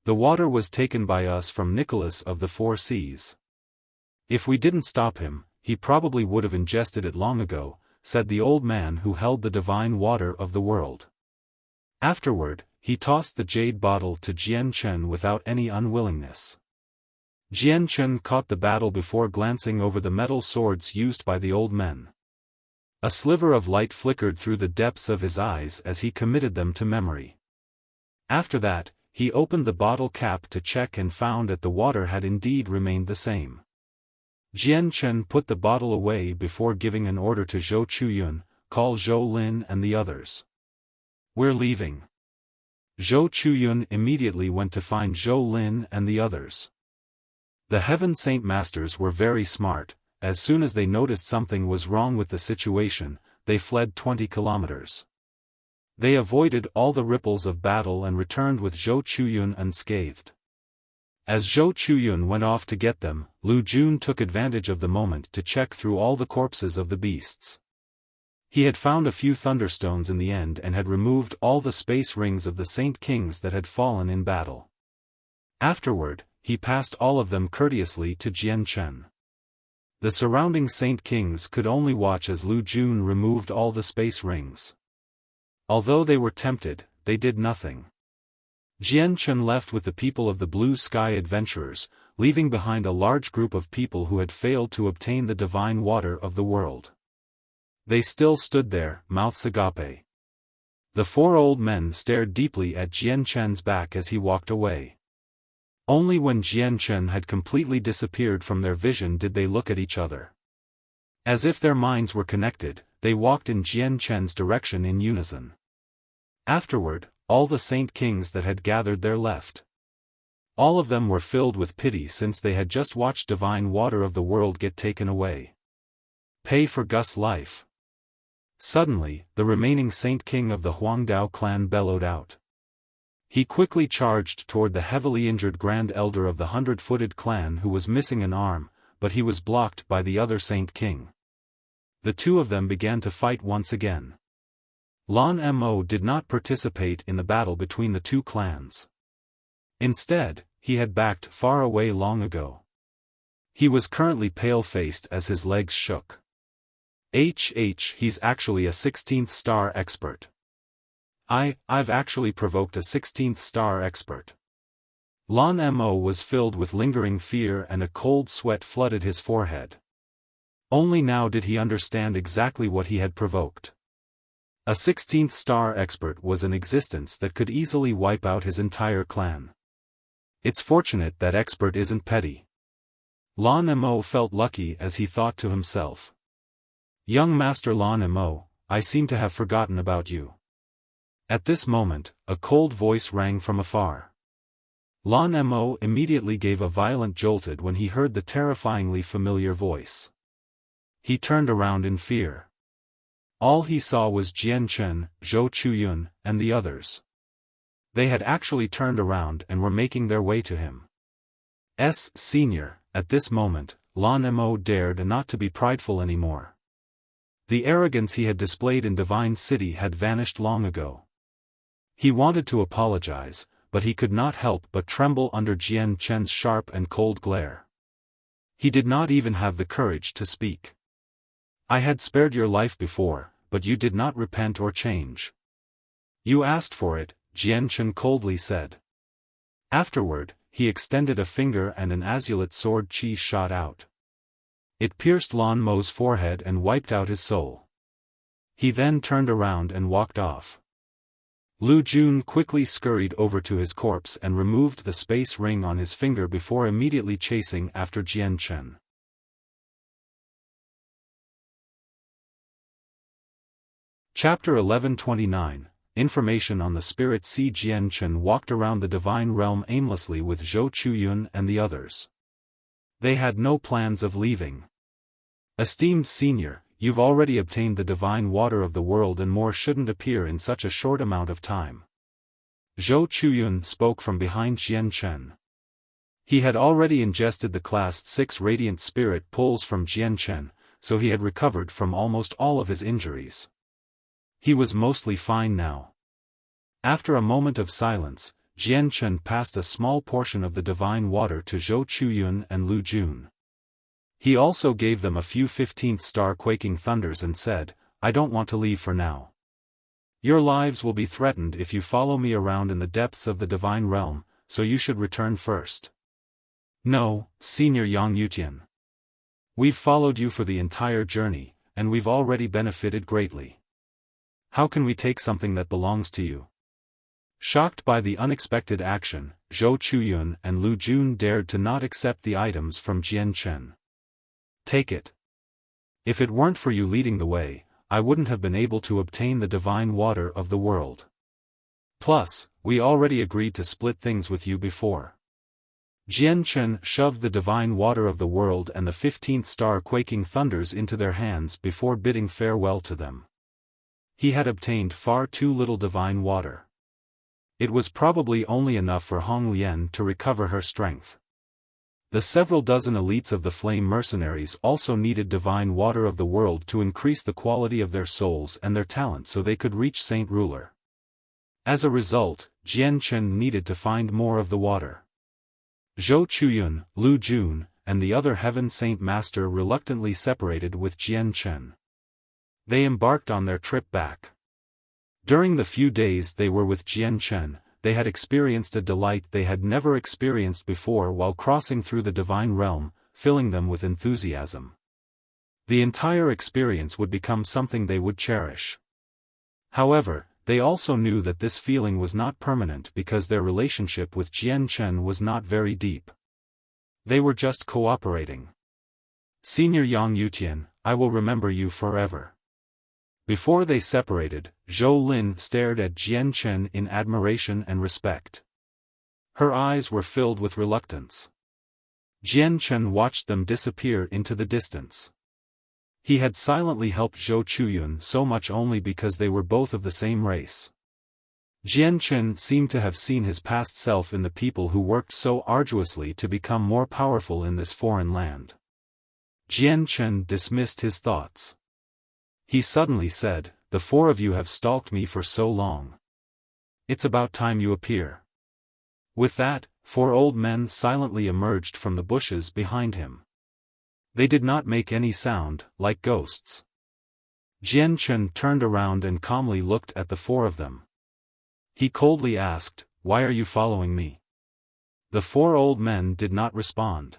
The water was taken by us from Nicholas of the Four Seas. If we didn't stop him, he probably would have ingested it long ago, said the old man who held the divine water of the world. Afterward, he tossed the jade bottle to Jian Chen without any unwillingness. Jian Chen caught the battle before glancing over the metal swords used by the old men. A sliver of light flickered through the depths of his eyes as he committed them to memory. After that, he opened the bottle cap to check and found that the water had indeed remained the same. Jian Chen put the bottle away before giving an order to Zhou Chuyun, call Zhou Lin and the others. We're leaving. Zhou Chuyun immediately went to find Zhou Lin and the others. The Heaven Saint Masters were very smart. As soon as they noticed something was wrong with the situation, they fled 20 kilometers. They avoided all the ripples of battle and returned with Zhou Chuyun unscathed. As Zhou Chuyun went off to get them, Lu Jun took advantage of the moment to check through all the corpses of the beasts. He had found a few thunderstones in the end and had removed all the space rings of the Saint Kings that had fallen in battle. Afterward, he passed all of them courteously to Jian Chen. The surrounding Saint Kings could only watch as Lu Jun removed all the space rings. Although they were tempted, they did nothing. Jian Chen left with the people of the Blue Sky Adventurers, leaving behind a large group of people who had failed to obtain the divine water of the world. They still stood there, mouths agape. The four old men stared deeply at Jian Chen's back as he walked away. Only when Jian Chen had completely disappeared from their vision did they look at each other. As if their minds were connected, they walked in Jian Chen's direction in unison. Afterward, all the Saint Kings that had gathered there left. All of them were filled with pity since they had just watched divine water of the world get taken away. Pay for Gus' life. Suddenly, the remaining Saint King of the Huangdao clan bellowed out. He quickly charged toward the heavily injured Grand Elder of the 100-footed clan who was missing an arm, but he was blocked by the other Saint King. The two of them began to fight once again. Lan Mo did not participate in the battle between the two clans. Instead, he had backed far away long ago. He was currently pale-faced as his legs shook. He's actually a 16th star expert. I've actually provoked a 16th star expert. Lan Mo was filled with lingering fear and a cold sweat flooded his forehead. Only now did he understand exactly what he had provoked. A 16th star expert was an existence that could easily wipe out his entire clan. It's fortunate that expert isn't petty. Lan Mo felt lucky as he thought to himself. Young Master Lan Mo, I seem to have forgotten about you. At this moment, a cold voice rang from afar. Lan Mo immediately gave a violent jolted when he heard the terrifyingly familiar voice. He turned around in fear. All he saw was Jian Chen, Zhou Chuyun, and the others. They had actually turned around and were making their way to him. Senior, at this moment, Lan Mo dared not to be prideful anymore. The arrogance he had displayed in Divine City had vanished long ago. He wanted to apologize, but he could not help but tremble under Jian Chen's sharp and cold glare. He did not even have the courage to speak. I had spared your life before, but you did not repent or change. You asked for it, Jian Chen coldly said. Afterward, he extended a finger and an azulate sword chi shot out. It pierced Lan Mo's forehead and wiped out his soul. He then turned around and walked off. Lu Jun quickly scurried over to his corpse and removed the space ring on his finger before immediately chasing after Jian Chen. Chapter 1129. Information on the Spirit Sea. Jian Chen walked around the divine realm aimlessly with Zhou Chuyun and the others. They had no plans of leaving. Esteemed senior, you've already obtained the divine water of the world and more shouldn't appear in such a short amount of time. Zhou Chuyun spoke from behind Jian Chen. He had already ingested the Class 6 radiant spirit pulls from Jian Chen, so he had recovered from almost all of his injuries. He was mostly fine now. After a moment of silence, Jian Chen passed a small portion of the divine water to Zhou Chuyun and Lu Jun. He also gave them a few 15th star quaking thunders and said, I don't want to leave for now. Your lives will be threatened if you follow me around in the depths of the divine realm, so you should return first. No, Senior Yang Yutian. We've followed you for the entire journey, and we've already benefited greatly. How can we take something that belongs to you? Shocked by the unexpected action, Zhou Chuyun and Lu Jun dared to not accept the items from Jian Chen. Take it. If it weren't for you leading the way, I wouldn't have been able to obtain the divine water of the world. Plus, we already agreed to split things with you before. Jian Chen shoved the divine water of the world and the 15th star quaking thunders into their hands before bidding farewell to them. He had obtained far too little divine water. It was probably only enough for Hong Lian to recover her strength. The several dozen elites of the Flame Mercenaries also needed divine water of the world to increase the quality of their souls and their talent so they could reach Saint Ruler. As a result, Jian Chen needed to find more of the water. Zhou Chuyun, Lu Jun, and the other Heaven Saint Master reluctantly separated with Jian Chen. They embarked on their trip back. During the few days they were with Jian Chen, they had experienced a delight they had never experienced before while crossing through the divine realm, filling them with enthusiasm. The entire experience would become something they would cherish. However, they also knew that this feeling was not permanent because their relationship with Jian Chen was not very deep. They were just cooperating. Senior Yang Yutian, I will remember you forever. Before they separated, Zhou Lin stared at Jian Chen in admiration and respect. Her eyes were filled with reluctance. Jian Chen watched them disappear into the distance. He had silently helped Zhou Chuyun so much only because they were both of the same race. Jian Chen seemed to have seen his past self in the people who worked so arduously to become more powerful in this foreign land. Jian Chen dismissed his thoughts. He suddenly said, the four of you have stalked me for so long. It's about time you appear. With that, four old men silently emerged from the bushes behind him. They did not make any sound, like ghosts. Jian Chen turned around and calmly looked at the four of them. He coldly asked, why are you following me? The four old men did not respond.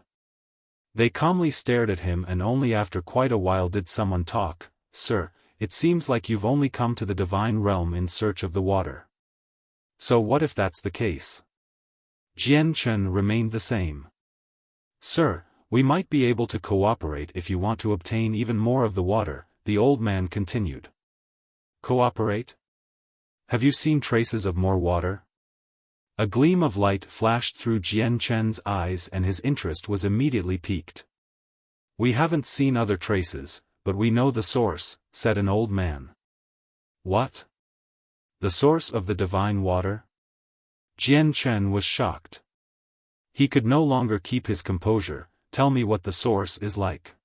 They calmly stared at him and only after quite a while did someone talk. Sir, it seems like you've only come to the divine realm in search of the water. So what if that's the case? Jian Chen remained the same. Sir, we might be able to cooperate if you want to obtain even more of the water, the old man continued. Cooperate? Have you seen traces of more water? A gleam of light flashed through Jian Chen's eyes and his interest was immediately piqued. We haven't seen other traces, but we know the source, said an old man. What? The source of the divine water? Jian Chen was shocked. He could no longer keep his composure. Tell me what the source is like.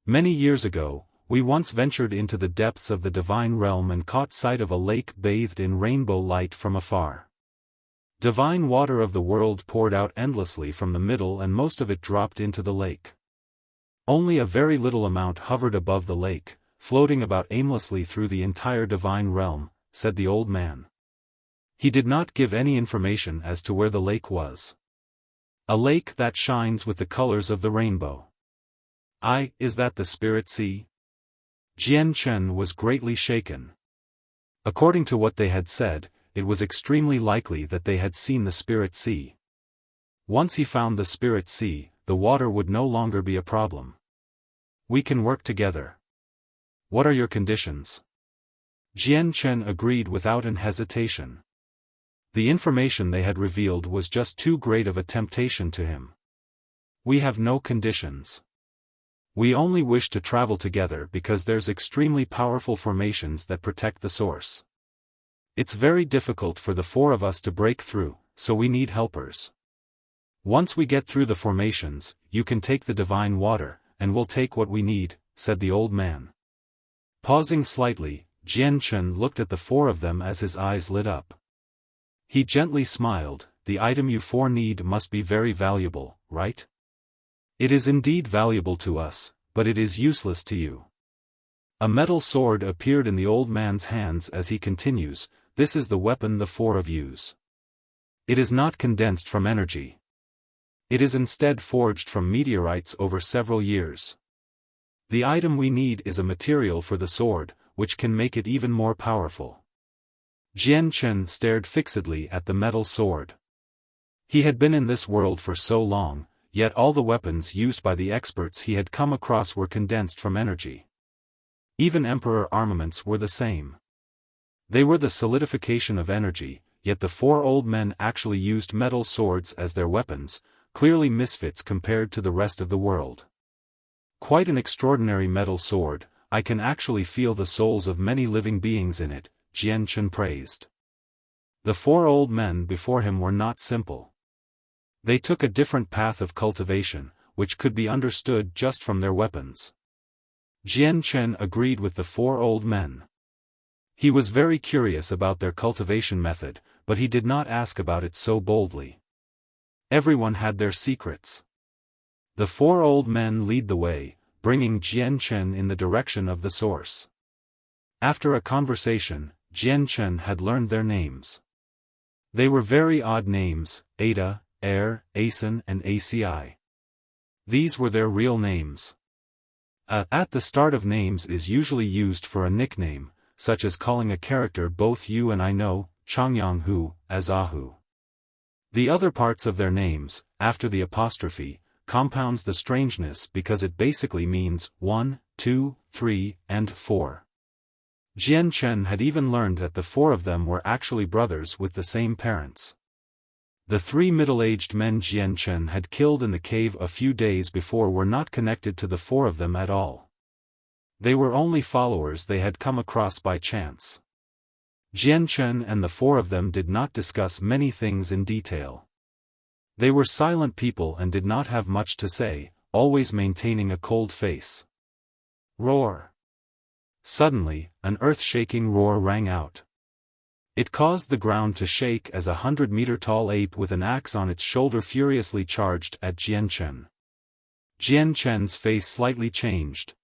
Many years ago, we once ventured into the depths of the divine realm and caught sight of a lake bathed in rainbow light from afar. Divine water of the world poured out endlessly from the middle and most of it dropped into the lake. Only a very little amount hovered above the lake, floating about aimlessly through the entire divine realm, said the old man. He did not give any information as to where the lake was. A lake that shines with the colors of the rainbow. Is that the Spirit Sea? Jian Chen was greatly shaken. According to what they had said, it was extremely likely that they had seen the Spirit Sea. Once he found the Spirit Sea, the water would no longer be a problem. We can work together. What are your conditions? Jian Chen agreed without an hesitation. The information they had revealed was just too great of a temptation to him. We have no conditions. We only wish to travel together because there's extremely powerful formations that protect the source. It's very difficult for the four of us to break through, so we need helpers. Once we get through the formations, you can take the divine water, and we'll take what we need, said the old man. Pausing slightly, Jian Chen looked at the four of them as his eyes lit up. He gently smiled. The item you four need must be very valuable, right? It is indeed valuable to us, but it is useless to you. A metal sword appeared in the old man's hands as he continues, this is the weapon the four of use. It is not condensed from energy. It is instead forged from meteorites over several years. The item we need is a material for the sword, which can make it even more powerful. Jian Chen stared fixedly at the metal sword. He had been in this world for so long, yet all the weapons used by the experts he had come across were condensed from energy. Even Emperor armaments were the same. They were the solidification of energy, yet the four old men actually used metal swords as their weapons, clearly misfits compared to the rest of the world. Quite an extraordinary metal sword, I can actually feel the souls of many living beings in it, Jian Chen praised. The four old men before him were not simple. They took a different path of cultivation, which could be understood just from their weapons. Jian Chen agreed with the four old men. He was very curious about their cultivation method, but he did not ask about it so boldly. Everyone had their secrets. The four old men lead the way, bringing Jian Chen in the direction of the source. After a conversation, Jian Chen had learned their names. They were very odd names, Ada, Air, Asen and ACI. These were their real names. At the start of names is usually used for a nickname, such as calling a character both you and I know, Changyang Hu, as Ahu. The other parts of their names, after the apostrophe, compounds the strangeness because it basically means 1, 2, 3, and 4. Jian Chen had even learned that the four of them were actually brothers with the same parents. The three middle-aged men Jian Chen had killed in the cave a few days before were not connected to the four of them at all. They were only followers they had come across by chance. Jian Chen and the four of them did not discuss many things in detail. They were silent people and did not have much to say, always maintaining a cold face. Roar! Suddenly, an earth-shaking roar rang out. It caused the ground to shake as a 100-meter-tall ape with an axe on its shoulder furiously charged at Jian Chen. Jian Chen's face slightly changed.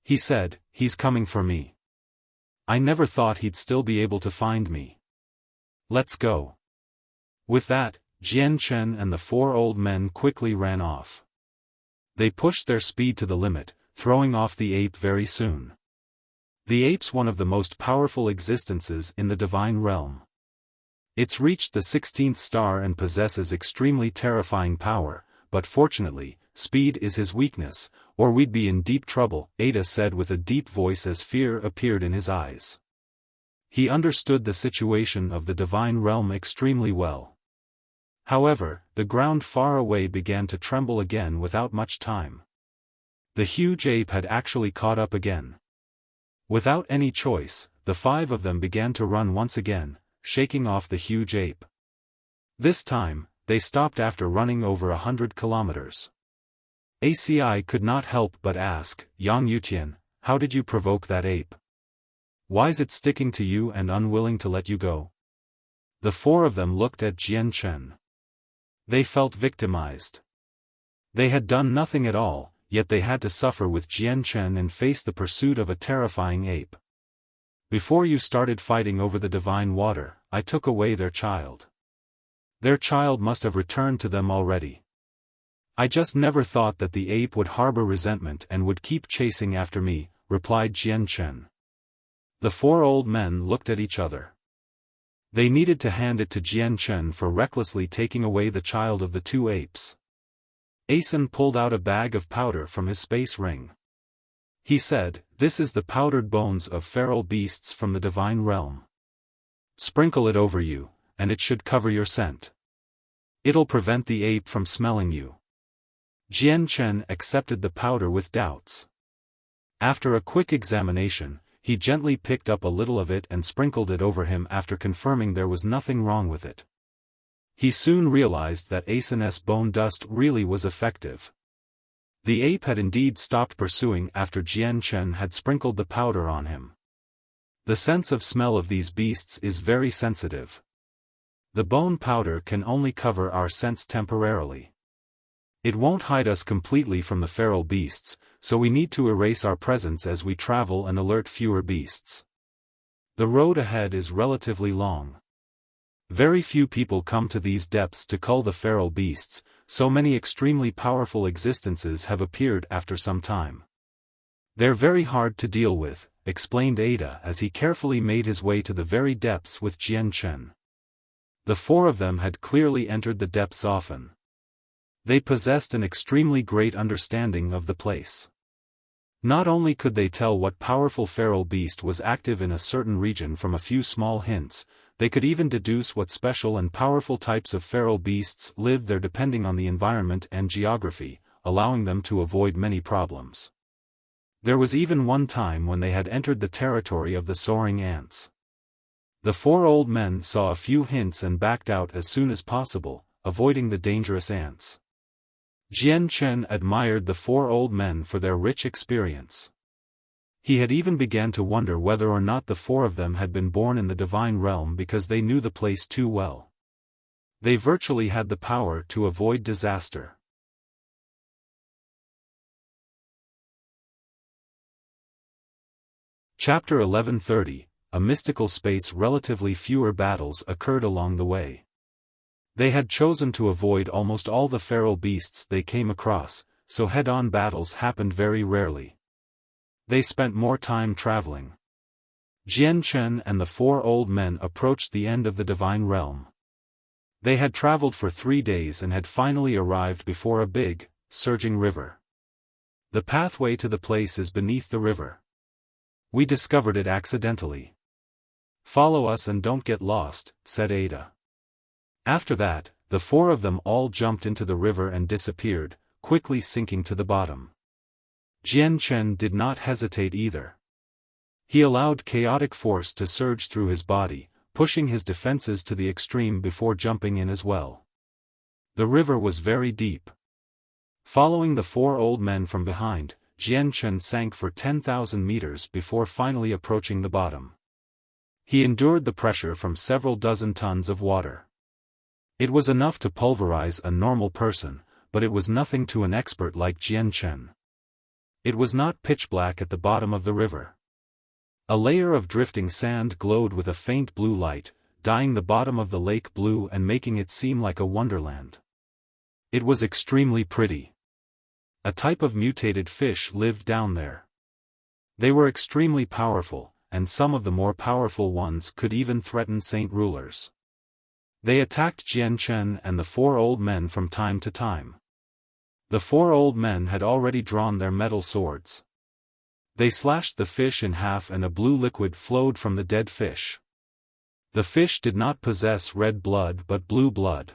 He said, "He's coming for me. I never thought he'd still be able to find me. Let's go." With that, Jian Chen and the four old men quickly ran off. They pushed their speed to the limit, throwing off the ape very soon. The ape's one of the most powerful existences in the divine realm. It's reached the 16th star and possesses extremely terrifying power, but fortunately, speed is his weakness, or we'd be in deep trouble, Ada said with a deep voice as fear appeared in his eyes. He understood the situation of the divine realm extremely well. However, the ground far away began to tremble again without much time. The huge ape had actually caught up again. Without any choice, the five of them began to run once again, shaking off the huge ape. This time, they stopped after running over 100 kilometers. ACI could not help but ask, "Yang Yutian, how did you provoke that ape? Why's it sticking to you and unwilling to let you go?" The four of them looked at Jian Chen. They felt victimized. They had done nothing at all, yet they had to suffer with Jian Chen and face the pursuit of a terrifying ape. "Before you started fighting over the divine water, I took away their child. Their child must have returned to them already. I just never thought that the ape would harbor resentment and would keep chasing after me," replied Jian Chen. The four old men looked at each other. They needed to hand it to Jian Chen for recklessly taking away the child of the two apes. Ascendant pulled out a bag of powder from his space ring. He said, "This is the powdered bones of feral beasts from the divine realm. Sprinkle it over you, and it should cover your scent. It'll prevent the ape from smelling you." Jian Chen accepted the powder with doubts. After a quick examination, he gently picked up a little of it and sprinkled it over him after confirming there was nothing wrong with it. He soon realized that Ascendant's bone dust really was effective. The ape had indeed stopped pursuing after Jian Chen had sprinkled the powder on him. The sense of smell of these beasts is very sensitive. The bone powder can only cover our scents temporarily. It won't hide us completely from the feral beasts, so we need to erase our presence as we travel and alert fewer beasts. The road ahead is relatively long. Very few people come to these depths to cull the feral beasts, so many extremely powerful existences have appeared after some time. They're very hard to deal with, explained Ada as he carefully made his way to the very depths with Jian Chen. The four of them had clearly entered the depths often. They possessed an extremely great understanding of the place. Not only could they tell what powerful feral beast was active in a certain region from a few small hints, they could even deduce what special and powerful types of feral beasts lived there depending on the environment and geography, allowing them to avoid many problems. There was even one time when they had entered the territory of the soaring ants. The four old men saw a few hints and backed out as soon as possible, avoiding the dangerous ants. Jian Chen admired the four old men for their rich experience. He had even begun to wonder whether or not the four of them had been born in the divine realm because they knew the place too well. They virtually had the power to avoid disaster. Chapter 1130, A Mystical Space. Relatively fewer battles occurred along the way. They had chosen to avoid almost all the feral beasts they came across, so head-on battles happened very rarely. They spent more time traveling. Jian Chen and the four old men approached the end of the divine realm. They had traveled for 3 days and had finally arrived before a big, surging river. The pathway to the place is beneath the river. We discovered it accidentally. Follow us and don't get lost, said Ada. After that, the four of them all jumped into the river and disappeared, quickly sinking to the bottom. Jian Chen did not hesitate either. He allowed chaotic force to surge through his body, pushing his defenses to the extreme before jumping in as well. The river was very deep. Following the four old men from behind, Jian Chen sank for 10,000 meters before finally approaching the bottom. He endured the pressure from several dozen tons of water. It was enough to pulverize a normal person, but it was nothing to an expert like Jian Chen. It was not pitch black at the bottom of the river. A layer of drifting sand glowed with a faint blue light, dyeing the bottom of the lake blue and making it seem like a wonderland. It was extremely pretty. A type of mutated fish lived down there. They were extremely powerful, and some of the more powerful ones could even threaten saint rulers. They attacked Jian Chen and the four old men from time to time. The four old men had already drawn their metal swords. They slashed the fish in half and a blue liquid flowed from the dead fish. The fish did not possess red blood but blue blood.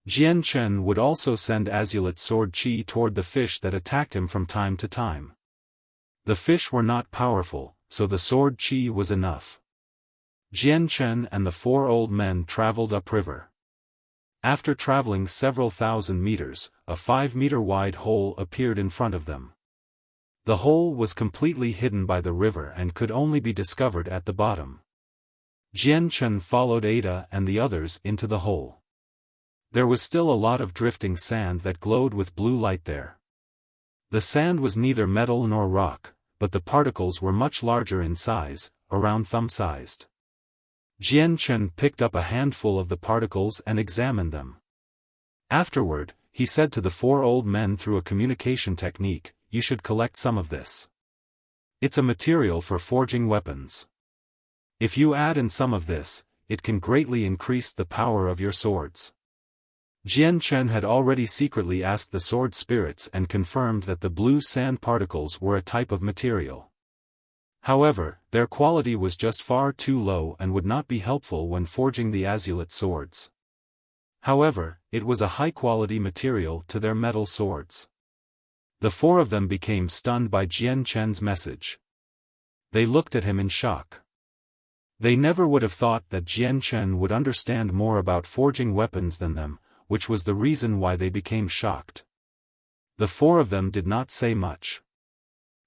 Jian Chen would also send azulate sword chi toward the fish that attacked him from time to time. The fish were not powerful, so the sword chi was enough. Jian Chen and the four old men traveled upriver. After traveling several thousand meters, a 5-meter-wide hole appeared in front of them. The hole was completely hidden by the river and could only be discovered at the bottom. Jian Chen followed Ada and the others into the hole. There was still a lot of drifting sand that glowed with blue light there. The sand was neither metal nor rock, but the particles were much larger in size, around thumb-sized. Jian Chen picked up a handful of the particles and examined them. Afterward, he said to the four old men through a communication technique, "You should collect some of this. It's a material for forging weapons. If you add in some of this, it can greatly increase the power of your swords. Jian Chen had already secretly asked the sword spirits and confirmed that the blue sand particles were a type of material. However, their quality was just far too low and would not be helpful when forging the azulate swords. However, it was a high-quality material to their metal swords. The four of them became stunned by Jian Chen's message. They looked at him in shock. They never would have thought that Jian Chen would understand more about forging weapons than them, which was the reason why they became shocked. The four of them did not say much.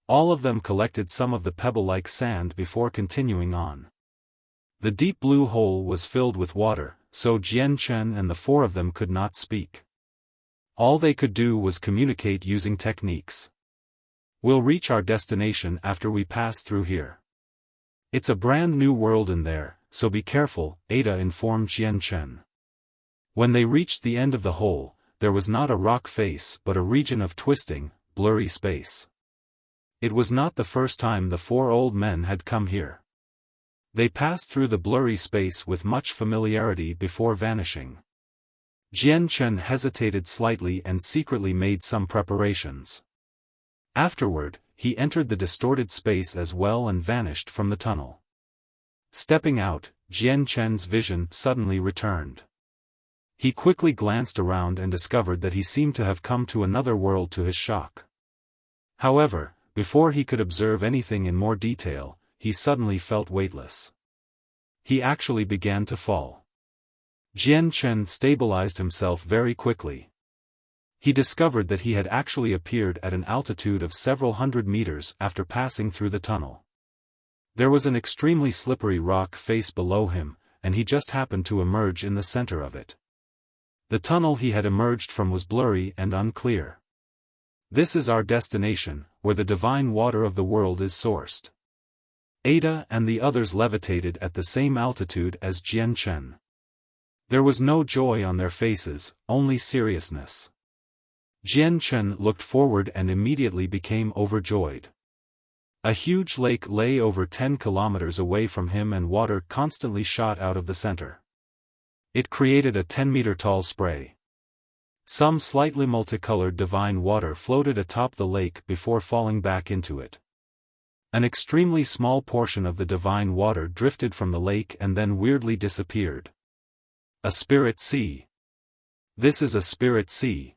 All of them collected some of the pebble-like sand before continuing on. The deep blue hole was filled with water, so Jian Chen and the four of them could not speak. All they could do was communicate using techniques. We'll reach our destination after we pass through here. It's a brand new world in there, so be careful, Ada informed Jian Chen. When they reached the end of the hole, there was not a rock face but a region of twisting, blurry space. It was not the first time the four old men had come here. They passed through the blurry space with much familiarity before vanishing. Jian Chen hesitated slightly and secretly made some preparations. Afterward, he entered the distorted space as well and vanished from the tunnel. Stepping out, Jian Chen's vision suddenly returned. He quickly glanced around and discovered that he seemed to have come to another world to his shock. However, before he could observe anything in more detail, he suddenly felt weightless. He actually began to fall. Jian Chen stabilized himself very quickly. He discovered that he had actually appeared at an altitude of several hundred meters after passing through the tunnel. There was an extremely slippery rock face below him, and he just happened to emerge in the center of it. The tunnel he had emerged from was blurry and unclear. This is our destination, where the divine water of the world is sourced. Ada and the others levitated at the same altitude as Jian Chen. There was no joy on their faces, only seriousness. Jian Chen looked forward and immediately became overjoyed. A huge lake lay over 10 kilometers away from him and water constantly shot out of the center. It created a 10-meter-tall spray. Some slightly multicolored divine water floated atop the lake before falling back into it. An extremely small portion of the divine water drifted from the lake and then weirdly disappeared. A spirit sea. This is a spirit sea.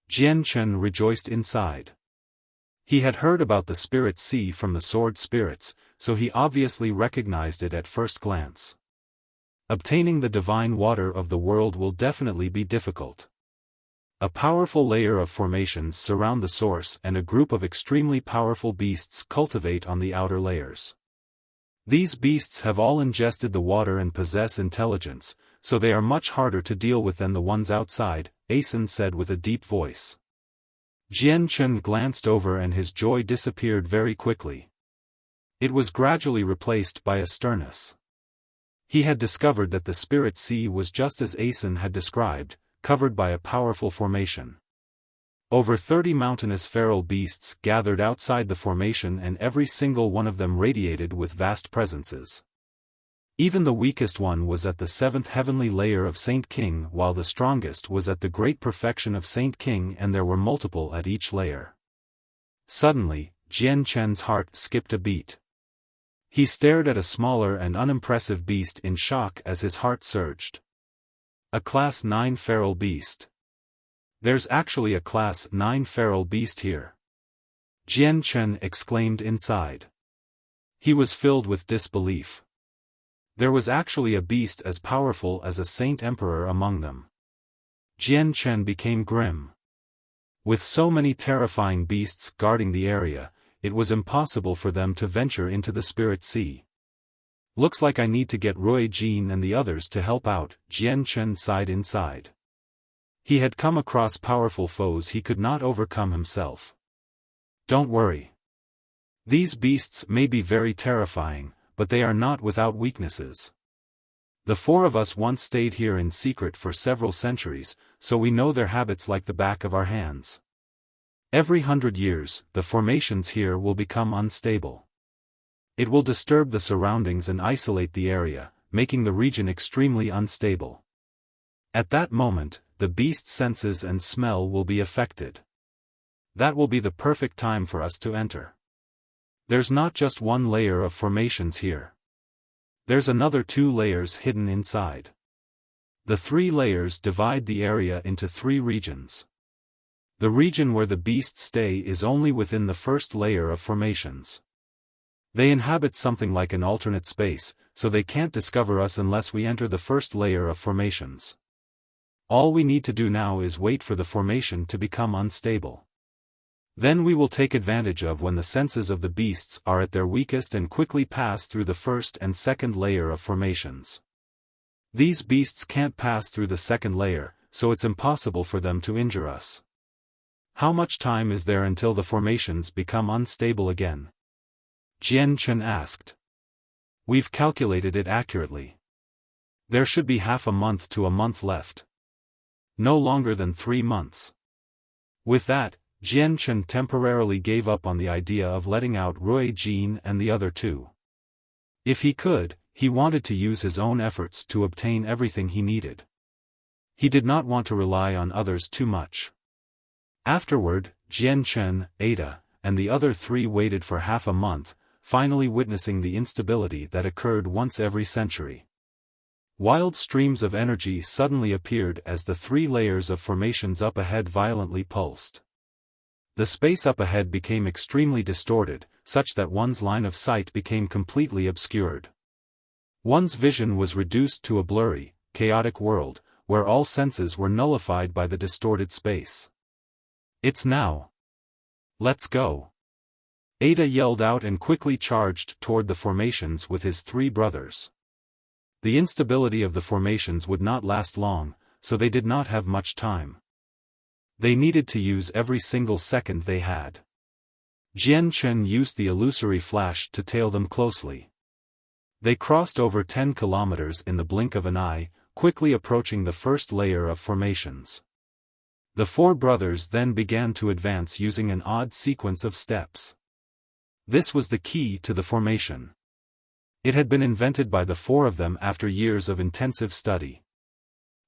Jian Chen rejoiced inside. He had heard about the spirit sea from the sword spirits, so he obviously recognized it at first glance. Obtaining the divine water of the world will definitely be difficult. A powerful layer of formations surround the source and a group of extremely powerful beasts cultivate on the outer layers. These beasts have all ingested the water and possess intelligence, so they are much harder to deal with than the ones outside, Asen said with a deep voice. Jian Chen glanced over and his joy disappeared very quickly. It was gradually replaced by a sternness. He had discovered that the spirit sea was just as Asen had described, covered by a powerful formation. Over 30 mountainous feral beasts gathered outside the formation and every single one of them radiated with vast presences. Even the weakest one was at the 7th heavenly layer of Saint King while the strongest was at the great perfection of Saint King and there were multiple at each layer. Suddenly, Jian Chen's heart skipped a beat. He stared at a smaller and unimpressive beast in shock as his heart surged. A Class 9 feral beast. There's actually a Class 9 feral beast here. Jian Chen exclaimed inside. He was filled with disbelief. There was actually a beast as powerful as a Saint Emperor among them. Jian Chen became grim. With so many terrifying beasts guarding the area, it was impossible for them to venture into the spirit sea. Looks like I need to get Rui Jin and the others to help out, Jian Chen sighed inside. He had come across powerful foes he could not overcome himself. Don't worry. These beasts may be very terrifying, but they are not without weaknesses. The four of us once stayed here in secret for several centuries, so we know their habits like the back of our hands. Every 100 years, the formations here will become unstable. It will disturb the surroundings and isolate the area, making the region extremely unstable. At that moment, the beast's senses and smell will be affected. That will be the perfect time for us to enter. There's not just one layer of formations here. There's another 2 layers hidden inside. The 3 layers divide the area into 3 regions. The region where the beasts stay is only within the first layer of formations. They inhabit something like an alternate space, so they can't discover us unless we enter the first layer of formations. All we need to do now is wait for the formation to become unstable. Then we will take advantage of when the senses of the beasts are at their weakest and quickly pass through the first and second layer of formations. These beasts can't pass through the second layer, so it's impossible for them to injure us. How much time is there until the formations become unstable again? Jian Chen asked. We've calculated it accurately. There should be half a month to a month left. No longer than 3 months. With that, Jian Chen temporarily gave up on the idea of letting out Rui Jin and the other 2. If he could, he wanted to use his own efforts to obtain everything he needed. He did not want to rely on others too much. Afterward, Jian Chen, Ada, and the other 3 waited for half a month, finally witnessing the instability that occurred once every century. Wild streams of energy suddenly appeared as the 3 layers of formations up ahead violently pulsed. The space up ahead became extremely distorted, such that one's line of sight became completely obscured. One's vision was reduced to a blurry, chaotic world, where all senses were nullified by the distorted space. It's now. Let's go. Ada yelled out and quickly charged toward the formations with his 3 brothers. The instability of the formations would not last long, so they did not have much time. They needed to use every single second they had. Jian Chen used the illusory flash to tail them closely. They crossed over 10 kilometers in the blink of an eye, quickly approaching the first layer of formations. The 4 brothers then began to advance using an odd sequence of steps. This was the key to the formation. It had been invented by the 4 of them after years of intensive study.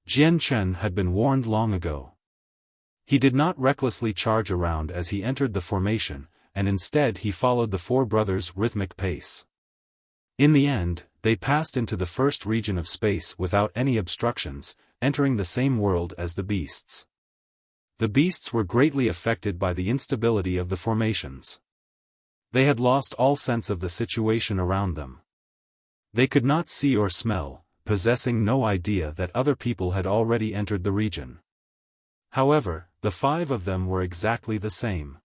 Jian Chen had been warned long ago. He did not recklessly charge around as he entered the formation, and instead he followed the 4 brothers' rhythmic pace. In the end, they passed into the first region of space without any obstructions, entering the same world as the beasts. The beasts were greatly affected by the instability of the formations. They had lost all sense of the situation around them. They could not see or smell, possessing no idea that other people had already entered the region. However, the 5 of them were exactly the same.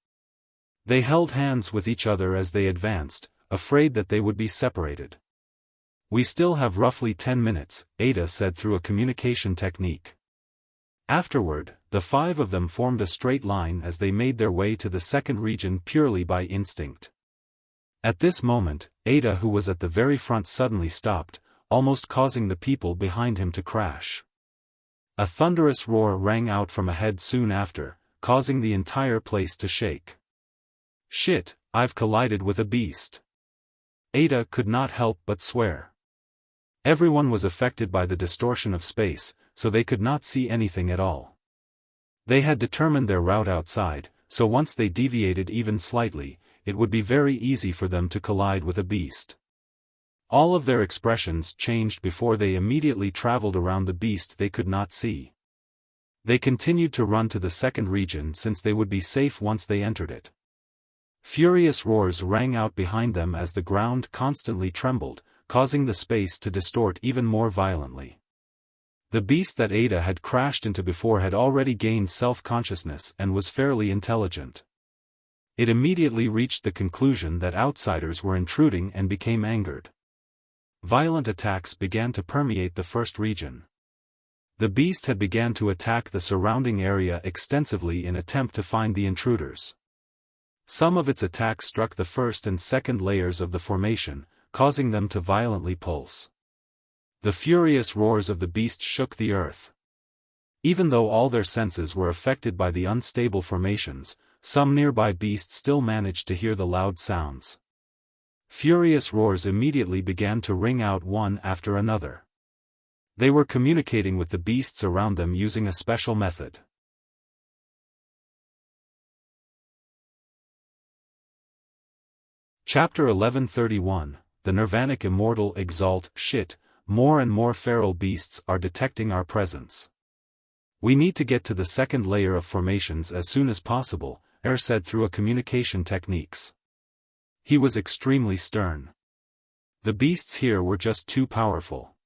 They held hands with each other as they advanced, afraid that they would be separated. We still have roughly 10 minutes, Ada said through a communication technique. Afterward, the 5 of them formed a straight line as they made their way to the second region purely by instinct. At this moment, Ada, who was at the very front, suddenly stopped, almost causing the people behind him to crash. A thunderous roar rang out from ahead soon after, causing the entire place to shake. Shit, I've collided with a beast. Ada could not help but swear. Everyone was affected by the distortion of space, so they could not see anything at all. They had determined their route outside, so once they deviated even slightly, it would be very easy for them to collide with a beast. All of their expressions changed before they immediately traveled around the beast they could not see. They continued to run to the second region since they would be safe once they entered it. Furious roars rang out behind them as the ground constantly trembled, causing the space to distort even more violently. The beast that Ada had crashed into before had already gained self-consciousness and was fairly intelligent. It immediately reached the conclusion that outsiders were intruding and became angered. Violent attacks began to permeate the first region. The beast had begun to attack the surrounding area extensively in attempt to find the intruders. Some of its attacks struck the first and second layers of the formation, causing them to violently pulse. The furious roars of the beast shook the earth. Even though all their senses were affected by the unstable formations, some nearby beasts still managed to hear the loud sounds. Furious roars immediately began to ring out one after another. They were communicating with the beasts around them using a special method. Chapter 1131, The Nirvanic Immortal Exalt. Shit, more and more feral beasts are detecting our presence. We need to get to the second layer of formations as soon as possible, said through a communication techniques. He was extremely stern. The beasts here were just too powerful.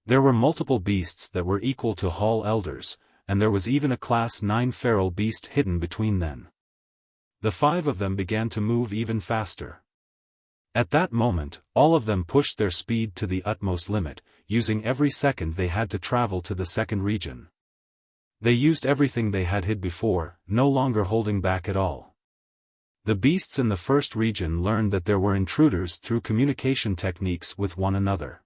There were multiple beasts that were equal to Hall Elders, and there was even a Class 9 feral beast hidden between them. The 5 of them began to move even faster. At that moment, all of them pushed their speed to the utmost limit, using every second they had to travel to the second region. They used everything they had hid before, no longer holding back at all. The beasts in the first region learned that there were intruders through communication techniques with one another.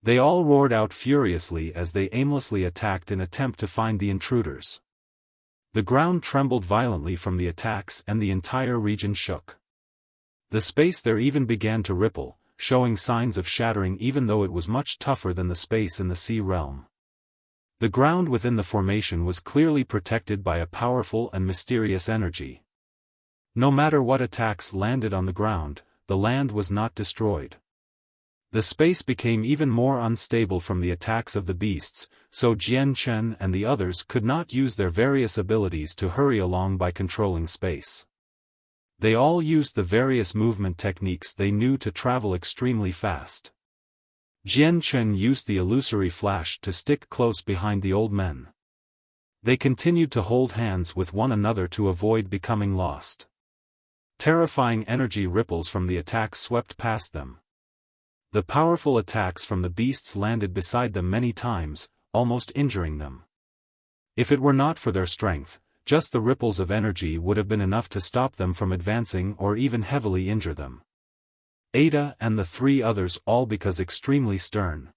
They all roared out furiously as they aimlessly attacked in an attempt to find the intruders. The ground trembled violently from the attacks and the entire region shook. The space there even began to ripple, showing signs of shattering even though it was much tougher than the space in the sea realm. The ground within the formation was clearly protected by a powerful and mysterious energy. No matter what attacks landed on the ground, the land was not destroyed. The space became even more unstable from the attacks of the beasts, so Jian Chen and the others could not use their various abilities to hurry along by controlling space. They all used the various movement techniques they knew to travel extremely fast. Jian Chen used the illusory flash to stick close behind the old men. They continued to hold hands with one another to avoid becoming lost. Terrifying energy ripples from the attacks swept past them. The powerful attacks from the beasts landed beside them many times, almost injuring them. If it were not for their strength, just the ripples of energy would have been enough to stop them from advancing or even heavily injure them. Ada and the 3 others all because extremely stern.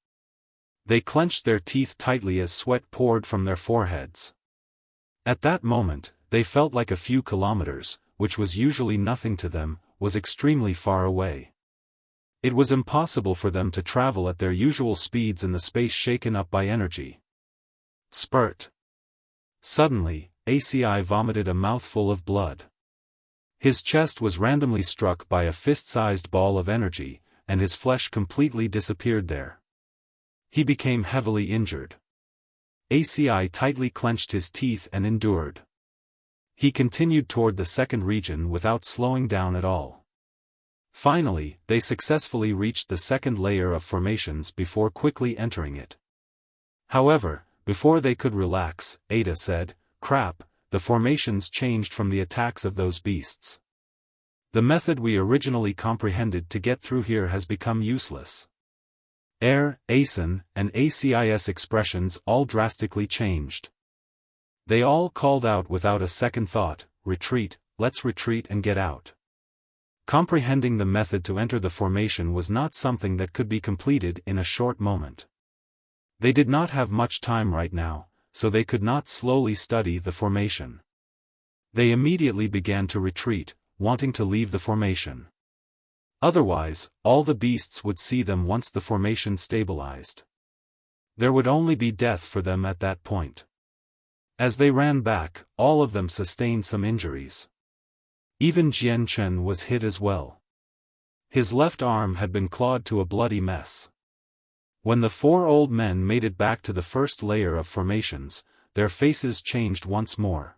They clenched their teeth tightly as sweat poured from their foreheads. At that moment, they felt like a few kilometers, which was usually nothing to them, was extremely far away. It was impossible for them to travel at their usual speeds in the space shaken up by energy. Spurt. Suddenly, ACI vomited a mouthful of blood. His chest was randomly struck by a fist-sized ball of energy, and his flesh completely disappeared there. He became heavily injured. ACI tightly clenched his teeth and endured. He continued toward the second region without slowing down at all. Finally, they successfully reached the second layer of formations before quickly entering it. However, before they could relax, Ada said, "Crap, the formations changed from the attacks of those beasts. The method we originally comprehended to get through here has become useless." ASIN, and ACIS expressions all drastically changed. They all called out without a second thought, "Retreat, let's retreat and get out." Comprehending the method to enter the formation was not something that could be completed in a short moment. They did not have much time right now, so they could not slowly study the formation. They immediately began to retreat, wanting to leave the formation. Otherwise, all the beasts would see them once the formation stabilized. There would only be death for them at that point. As they ran back, all of them sustained some injuries. Even Jian Chen was hit as well. His left arm had been clawed to a bloody mess. When the 4 old men made it back to the first layer of formations, their faces changed once more.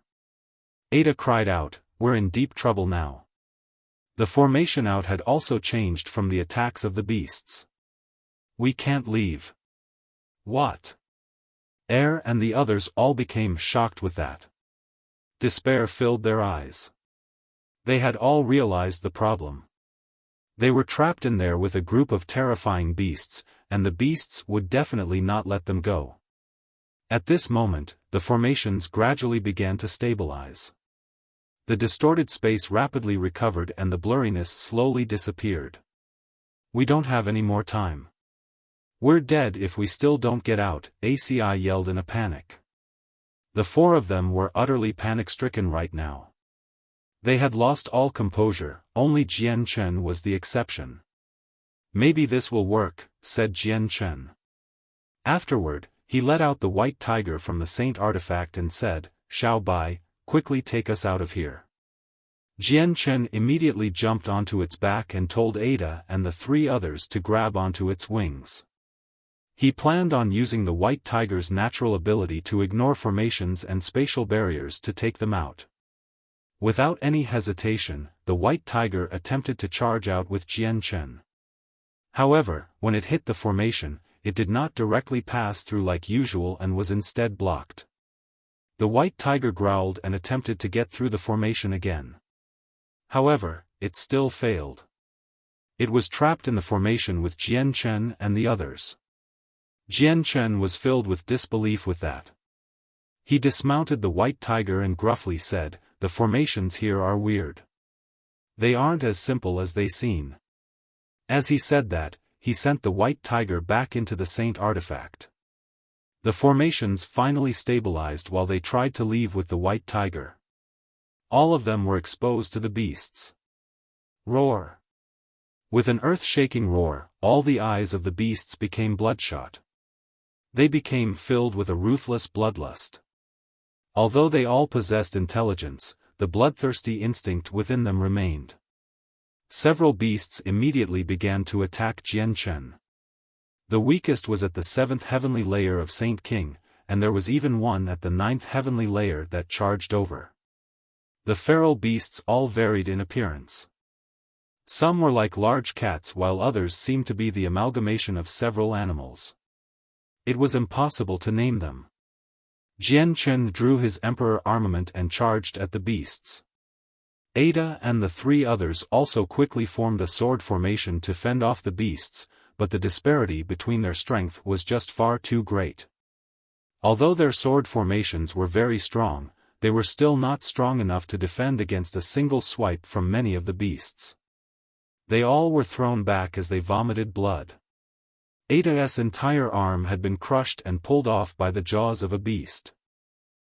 Ada cried out, "We're in deep trouble now." The formation out had also changed from the attacks of the beasts. "We can't leave." "What?" And the others all became shocked with that. Despair filled their eyes. They had all realized the problem. They were trapped in there with a group of terrifying beasts, and the beasts would definitely not let them go. At this moment, the formations gradually began to stabilize. The distorted space rapidly recovered and the blurriness slowly disappeared. "We don't have any more time. We're dead if we still don't get out," ACI yelled in a panic. The 4 of them were utterly panic-stricken right now. They had lost all composure, only Jian Chen was the exception. "Maybe this will work," said Jian Chen. Afterward, he let out the white tiger from the saint artifact and said, "Xiao Bai, quickly take us out of here." Jian Chen immediately jumped onto its back and told Ada and the three others to grab onto its wings. He planned on using the white tiger's natural ability to ignore formations and spatial barriers to take them out. Without any hesitation, the white tiger attempted to charge out with Jian Chen. However, when it hit the formation, it did not directly pass through like usual and was instead blocked. The white tiger growled and attempted to get through the formation again. However, it still failed. It was trapped in the formation with Jian Chen and the others. Jian Chen was filled with disbelief with that. He dismounted the white tiger and gruffly said, "The formations here are weird. They aren't as simple as they seem." As he said that, he sent the white tiger back into the saint artifact. The formations finally stabilized while they tried to leave with the white tiger. All of them were exposed to the beasts. Roar! With an earth-shaking roar, all the eyes of the beasts became bloodshot. They became filled with a ruthless bloodlust. Although they all possessed intelligence, the bloodthirsty instinct within them remained. Several beasts immediately began to attack Jian Chen. The weakest was at the 7th heavenly layer of Saint King, and there was even one at the 9th heavenly layer that charged over. The feral beasts all varied in appearance. Some were like large cats while others seemed to be the amalgamation of several animals. It was impossible to name them. Jian Chen drew his emperor armament and charged at the beasts. Ada and the three others also quickly formed a sword formation to fend off the beasts, but the disparity between their strength was just far too great. Although their sword formations were very strong, they were still not strong enough to defend against a single swipe from many of the beasts. They all were thrown back as they vomited blood. Ada's entire arm had been crushed and pulled off by the jaws of a beast.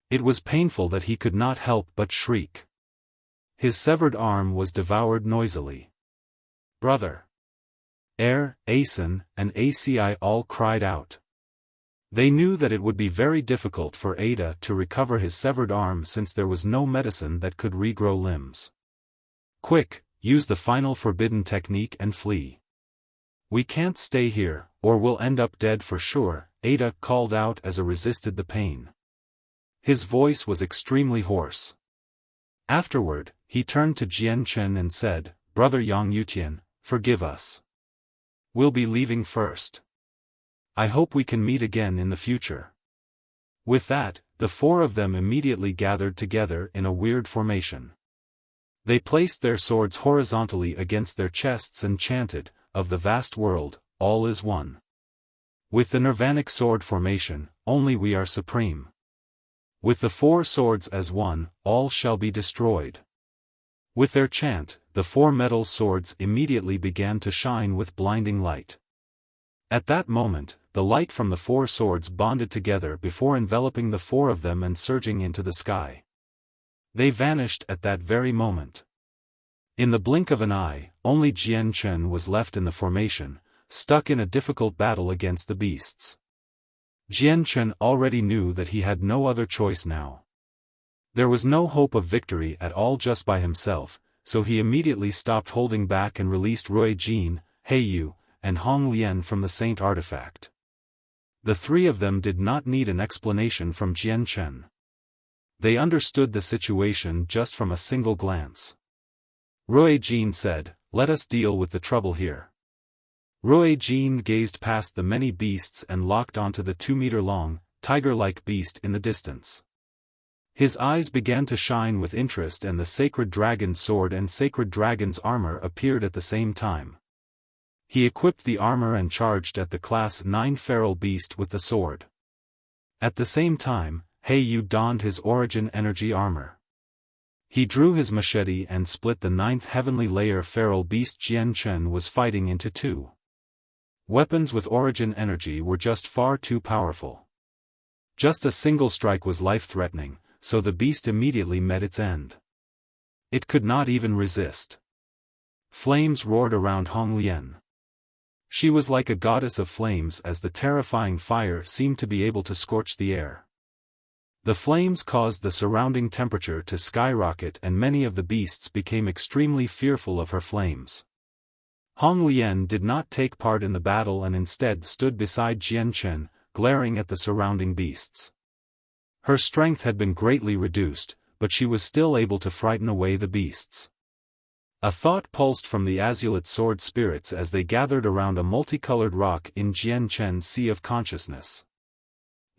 It was painful that he could not help but shriek. His severed arm was devoured noisily. "Brother!" Asen, and Aci all cried out. They knew that it would be very difficult for Ada to recover his severed arm since there was no medicine that could regrow limbs. "Quick, use the final forbidden technique and flee. We can't stay here, or we'll end up dead for sure," Ada called out as he resisted the pain. His voice was extremely hoarse. Afterward, he turned to Jian Chen and said, "Brother Yang Yutian, forgive us. We'll be leaving first. I hope we can meet again in the future." With that, the four of them immediately gathered together in a weird formation. They placed their swords horizontally against their chests and chanted, "Of the vast world, all is one. With the nirvanic sword formation, only we are supreme. With the four swords as one, all shall be destroyed." With their chant, the four metal swords immediately began to shine with blinding light. At that moment, the light from the four swords bonded together before enveloping the four of them and surging into the sky. They vanished at that very moment. In the blink of an eye, only Jian Chen was left in the formation, stuck in a difficult battle against the beasts. Jian Chen already knew that he had no other choice now. There was no hope of victory at all just by himself, so he immediately stopped holding back and released Rui Jin, He Yu, and Hong Lian from the saint artifact. The three of them did not need an explanation from Jian Chen. They understood the situation just from a single glance. Rui Jin said, "Let us deal with the trouble here." Rui Jin gazed past the many beasts and locked onto the 2-meter-long, tiger-like beast in the distance. His eyes began to shine with interest and the sacred dragon's sword and sacred dragon's armor appeared at the same time. He equipped the armor and charged at the Class 9 feral beast with the sword. At the same time, He Yu donned his origin energy armor. He drew his machete and split the 9th heavenly layer feral beast Jian Chen was fighting into two. Weapons with origin energy were just far too powerful. Just a single strike was life-threatening, so the beast immediately met its end. It could not even resist. Flames roared around Hong Lian. She was like a goddess of flames as the terrifying fire seemed to be able to scorch the air. The flames caused the surrounding temperature to skyrocket and many of the beasts became extremely fearful of her flames. Hong Lian did not take part in the battle and instead stood beside Jian Chen, glaring at the surrounding beasts. Her strength had been greatly reduced, but she was still able to frighten away the beasts. A thought pulsed from the azulate sword spirits as they gathered around a multicolored rock in Jian Chen's sea of consciousness.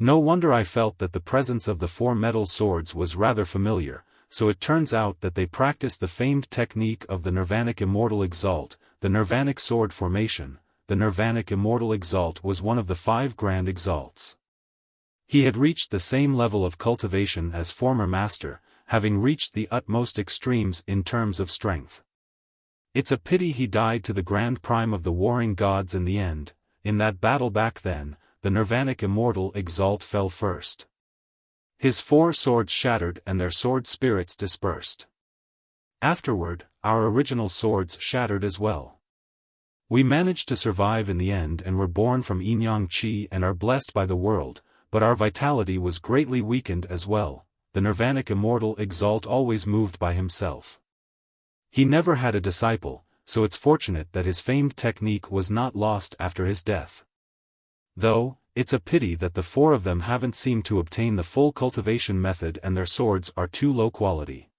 No wonder I felt that the presence of the four metal swords was rather familiar, so it turns out that they practiced the famed technique of the Nirvanic Immortal Exalt, the Nirvanic Sword Formation. The Nirvanic Immortal Exalt was one of the 5 grand exalts. He had reached the same level of cultivation as former master, having reached the utmost extremes in terms of strength. It's a pity he died to the grand prime of the warring gods in the end. In that battle back then, the Nirvanic Immortal Exalt fell first. His 4 swords shattered and their sword spirits dispersed. Afterward, our original swords shattered as well. We managed to survive in the end and were born from Yin-Yang Qi and are blessed by the world, but our vitality was greatly weakened as well. The Nirvanic Immortal Exalt always moved by himself. He never had a disciple, so it's fortunate that his famed technique was not lost after his death. Though, it's a pity that the 4 of them haven't seemed to obtain the full cultivation method and their swords are too low quality.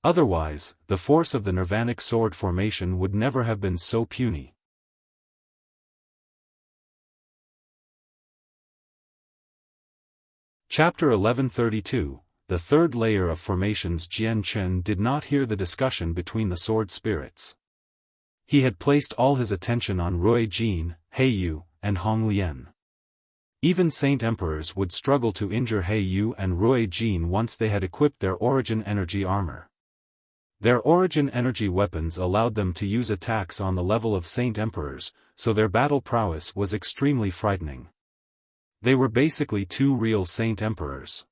Otherwise, the force of the Nirvanic sword formation would never have been so puny. Chapter 1132, The Third Layer of Formations. Jian Chen did not hear the discussion between the sword spirits. He had placed all his attention on Rui Jin, He Yu, and Hong Lian. Even Saint Emperors would struggle to injure He Yu and Rui Jin once they had equipped their origin energy armor. Their origin energy weapons allowed them to use attacks on the level of Saint Emperors, so their battle prowess was extremely frightening. They were basically 2 real Saint Emperors.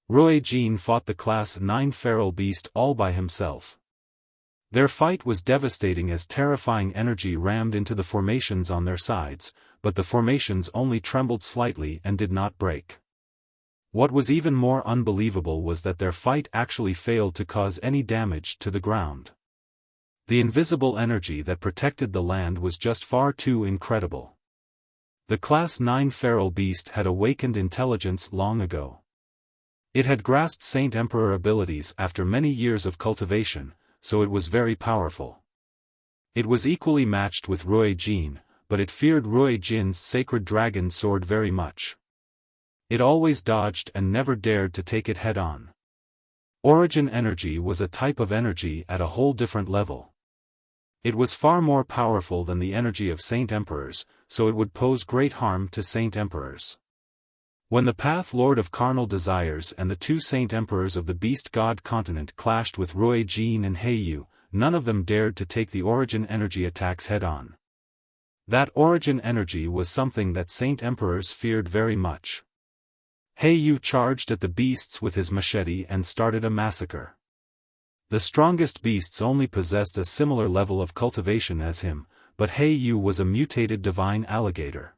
Rui Jin fought the Class 9 feral beast all by himself. Their fight was devastating as terrifying energy rammed into the formations on their sides, but the formations only trembled slightly and did not break. What was even more unbelievable was that their fight actually failed to cause any damage to the ground. The invisible energy that protected the land was just far too incredible. The Class 9 feral beast had awakened intelligence long ago. It had grasped Saint Emperor abilities after many years of cultivation, so it was very powerful. It was equally matched with Rui Jin, but it feared Rui Jin's sacred dragon sword very much. It always dodged and never dared to take it head-on. Origin energy was a type of energy at a whole different level. It was far more powerful than the energy of Saint Emperors, so it would pose great harm to Saint Emperors. When the Path Lord of Carnal Desires and the 2 Saint Emperors of the Beast God continent clashed with Rui Jin and He Yu, none of them dared to take the origin energy attacks head-on. That origin energy was something that Saint Emperors feared very much. He Yu charged at the beasts with his machete and started a massacre. The strongest beasts only possessed a similar level of cultivation as him, but He Yu was a mutated divine alligator.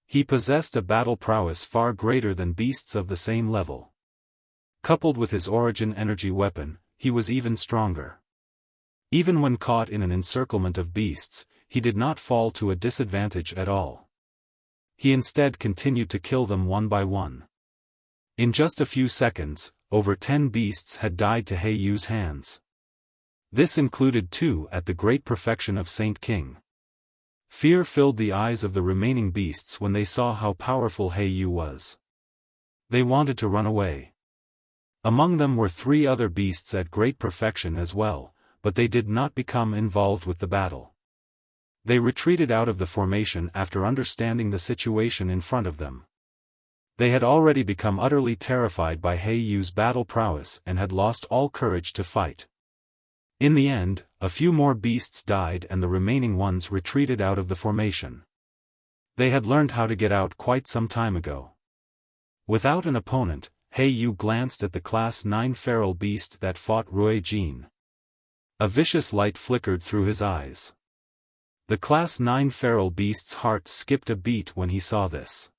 He possessed a battle prowess far greater than beasts of the same level. Coupled with his origin energy weapon, he was even stronger. Even when caught in an encirclement of beasts, he did not fall to a disadvantage at all. He instead continued to kill them one by one. In just a few seconds, over 10 beasts had died to He Yu's hands. This included 2 at the great perfection of Saint King. Fear filled the eyes of the remaining beasts when they saw how powerful He Yu was. They wanted to run away. Among them were 3 other beasts at great perfection as well, but they did not become involved with the battle. They retreated out of the formation after understanding the situation in front of them. They had already become utterly terrified by He Yu's battle prowess and had lost all courage to fight. In the end, a few more beasts died and the remaining ones retreated out of the formation. They had learned how to get out quite some time ago. Without an opponent, He Yu glanced at the Class 9 feral beast that fought Rui Jin. A vicious light flickered through his eyes. The Class 9 feral beast's heart skipped a beat when he saw this.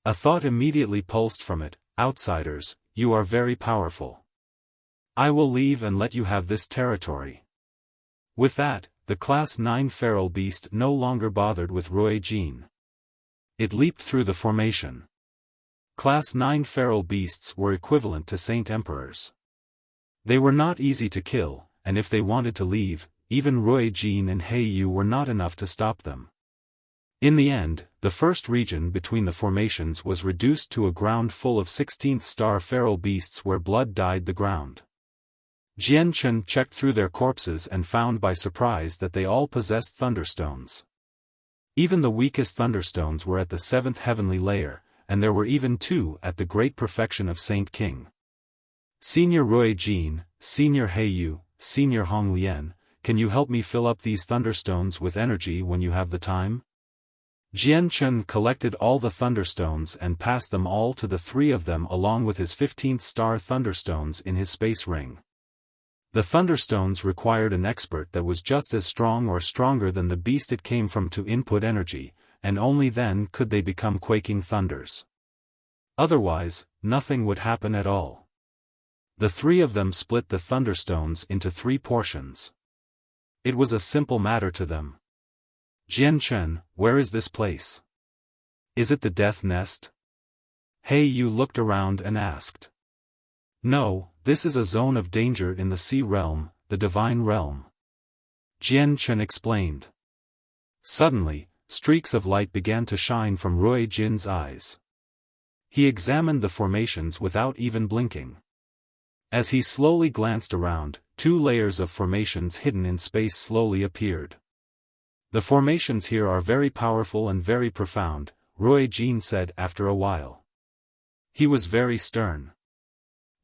A thought immediately pulsed from it: outsiders, you are very powerful. I will leave and let you have this territory. With that, the Class 9 feral beast no longer bothered with Rui Jin. It leaped through the formation. Class 9 feral beasts were equivalent to Saint Emperors. They were not easy to kill, and if they wanted to leave, even Rui Jin and He Yu were not enough to stop them. In the end, the first region between the formations was reduced to a ground full of 16th star feral beasts where blood dyed the ground. Jian Chen checked through their corpses and found by surprise that they all possessed thunderstones. Even the weakest thunderstones were at the 7th heavenly layer, and there were even 2 at the great perfection of Saint King. Senior Rui Jin, Senior He Yu, Senior Hong Lian, can you help me fill up these thunderstones with energy when you have the time? Jian Chen collected all the thunderstones and passed them all to the 3 of them along with his 15th star thunderstones in his space ring. The thunderstones required an expert that was just as strong or stronger than the beast it came from to input energy, and only then could they become quaking thunders. Otherwise, nothing would happen at all. The 3 of them split the thunderstones into 3 portions. It was a simple matter to them. Jian Chen, where is this place? Is it the death nest? He Yu looked around and asked. No, this is a zone of danger in the sea realm, the divine realm. Jian Chen explained. Suddenly, streaks of light began to shine from Rui Jin's eyes. He examined the formations without even blinking. As he slowly glanced around, 2 layers of formations hidden in space slowly appeared. The formations here are very powerful and very profound, Rui Jin said after a while. He was very stern.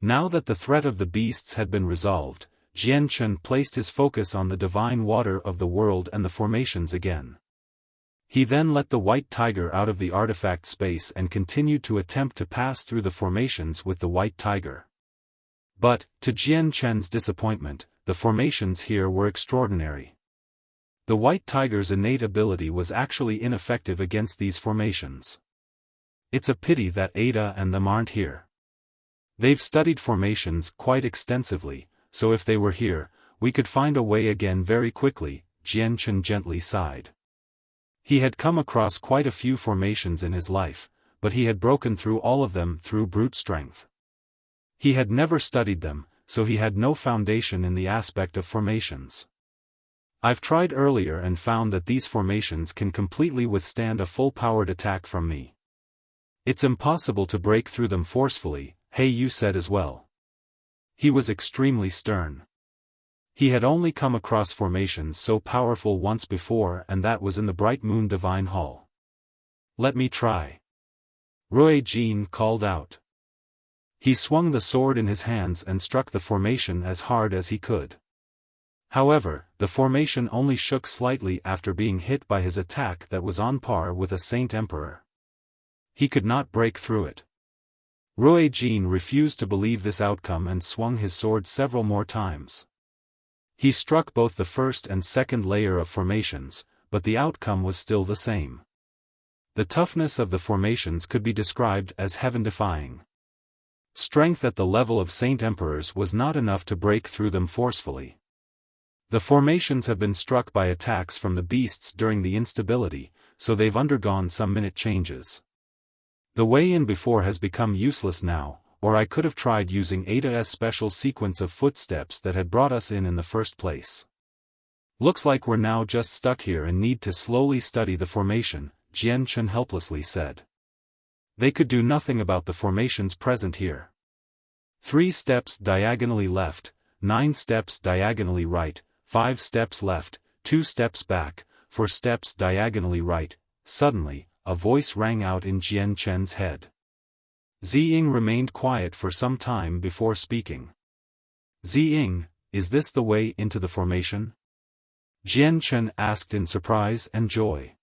Now that the threat of the beasts had been resolved, Jian Chen placed his focus on the divine water of the world and the formations again. He then let the white tiger out of the artifact space and continued to attempt to pass through the formations with the white tiger. But, to Jian Chen's disappointment, the formations here were extraordinary. The white tiger's innate ability was actually ineffective against these formations. It's a pity that Ada and them aren't here. They've studied formations quite extensively, so if they were here, we could find a way again very quickly, Jian Chen gently sighed. He had come across quite a few formations in his life, but he had broken through all of them through brute strength. He had never studied them, so he had no foundation in the aspect of formations. I've tried earlier and found that these formations can completely withstand a full-powered attack from me. It's impossible to break through them forcefully, He Yu said as well. He was extremely stern. He had only come across formations so powerful once before, and that was in the Bright Moon Divine Hall. Let me try. Rui Jin called out. He swung the sword in his hands and struck the formation as hard as he could. However, the formation only shook slightly after being hit by his attack that was on par with a Saint Emperor. He could not break through it. Rui Jin refused to believe this outcome and swung his sword several more times. He struck both the first and second layer of formations, but the outcome was still the same. The toughness of the formations could be described as heaven-defying. Strength at the level of Saint Emperors was not enough to break through them forcefully. The formations have been struck by attacks from the beasts during the instability, so they've undergone some minute changes. The way in before has become useless now, or I could have tried using Ada's special sequence of footsteps that had brought us in the first place. Looks like we're now just stuck here and need to slowly study the formation, Jian Chen helplessly said. They could do nothing about the formations present here. 3 steps diagonally left, 9 steps diagonally right, 5 steps left, 2 steps back, 4 steps diagonally right. Suddenly, a voice rang out in Jian Chen's head. Ziying remained quiet for some time before speaking. Ziying, is this the way into the formation? Jian Chen asked in surprise and joy.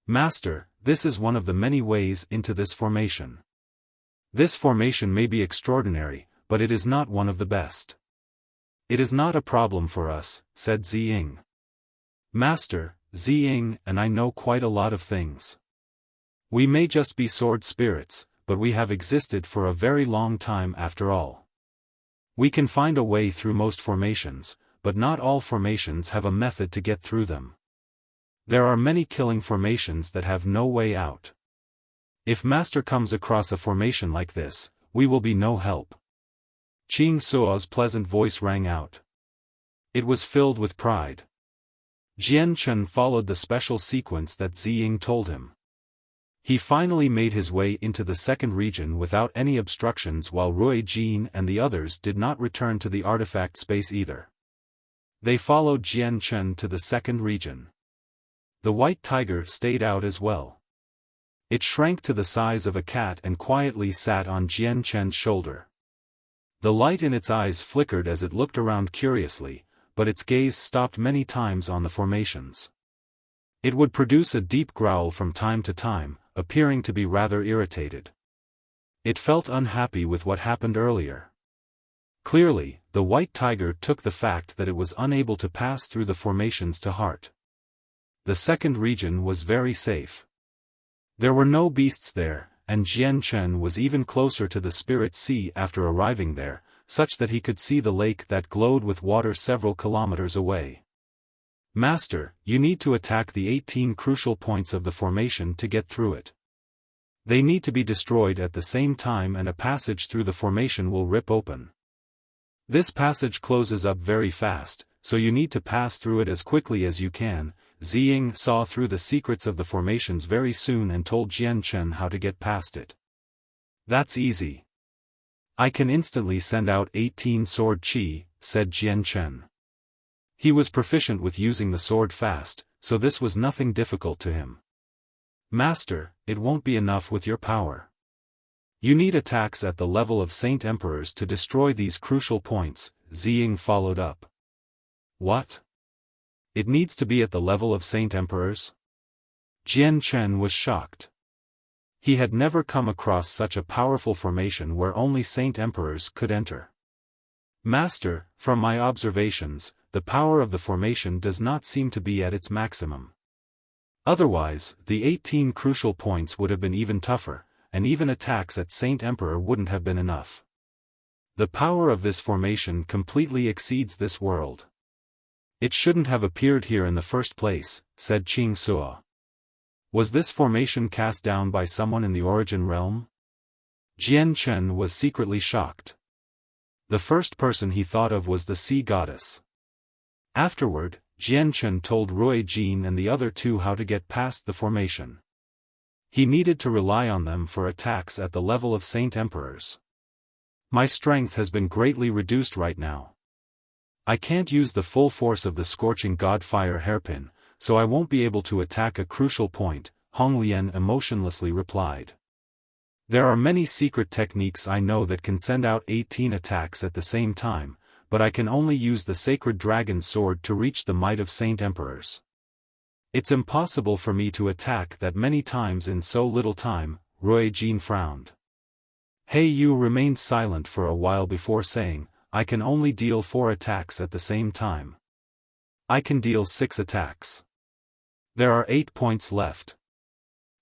Master, this is one of the many ways into this formation. This formation may be extraordinary, but it is not one of the best. It is not a problem for us, said Ziying. Master, Ziying and I know quite a lot of things. We may just be sword spirits, but we have existed for a very long time after all. We can find a way through most formations, but not all formations have a method to get through them. There are many killing formations that have no way out. If Master comes across a formation like this, we will be no help. Qing Suo's pleasant voice rang out. It was filled with pride. Jian Chen followed the special sequence that Ziying told him. He finally made his way into the second region without any obstructions, while Rui Jin and the others did not return to the artifact space either. They followed Jian Chen to the second region. The white tiger stayed out as well. It shrank to the size of a cat and quietly sat on Jian Chen's shoulder. The light in its eyes flickered as it looked around curiously, but its gaze stopped many times on the formations. It would produce a deep growl from time to time, appearing to be rather irritated. It felt unhappy with what happened earlier. Clearly, the white tiger took the fact that it was unable to pass through the formations to heart. The second region was very safe. There were no beasts there, and Jian Chen was even closer to the spirit sea after arriving there, such that he could see the lake that glowed with water several kilometers away. Master, you need to attack the 18 crucial points of the formation to get through it. They need to be destroyed at the same time and a passage through the formation will rip open. This passage closes up very fast, so you need to pass through it as quickly as you can. Ziying saw through the secrets of the formations very soon and told Jian Chen how to get past it. That's easy. I can instantly send out 18 sword qi, said Jian Chen. He was proficient with using the sword fast, so this was nothing difficult to him. Master, it won't be enough with your power. You need attacks at the level of Saint Emperors to destroy these crucial points, Ziying followed up. What? It needs to be at the level of Saint Emperors? Jian Chen was shocked. He had never come across such a powerful formation where only Saint Emperors could enter. Master, from my observations, the power of the formation does not seem to be at its maximum. Otherwise, the 18 crucial points would have been even tougher, and even attacks at Saint Emperor wouldn't have been enough. The power of this formation completely exceeds this world. It shouldn't have appeared here in the first place, said Qing Suo. Was this formation cast down by someone in the origin realm? Jian Chen was secretly shocked. The first person he thought of was the sea goddess. Afterward, Jian Chen told Rui Jin and the other two how to get past the formation. He needed to rely on them for attacks at the level of Saint Emperors. My strength has been greatly reduced right now. I can't use the full force of the scorching god fire hairpin, so I won't be able to attack a crucial point, Honglian emotionlessly replied. There are many secret techniques I know that can send out 18 attacks at the same time, but I can only use the sacred dragon sword to reach the might of Saint Emperors. It's impossible for me to attack that many times in so little time, Rui Jin frowned. He Yu remained silent for a while before saying, I can only deal 4 attacks at the same time. I can deal 6 attacks. There are 8 points left.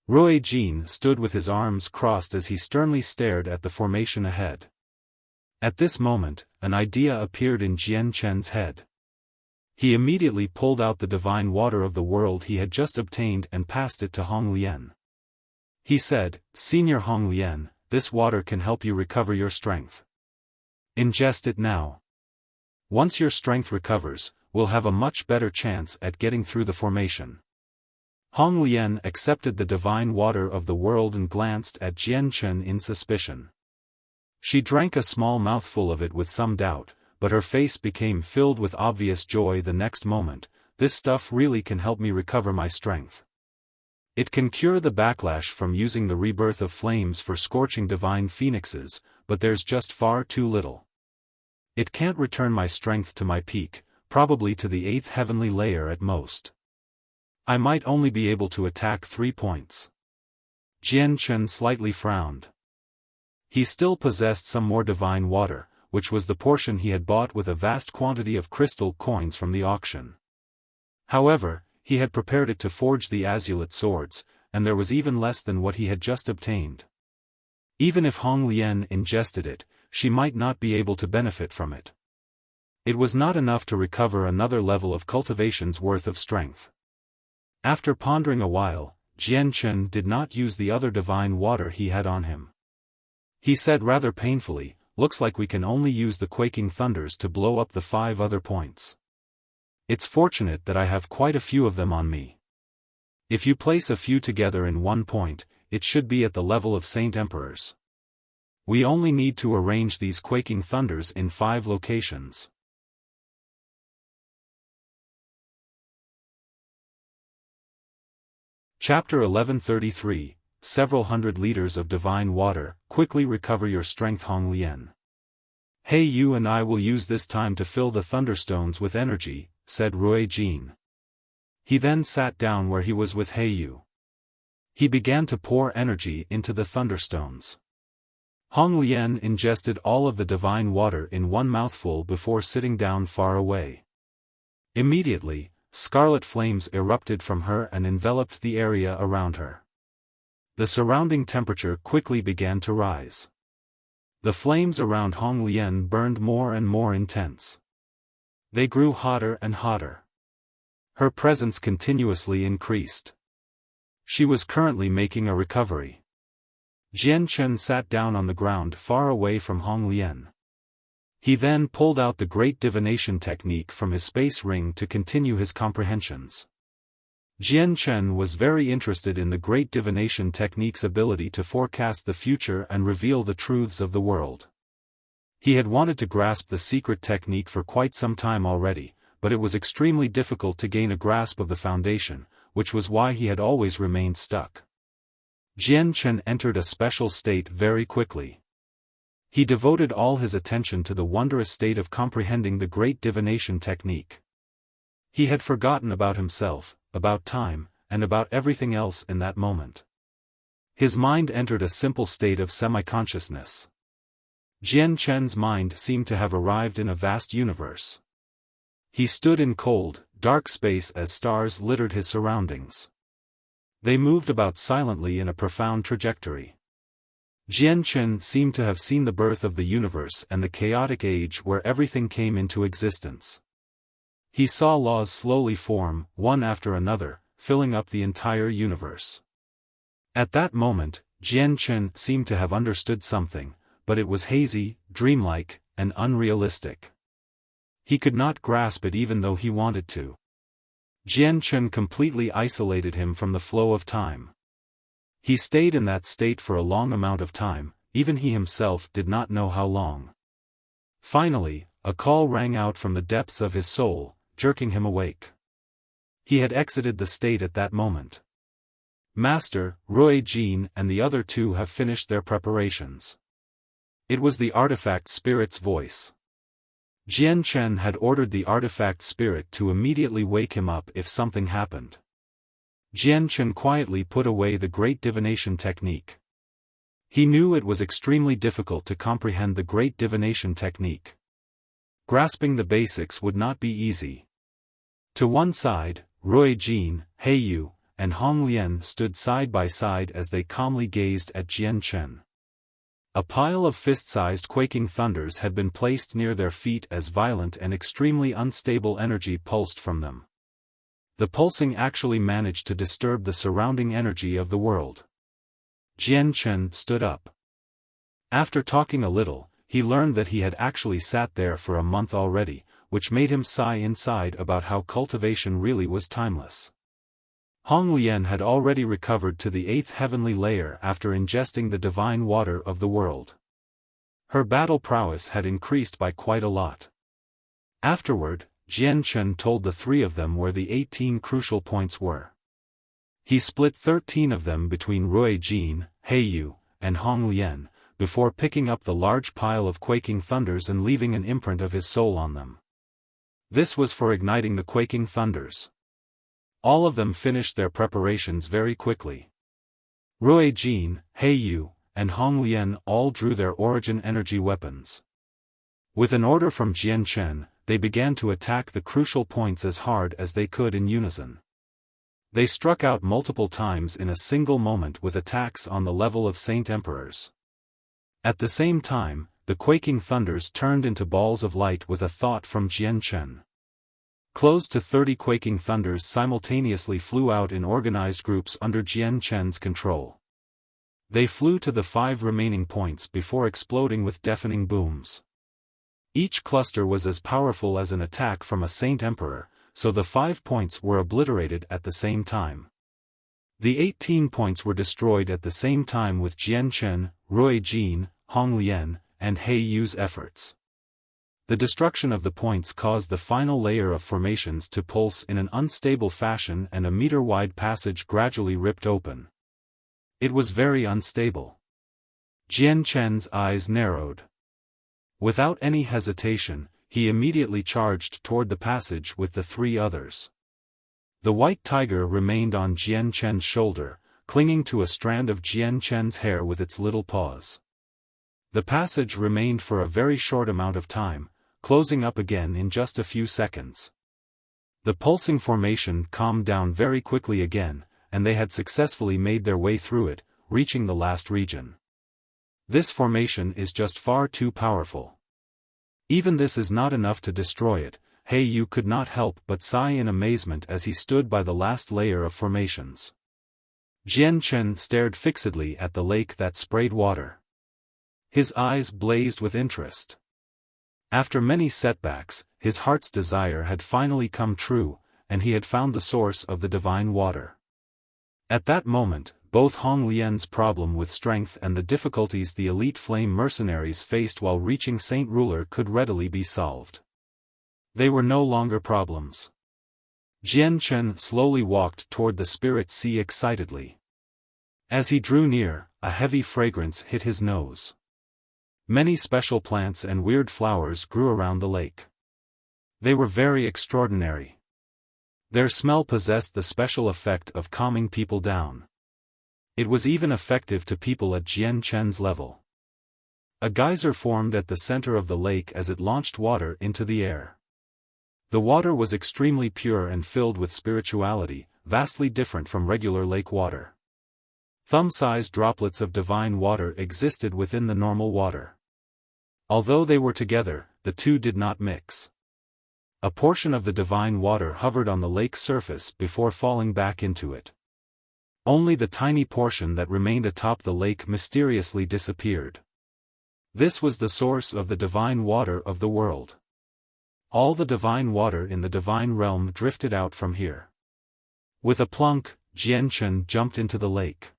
Rui Jin stood with his arms crossed as he sternly stared at the formation ahead. At this moment, an idea appeared in Jian Chen's head. He immediately pulled out the divine water of the world he had just obtained and passed it to Honglian. He said, Senior Honglian, this water can help you recover your strength. Ingest it now. Once your strength recovers, we'll have a much better chance at getting through the formation. Honglian accepted the divine water of the world and glanced at Jian Chen in suspicion. She drank a small mouthful of it with some doubt, but her face became filled with obvious joy the next moment. This stuff really can help me recover my strength. It can cure the backlash from using the rebirth of flames for scorching divine phoenixes, but there's just far too little. It can't return my strength to my peak, probably to the 8th heavenly layer at most. I might only be able to attack 3 points. Jian Chen slightly frowned. He still possessed some more divine water, which was the portion he had bought with a vast quantity of crystal coins from the auction. However, he had prepared it to forge the azulate swords, and there was even less than what he had just obtained. Even if Hong Lian ingested it, she might not be able to benefit from it. It was not enough to recover another level of cultivation's worth of strength. After pondering a while, Jian Chen did not use the other divine water he had on him. He said rather painfully, "Looks like we can only use the quaking thunders to blow up the 5 other points. It's fortunate that I have quite a few of them on me. If you place a few together in one point, it should be at the level of Saint Emperors. We only need to arrange these quaking thunders in 5 locations." Chapter 1133, Several hundred liters of divine water, quickly recover your strength. Hong Lian. "Hey, you and I will use this time to fill the thunderstones with energy," said Rui Jin. He then sat down where he was with He Yu. He began to pour energy into the thunderstones. Hong Lian ingested all of the divine water in one mouthful before sitting down far away. Immediately, scarlet flames erupted from her and enveloped the area around her. The surrounding temperature quickly began to rise. The flames around Hong Lian burned more and more intense. They grew hotter and hotter. Her presence continuously increased. She was currently making a recovery. Jian Chen sat down on the ground far away from Hong Lian. He then pulled out the great divination technique from his space ring to continue his comprehensions. Jian Chen was very interested in the great divination technique's ability to forecast the future and reveal the truths of the world. He had wanted to grasp the secret technique for quite some time already, but it was extremely difficult to gain a grasp of the foundation, which was why he had always remained stuck. Jian Chen entered a special state very quickly. He devoted all his attention to the wondrous state of comprehending the great divination technique. He had forgotten about himself, about time, and about everything else in that moment. His mind entered a simple state of semi-consciousness. Jian Chen's mind seemed to have arrived in a vast universe. He stood in cold, dark space as stars littered his surroundings. They moved about silently in a profound trajectory. Jian Chen seemed to have seen the birth of the universe and the chaotic age where everything came into existence. He saw laws slowly form, one after another, filling up the entire universe. At that moment, Jian Chen seemed to have understood something, but it was hazy, dreamlike, and unrealistic. He could not grasp it even though he wanted to. Jian Chen completely isolated him from the flow of time. He stayed in that state for a long amount of time, even he himself did not know how long. Finally, a call rang out from the depths of his soul, jerking him awake. He had exited the state at that moment. "Master, Rui Jin and the other 2 have finished their preparations." It was the artifact spirit's voice. Jian Chen had ordered the artifact spirit to immediately wake him up if something happened. Jian Chen quietly put away the great divination technique. He knew it was extremely difficult to comprehend the great divination technique. Grasping the basics would not be easy. To one side, Rui Jin, He Yu, and Hong Lian stood side by side as they calmly gazed at Jian Chen. A pile of fist-sized quaking thunders had been placed near their feet as violent and extremely unstable energy pulsed from them. The pulsing actually managed to disturb the surrounding energy of the world. Jian Chen stood up. After talking a little, he learned that he had actually sat there for a month already, which made him sigh inside about how cultivation really was timeless. Hong Lian had already recovered to the 8th heavenly layer after ingesting the divine water of the world. Her battle prowess had increased by quite a lot. Afterward, Jian Chen told the 3 of them where the 18 crucial points were. He split 13 of them between Rui Jin, He Yu, and Hong Lian, before picking up the large pile of quaking thunders and leaving an imprint of his soul on them. This was for igniting the quaking thunders. All of them finished their preparations very quickly. Rui Jin, He Yu, and Hong Lian all drew their origin energy weapons. With an order from Jian Chen, they began to attack the crucial points as hard as they could in unison. They struck out multiple times in a single moment with attacks on the level of Saint Emperors. At the same time, the quaking thunders turned into balls of light with a thought from Jian Chen. Close to 30 quaking thunders simultaneously flew out in organized groups under Jian Chen's control. They flew to the 5 remaining points before exploding with deafening booms. Each cluster was as powerful as an attack from a Saint Emperor, so the 5 points were obliterated at the same time. The 18 points were destroyed at the same time with Jian Chen, Rui Jin, Hong Lian, and He Yu's efforts. The destruction of the points caused the final layer of formations to pulse in an unstable fashion, and a meter-wide passage gradually ripped open. It was very unstable. Jian Chen's eyes narrowed. Without any hesitation, he immediately charged toward the passage with the 3 others. The white tiger remained on Jian Chen's shoulder, clinging to a strand of Jian Chen's hair with its little paws. The passage remained for a very short amount of time, closing up again in just a few seconds. The pulsing formation calmed down very quickly again, and they had successfully made their way through it, reaching the last region. This formation is just far too powerful. Even this is not enough to destroy it. He Yu could not help but sigh in amazement as he stood by the last layer of formations. Jian Chen stared fixedly at the lake that sprayed water. His eyes blazed with interest. After many setbacks, his heart's desire had finally come true, and he had found the source of the divine water. At that moment, both Hong Lian's problem with strength and the difficulties the elite flame mercenaries faced while reaching Saint Ruler could readily be solved. They were no longer problems. Jian Chen slowly walked toward the spirit sea excitedly. As he drew near, a heavy fragrance hit his nose. Many special plants and weird flowers grew around the lake. They were very extraordinary. Their smell possessed the special effect of calming people down. It was even effective to people at Jian Chen's level. A geyser formed at the center of the lake as it launched water into the air. The water was extremely pure and filled with spirituality, vastly different from regular lake water. Thumb-sized droplets of divine water existed within the normal water. Although they were together, the two did not mix. A portion of the divine water hovered on the lake's surface before falling back into it. Only the tiny portion that remained atop the lake mysteriously disappeared. This was the source of the divine water of the world. All the divine water in the divine realm drifted out from here. With a plunk, Jian Chen jumped into the lake.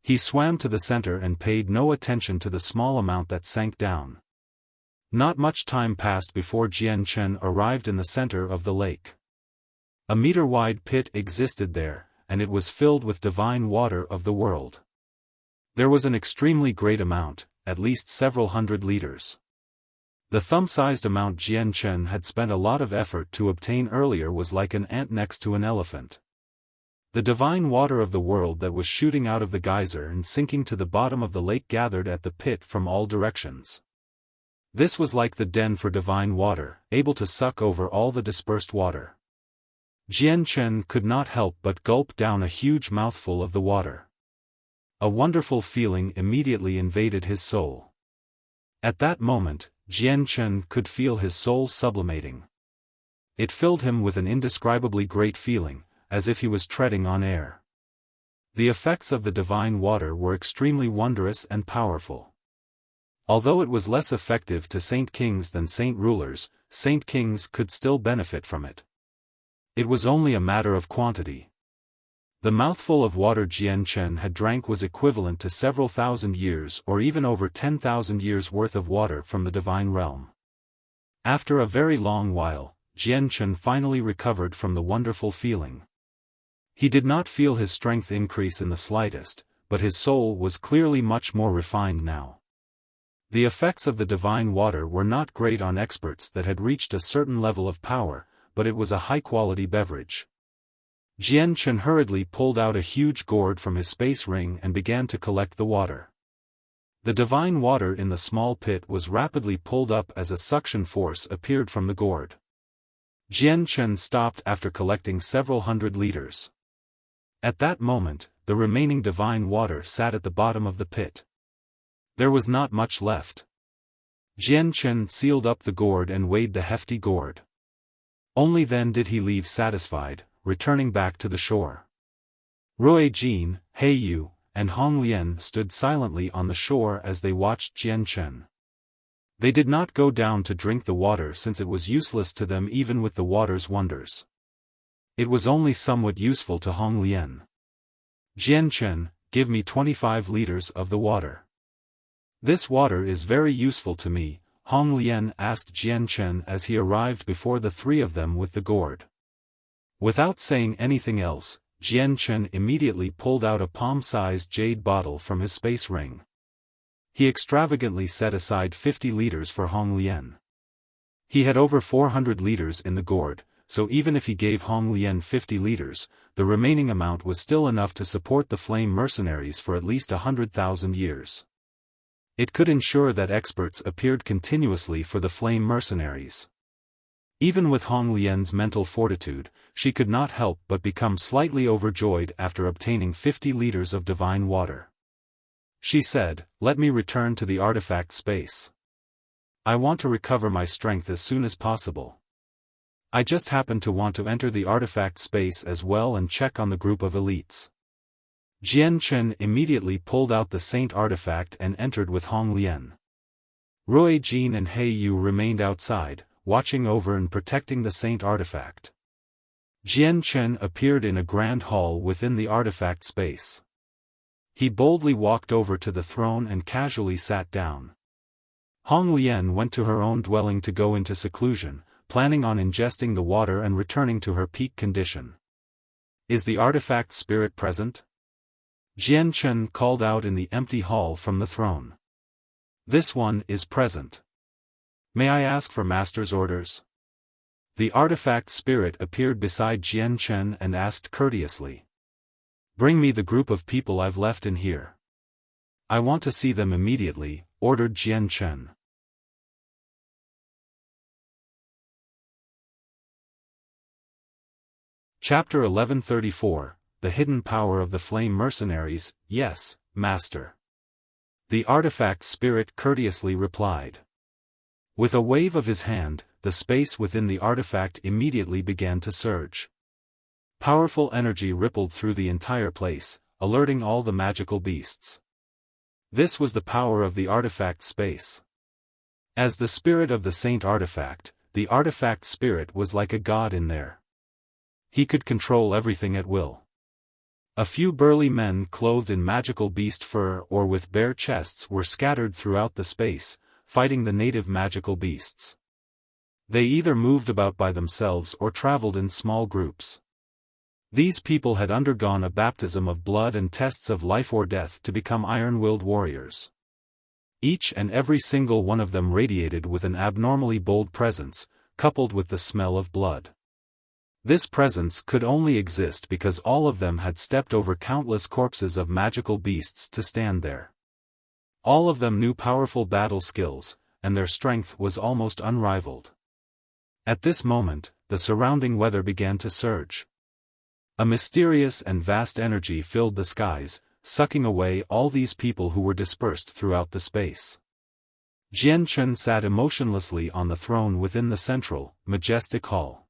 He swam to the center and paid no attention to the small amount that sank down. Not much time passed before Jian Chen arrived in the center of the lake. A meter-wide pit existed there, and it was filled with divine water of the world. There was an extremely great amount, at least several hundred liters. The thumb-sized amount Jian Chen had spent a lot of effort to obtain earlier was like an ant next to an elephant. The divine water of the world that was shooting out of the geyser and sinking to the bottom of the lake gathered at the pit from all directions. This was like the den for divine water, able to suck over all the dispersed water. Jian Chen could not help but gulp down a huge mouthful of the water. A wonderful feeling immediately invaded his soul. At that moment, Jian Chen could feel his soul sublimating. It filled him with an indescribably great feeling, as if he was treading on air. The effects of the divine water were extremely wondrous and powerful. Although it was less effective to Saint Kings than Saint Rulers, Saint Kings could still benefit from it. It was only a matter of quantity. The mouthful of water Jian Chen had drank was equivalent to several thousand years or even over 10,000 years worth of water from the divine realm. After a very long while, Jian Chen finally recovered from the wonderful feeling. He did not feel his strength increase in the slightest, but his soul was clearly much more refined now. The effects of the divine water were not great on experts that had reached a certain level of power, but it was a high-quality beverage. Jian Chen hurriedly pulled out a huge gourd from his space ring and began to collect the water. The divine water in the small pit was rapidly pulled up as a suction force appeared from the gourd. Jian Chen stopped after collecting several hundred liters. At that moment, the remaining divine water sat at the bottom of the pit. There was not much left. Jian Chen sealed up the gourd and weighed the hefty gourd. Only then did he leave satisfied, returning back to the shore. Rui Jin, He Yu, and Hong Lian stood silently on the shore as they watched Jian Chen. They did not go down to drink the water since it was useless to them even with the water's wonders. It was only somewhat useful to Hong Lian. Jian Chen, give me 25 liters of the water. This water is very useful to me, Hong Lian asked Jian Chen as he arrived before the three of them with the gourd. Without saying anything else, Jian Chen immediately pulled out a palm-sized jade bottle from his space ring. He extravagantly set aside 50 liters for Hong Lian. He had over 400 liters in the gourd, so even if he gave Hong Lian 50 liters, the remaining amount was still enough to support the flame mercenaries for at least 100,000 years. It could ensure that experts appeared continuously for the flame mercenaries. Even with Hong Lian's mental fortitude, she could not help but become slightly overjoyed after obtaining 50 liters of divine water. She said, "Let me return to the artifact space. I want to recover my strength as soon as possible. I just happen to want to enter the artifact space as well and check on the group of elites." Jian Chen immediately pulled out the saint artifact and entered with Hong Lian. Rui Jin and He Yu remained outside, watching over and protecting the saint artifact. Jian Chen appeared in a grand hall within the artifact space. He boldly walked over to the throne and casually sat down. Hong Lian went to her own dwelling to go into seclusion, planning on ingesting the water and returning to her peak condition. "Is the artifact spirit present?" Jian Chen called out in the empty hall from the throne. "This one is present. May I ask for master's orders?" The artifact spirit appeared beside Jian Chen and asked courteously. "Bring me the group of people I've left in here. I want to see them immediately," ordered Jian Chen. Chapter 1134, The Hidden Power of the Flame Mercenaries. "Yes, Master." The artifact spirit courteously replied. With a wave of his hand, the space within the artifact immediately began to surge. Powerful energy rippled through the entire place, alerting all the magical beasts. This was the power of the artifact space. As the spirit of the saint artifact, the artifact spirit was like a god in there. He could control everything at will. A few burly men clothed in magical beast fur or with bare chests were scattered throughout the space, fighting the native magical beasts. They either moved about by themselves or traveled in small groups. These people had undergone a baptism of blood and tests of life or death to become iron-willed warriors. Each and every single one of them radiated with an abnormally bold presence, coupled with the smell of blood. This presence could only exist because all of them had stepped over countless corpses of magical beasts to stand there. All of them knew powerful battle skills, and their strength was almost unrivaled. At this moment, the surrounding weather began to surge. A mysterious and vast energy filled the skies, sucking away all these people who were dispersed throughout the space. Jian Chen sat emotionlessly on the throne within the central, majestic hall.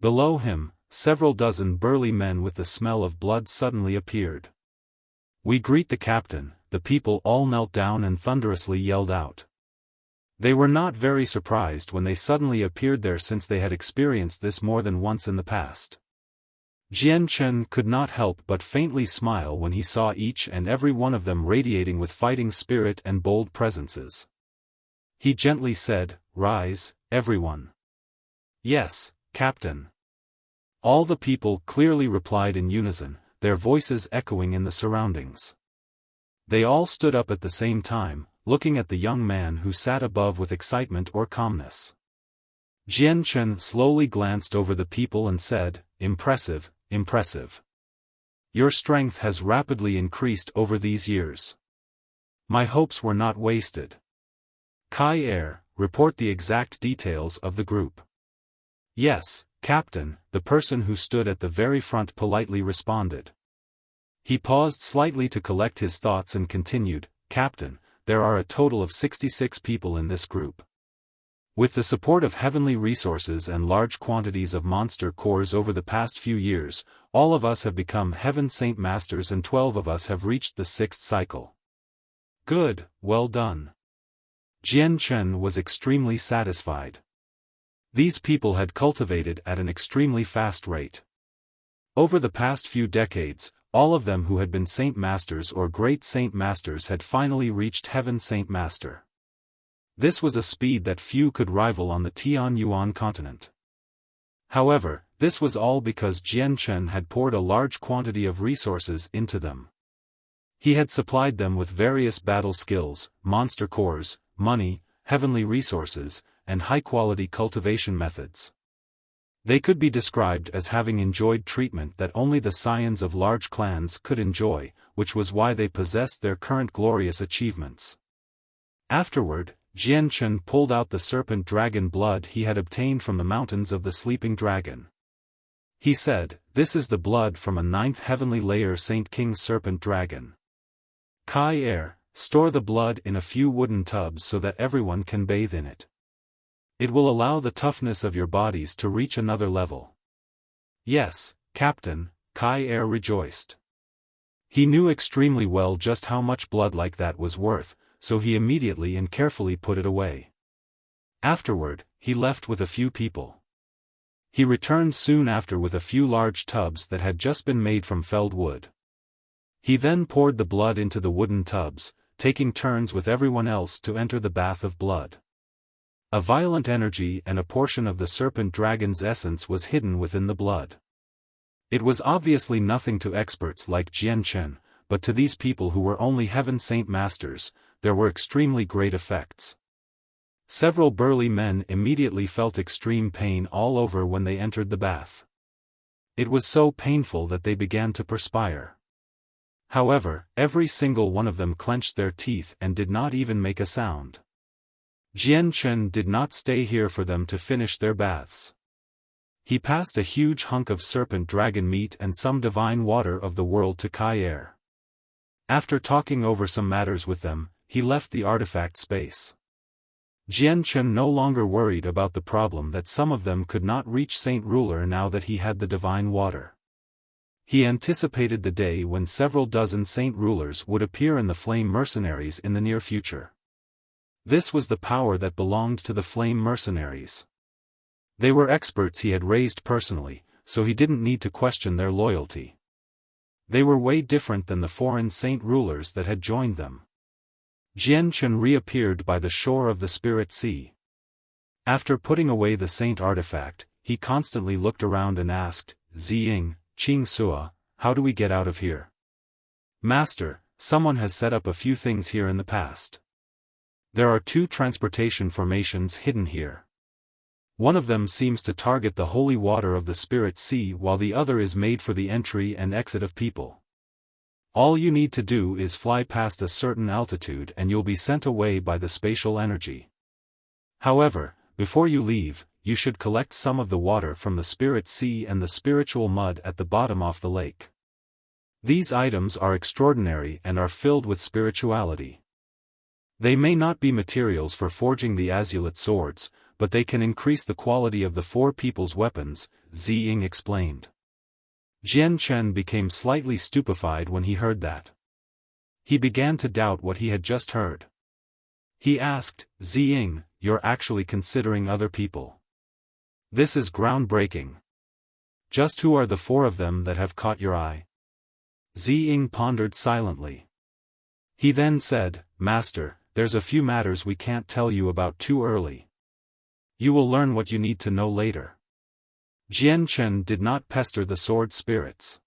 Below him, several dozen burly men with the smell of blood suddenly appeared. "We greet the captain," the people all knelt down and thunderously yelled out. They were not very surprised when they suddenly appeared there since they had experienced this more than once in the past. Jian Chen could not help but faintly smile when he saw each and every one of them radiating with fighting spirit and bold presences. He gently said, "Rise, everyone." "Yes, Captain." All the people clearly replied in unison, their voices echoing in the surroundings. They all stood up at the same time, looking at the young man who sat above with excitement or calmness. Jian Chen slowly glanced over the people and said, "Impressive, impressive. Your strength has rapidly increased over these years. My hopes were not wasted. Kai Air, report the exact details of the group. Yes, Captain, the person who stood at the very front politely responded. He paused slightly to collect his thoughts and continued, Captain, there are a total of 66 people in this group. With the support of heavenly resources and large quantities of monster cores over the past few years, all of us have become Heaven Saint Masters and 12 of us have reached the 6th cycle. Good, well done. Jian Chen was extremely satisfied. These people had cultivated at an extremely fast rate. Over the past few decades, all of them who had been Saint Masters or Great Saint Masters had finally reached Heaven Saint Master. This was a speed that few could rival on the Tianyuan continent. However, this was all because Jian Chen had poured a large quantity of resources into them. He had supplied them with various battle skills, monster cores, money, heavenly resources, and high-quality cultivation methods. They could be described as having enjoyed treatment that only the scions of large clans could enjoy, which was why they possessed their current glorious achievements. Afterward, Jian Chen pulled out the serpent dragon blood he had obtained from the mountains of the sleeping dragon. He said, "This is the blood from a 9th heavenly layer Saint King serpent dragon. Kai Air, store the blood in a few wooden tubs so that everyone can bathe in it. It will allow the toughness of your bodies to reach another level." Yes, Captain, Kai Air rejoiced. He knew extremely well just how much blood like that was worth, so he immediately and carefully put it away. Afterward, he left with a few people. He returned soon after with a few large tubs that had just been made from felled wood. He then poured the blood into the wooden tubs, taking turns with everyone else to enter the bath of blood. A violent energy and a portion of the serpent dragon's essence was hidden within the blood. It was obviously nothing to experts like Jian Chen, but to these people who were only Heaven Saint Masters, there were extremely great effects. Several burly men immediately felt extreme pain all over when they entered the bath. It was so painful that they began to perspire. However, every single one of them clenched their teeth and did not even make a sound. Jian Chen did not stay here for them to finish their baths. He passed a huge hunk of serpent dragon meat and some divine water of the world to Kai Air. After talking over some matters with them, he left the artifact space. Jian Chen no longer worried about the problem that some of them could not reach Saint Ruler now that he had the divine water. He anticipated the day when several dozen Saint Rulers would appear in the Flame Mercenaries in the near future. This was the power that belonged to the Flame Mercenaries. They were experts he had raised personally, so he didn't need to question their loyalty. They were way different than the foreign Saint Rulers that had joined them. Jian Chen reappeared by the shore of the Spirit Sea. After putting away the Saint artifact, he constantly looked around and asked, "Ziying, Qing Sua, how do we get out of here?" "Master, someone has set up a few things here in the past. There are 2 transportation formations hidden here. One of them seems to target the holy water of the Spirit Sea while the other is made for the entry and exit of people. All you need to do is fly past a certain altitude and you'll be sent away by the spatial energy. However, before you leave, you should collect some of the water from the Spirit Sea and the spiritual mud at the bottom of the lake. These items are extraordinary and are filled with spirituality. They may not be materials for forging the azulate swords, but they can increase the quality of the 4 people's weapons," Ziying explained. Jian Chen became slightly stupefied when he heard that. He began to doubt what he had just heard. He asked, "Ziying, you're actually considering other people? This is groundbreaking. Just who are the 4 of them that have caught your eye?" Ziying pondered silently. He then said, "Master, there's a few matters we can't tell you about too early. You will learn what you need to know later." Jian Chen did not pester the sword spirits.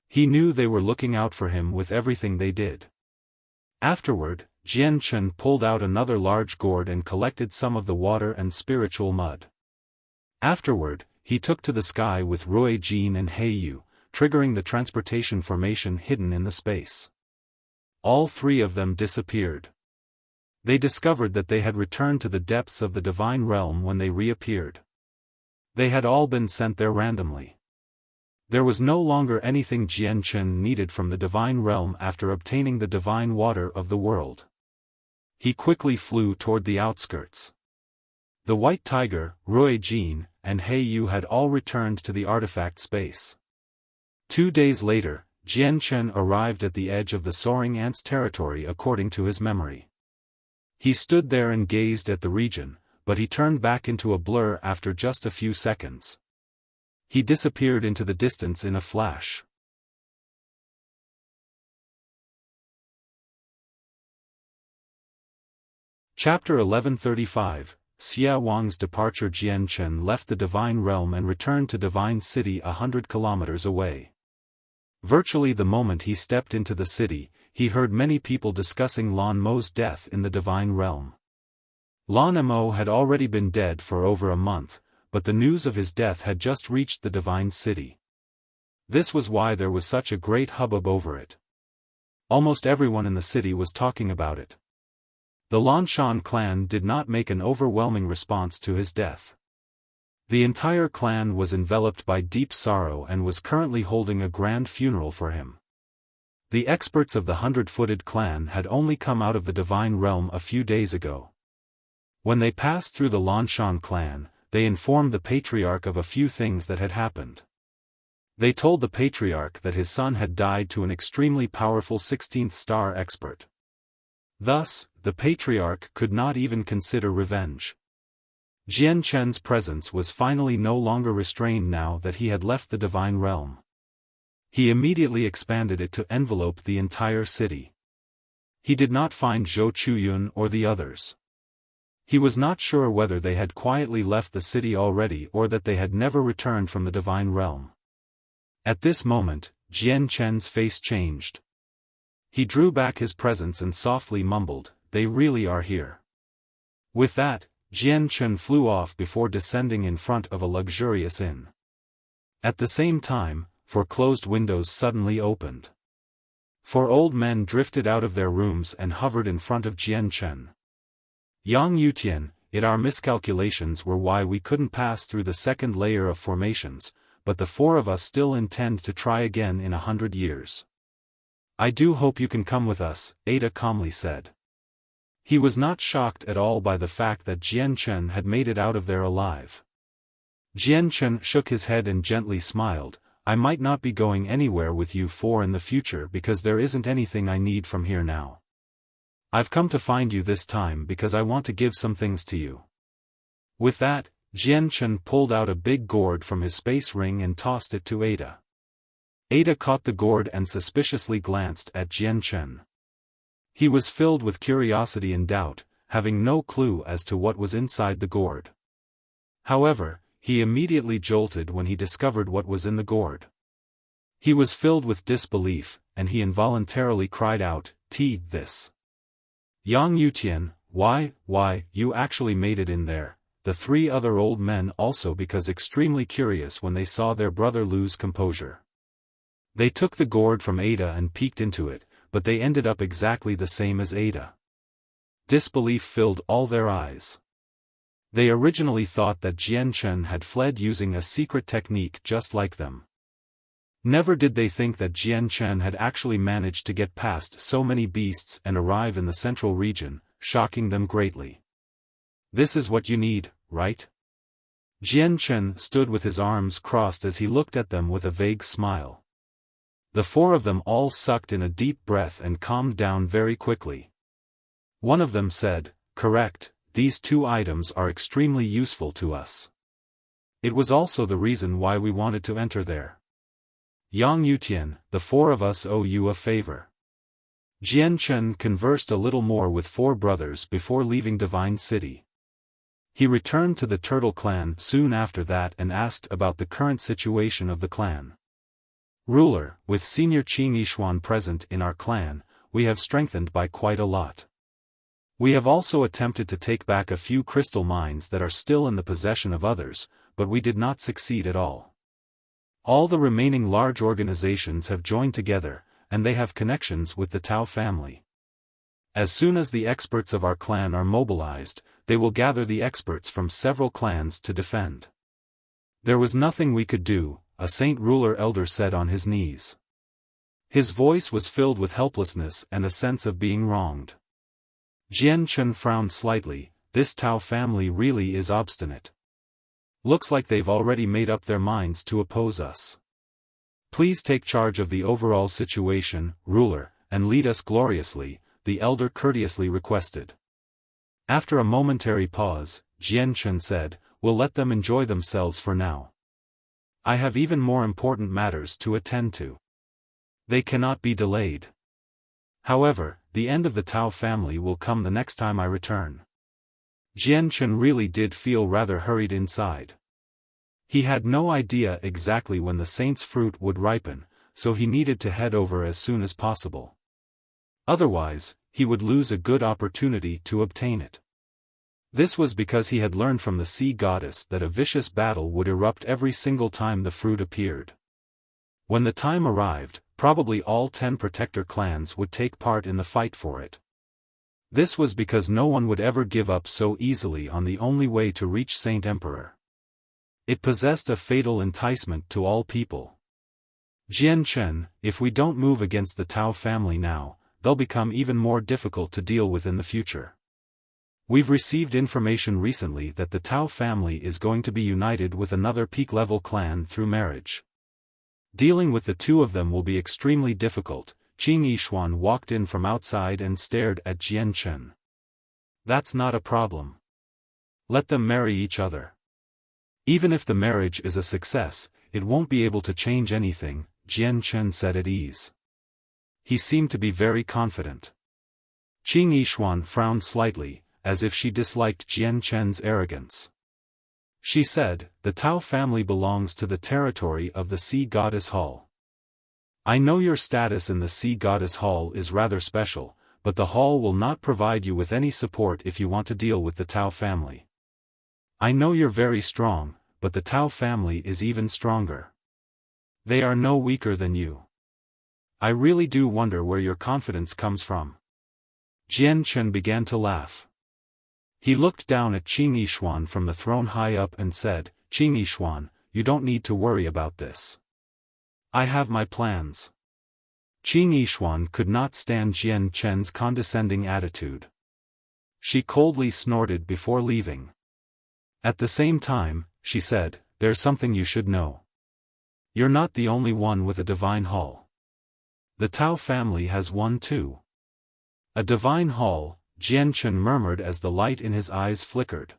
He knew they were looking out for him with everything they did. Afterward, Jian Chen pulled out another large gourd and collected some of the water and spiritual mud. Afterward, he took to the sky with Rui Jin and Heiyu, triggering the transportation formation hidden in the space. all three of them disappeared. They discovered that they had returned to the depths of the divine realm when they reappeared. They had all been sent there randomly. There was no longer anything Jian Chen needed from the divine realm after obtaining the divine water of the world. He quickly flew toward the outskirts. The White Tiger, Rui Jin, and He Yu had all returned to the artifact space. 2 days later, Jian Chen arrived at the edge of the soaring ant's territory according to his memory. He stood there and gazed at the region, but he turned back into a blur after just a few seconds. He disappeared into the distance in a flash. Chapter 1135, Xia Wang's departure. Jian Chen left the divine realm and returned to Divine City 100 kilometers away. Virtually the moment he stepped into the city, he heard many people discussing Lan Mo's death in the divine realm. Lan Mo had already been dead for over a month, but the news of his death had just reached the divine city. This was why there was such a great hubbub over it. Almost everyone in the city was talking about it. The Lanshan clan did not make an overwhelming response to his death. The entire clan was enveloped by deep sorrow and was currently holding a grand funeral for him. The experts of the 100-footed clan had only come out of the divine realm a few days ago. When they passed through the Lanshan clan, they informed the patriarch of a few things that had happened. They told the patriarch that his son had died to an extremely powerful 16th star expert. Thus, the patriarch could not even consider revenge. Jian Chen's presence was finally no longer restrained now that he had left the divine realm. He immediately expanded it to envelope the entire city. He did not find Zhou Chuyun or the others. He was not sure whether they had quietly left the city already or that they had never returned from the divine realm. At this moment, Jian Chen's face changed. He drew back his presence and softly mumbled, "They really are here." With that, Jian Chen flew off before descending in front of a luxurious inn. At the same time, 4 closed windows suddenly opened. 4 old men drifted out of their rooms and hovered in front of Jian Chen. "Yang Yutian, our miscalculations were why we couldn't pass through the second layer of formations, but the 4 of us still intend to try again in 100 years. I do hope you can come with us," Ada calmly said. He was not shocked at all by the fact that Jian Chen had made it out of there alive. Jian Chen shook his head and gently smiled, "I might not be going anywhere with you 4 in the future because there isn't anything I need from here now. I've come to find you this time because I want to give some things to you." With that, Jian Chen pulled out a big gourd from his space ring and tossed it to Ada. Ada caught the gourd and suspiciously glanced at Jian Chen. He was filled with curiosity and doubt, having no clue as to what was inside the gourd. However, he immediately jolted when he discovered what was in the gourd. He was filled with disbelief, and he involuntarily cried out, This. Yang Yutian, why, you actually made it in there." The 3 other old men also became extremely curious when they saw their brother lose composure. They took the gourd from Ada and peeked into it, but they ended up exactly the same as Ada. Disbelief filled all their eyes. They originally thought that Jian Chen had fled using a secret technique just like them. Never did they think that Jian Chen had actually managed to get past so many beasts and arrive in the central region, shocking them greatly. "This is what you need, right?" Jian Chen stood with his arms crossed as he looked at them with a vague smile. The 4 of them all sucked in a deep breath and calmed down very quickly. One of them said, "Correct, these 2 items are extremely useful to us. It was also the reason why we wanted to enter there. Yang Yutian, the 4 of us owe you a favor." Jian Chen conversed a little more with 4 brothers before leaving Divine City. He returned to the Turtle clan soon after that and asked about the current situation of the clan. "Ruler, with Senior Qing Yishuan present in our clan, we have strengthened by quite a lot. We have also attempted to take back a few crystal mines that are still in the possession of others, but we did not succeed at all. All the remaining large organizations have joined together, and they have connections with the Tao family. As soon as the experts of our clan are mobilized, they will gather the experts from several clans to defend. There was nothing we could do, a saint ruler elder said on his knees. His voice was filled with helplessness and a sense of being wronged. Jian Chen frowned slightly. This Tao family really is obstinate. Looks like they've already made up their minds to oppose us. Please take charge of the overall situation, ruler, and lead us gloriously, the elder courteously requested. After a momentary pause, Jian Chen said, "We'll let them enjoy themselves for now. I have even more important matters to attend to. They cannot be delayed. However, the end of the Tao family will come the next time I return." Jian Chen really did feel rather hurried inside. He had no idea exactly when the saint's fruit would ripen, so he needed to head over as soon as possible. Otherwise, he would lose a good opportunity to obtain it. This was because he had learned from the sea goddess that a vicious battle would erupt every single time the fruit appeared. When the time arrived, probably all 10 protector clans would take part in the fight for it. This was because no one would ever give up so easily on the only way to reach Saint Emperor. It possessed a fatal enticement to all people. Jian Chen, if we don't move against the Tao family now, they'll become even more difficult to deal with in the future. We've received information recently that the Tao family is going to be united with another peak-level clan through marriage. Dealing with the two of them will be extremely difficult. Qing Yishuan walked in from outside and stared at Jian Chen. That's not a problem. Let them marry each other. Even if the marriage is a success, it won't be able to change anything, Jian Chen said at ease. He seemed to be very confident. Qing Yishuan frowned slightly, as if she disliked Jian Chen's arrogance. She said, "The Tao family belongs to the territory of the Sea Goddess Hall. I know your status in the Sea Goddess Hall is rather special, but the hall will not provide you with any support if you want to deal with the Tao family. I know you're very strong, but the Tao family is even stronger. They are no weaker than you. I really do wonder where your confidence comes from." Jian Chen began to laugh. He looked down at Qing Yishuan from the throne high up and said, "Qing Yishuan, you don't need to worry about this. I have my plans." Qing Yishuan could not stand Jian Chen's condescending attitude. She coldly snorted before leaving. At the same time, she said, "There's something you should know. You're not the only one with a divine hall. The Tao family has one too." "A divine hall," Jian Chen murmured as the light in his eyes flickered.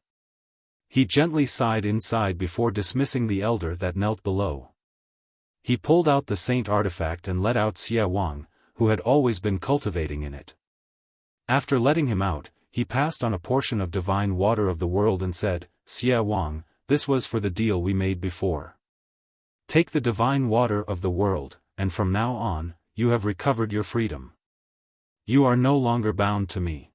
He gently sighed inside before dismissing the elder that knelt below. He pulled out the saint artifact and let out Xie Wang, who had always been cultivating in it. After letting him out, he passed on a portion of divine water of the world and said, "Xie Wang, this was for the deal we made before. Take the divine water of the world, and from now on, you have recovered your freedom. You are no longer bound to me."